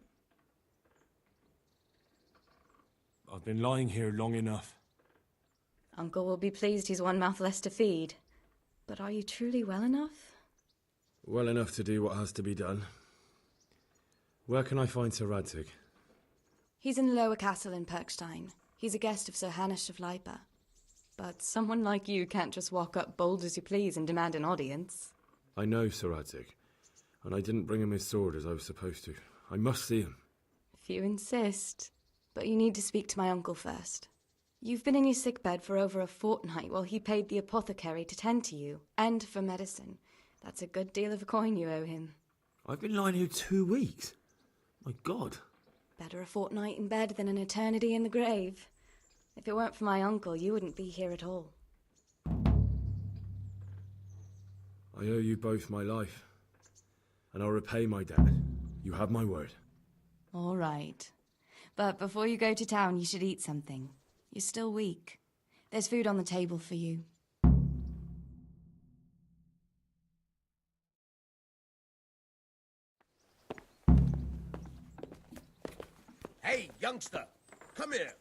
I've been lying here long enough. Uncle will be pleased he's one mouth less to feed. But are you truly well enough? Well enough to do what has to be done. Where can I find Sir Radzig? He's in the lower castle in Perkstein. He's a guest of Sir Hanush of Leipa. But someone like you can't just walk up bold as you please and demand an audience. I know Sir Radzig, and I didn't bring him his sword as I was supposed to. I must see him. If you insist. But you need to speak to my uncle first. You've been in your sickbed for over a fortnight while he paid the apothecary to tend to you, and for medicine. That's a good deal of a coin you owe him. I've been lying here 2 weeks. My God. Better a fortnight in bed than an eternity in the grave. If it weren't for my uncle, you wouldn't be here at all. I owe you both my life, and I'll repay my debt. You have my word. All right. But before you go to town, you should eat something. You're still weak. There's food on the table for you. Hey, youngster! Come here!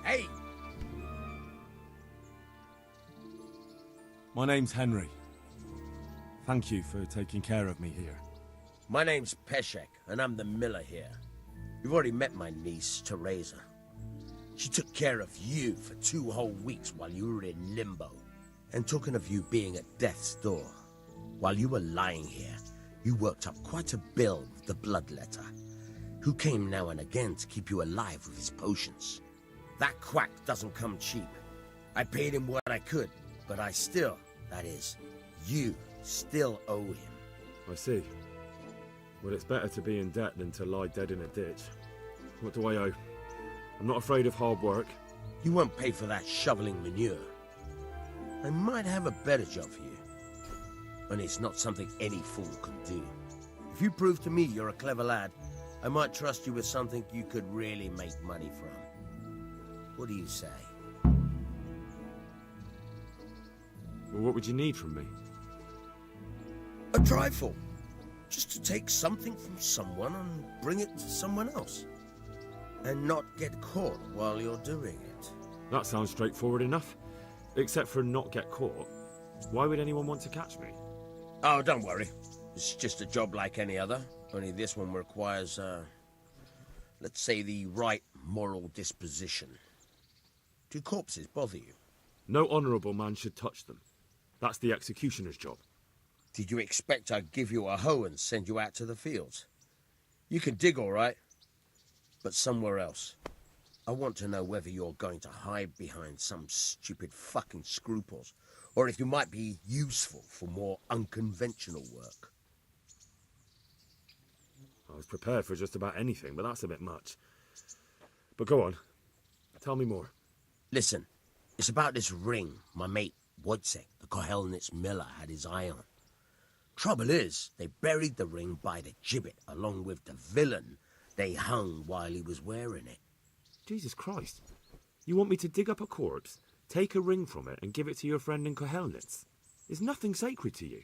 Hey! My name's Henry. Thank you for taking care of me here. My name's Peshek, and I'm the miller here. You've already met my niece, Teresa. She took care of you for 2 whole weeks while you were in limbo. And talking of you being at death's door, while you were lying here, You worked up quite a bill with the bloodletter, who came now and again to keep you alive with his potions. That quack doesn't come cheap. I paid him what I could, but I still, that is, you still owe him. I see. Well, it's better to be in debt than to lie dead in a ditch. What do I owe? I'm not afraid of hard work. You won't pay for that shoveling manure. I might have a better job for you. And it's not something any fool can do. If you prove to me you're a clever lad, I might trust you with something you could really make money from. What do you say? Well, what would you need from me? A trifle. Just to take something from someone and bring it to someone else. And not get caught while you're doing it. That sounds straightforward enough. Except for not get caught. Why would anyone want to catch me? Oh, don't worry. It's just a job like any other. Only this one requires, let's say, the right moral disposition. Do corpses bother you? No honourable man should touch them. That's the executioner's job. Did you expect I'd give you a hoe and send you out to the fields? You can dig all right, but somewhere else. I want to know whether you're going to hide behind some stupid fucking scruples, or if you might be useful for more unconventional work. I was prepared for just about anything, but that's a bit much. But go on. Tell me more. Listen, it's about this ring my mate Wojciech, the Kohelnitz miller, had his eye on. Trouble is, they buried the ring by the gibbet along with the villain they hung while he was wearing it. Jesus Christ. You want me to dig up a corpse, take a ring from it, and give it to your friend in Kohelnitz? Is nothing sacred to you?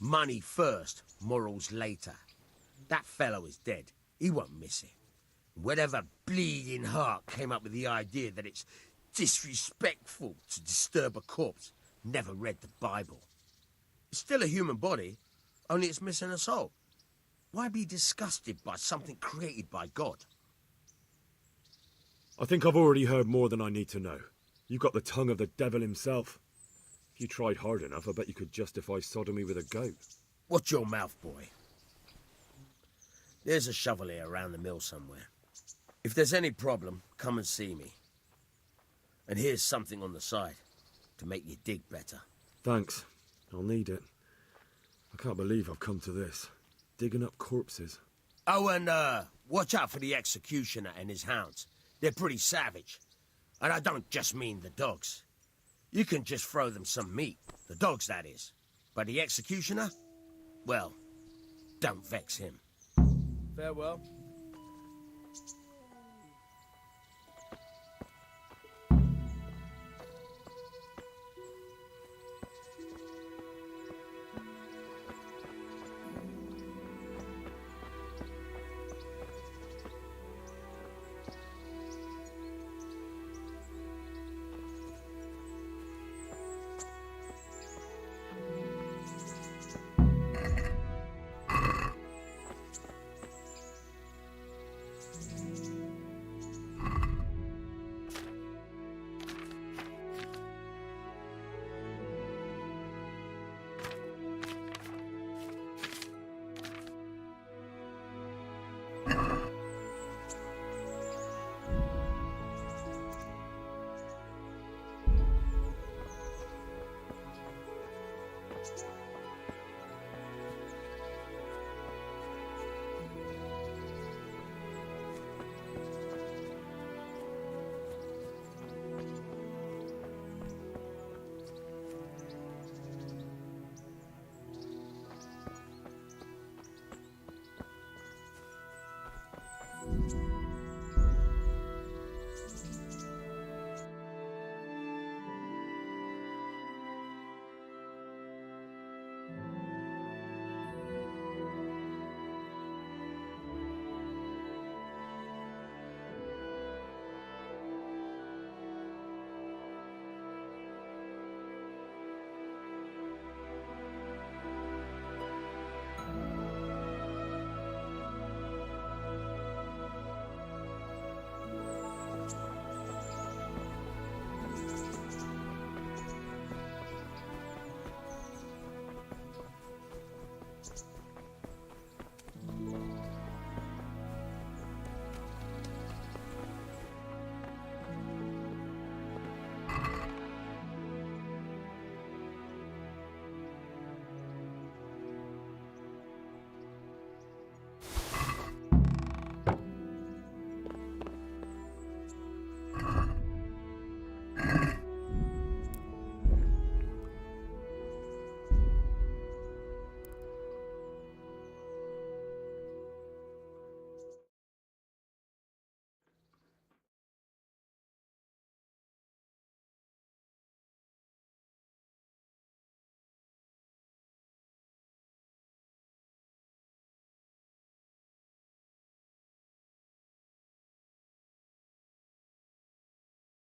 Money first, morals later. That fellow is dead. He won't miss it. Whatever bleeding heart came up with the idea that it's disrespectful to disturb a corpse never read the Bible. It's still a human body, only it's missing a soul. Why be disgusted by something created by God? I think I've already heard more than I need to know. You've got the tongue of the devil himself. If you tried hard enough, I bet you could justify sodomy with a goat. Watch your mouth, boy. There's a shovel here around the mill somewhere. If there's any problem, come and see me. And here's something on the side to make you dig better. Thanks. I'll need it. I can't believe I've come to this. Digging up corpses. Oh, and watch out for the executioner and his hounds. They're pretty savage. And I don't just mean the dogs. You can just throw them some meat. The dogs, that is. But the executioner? Well, don't vex him. Farewell.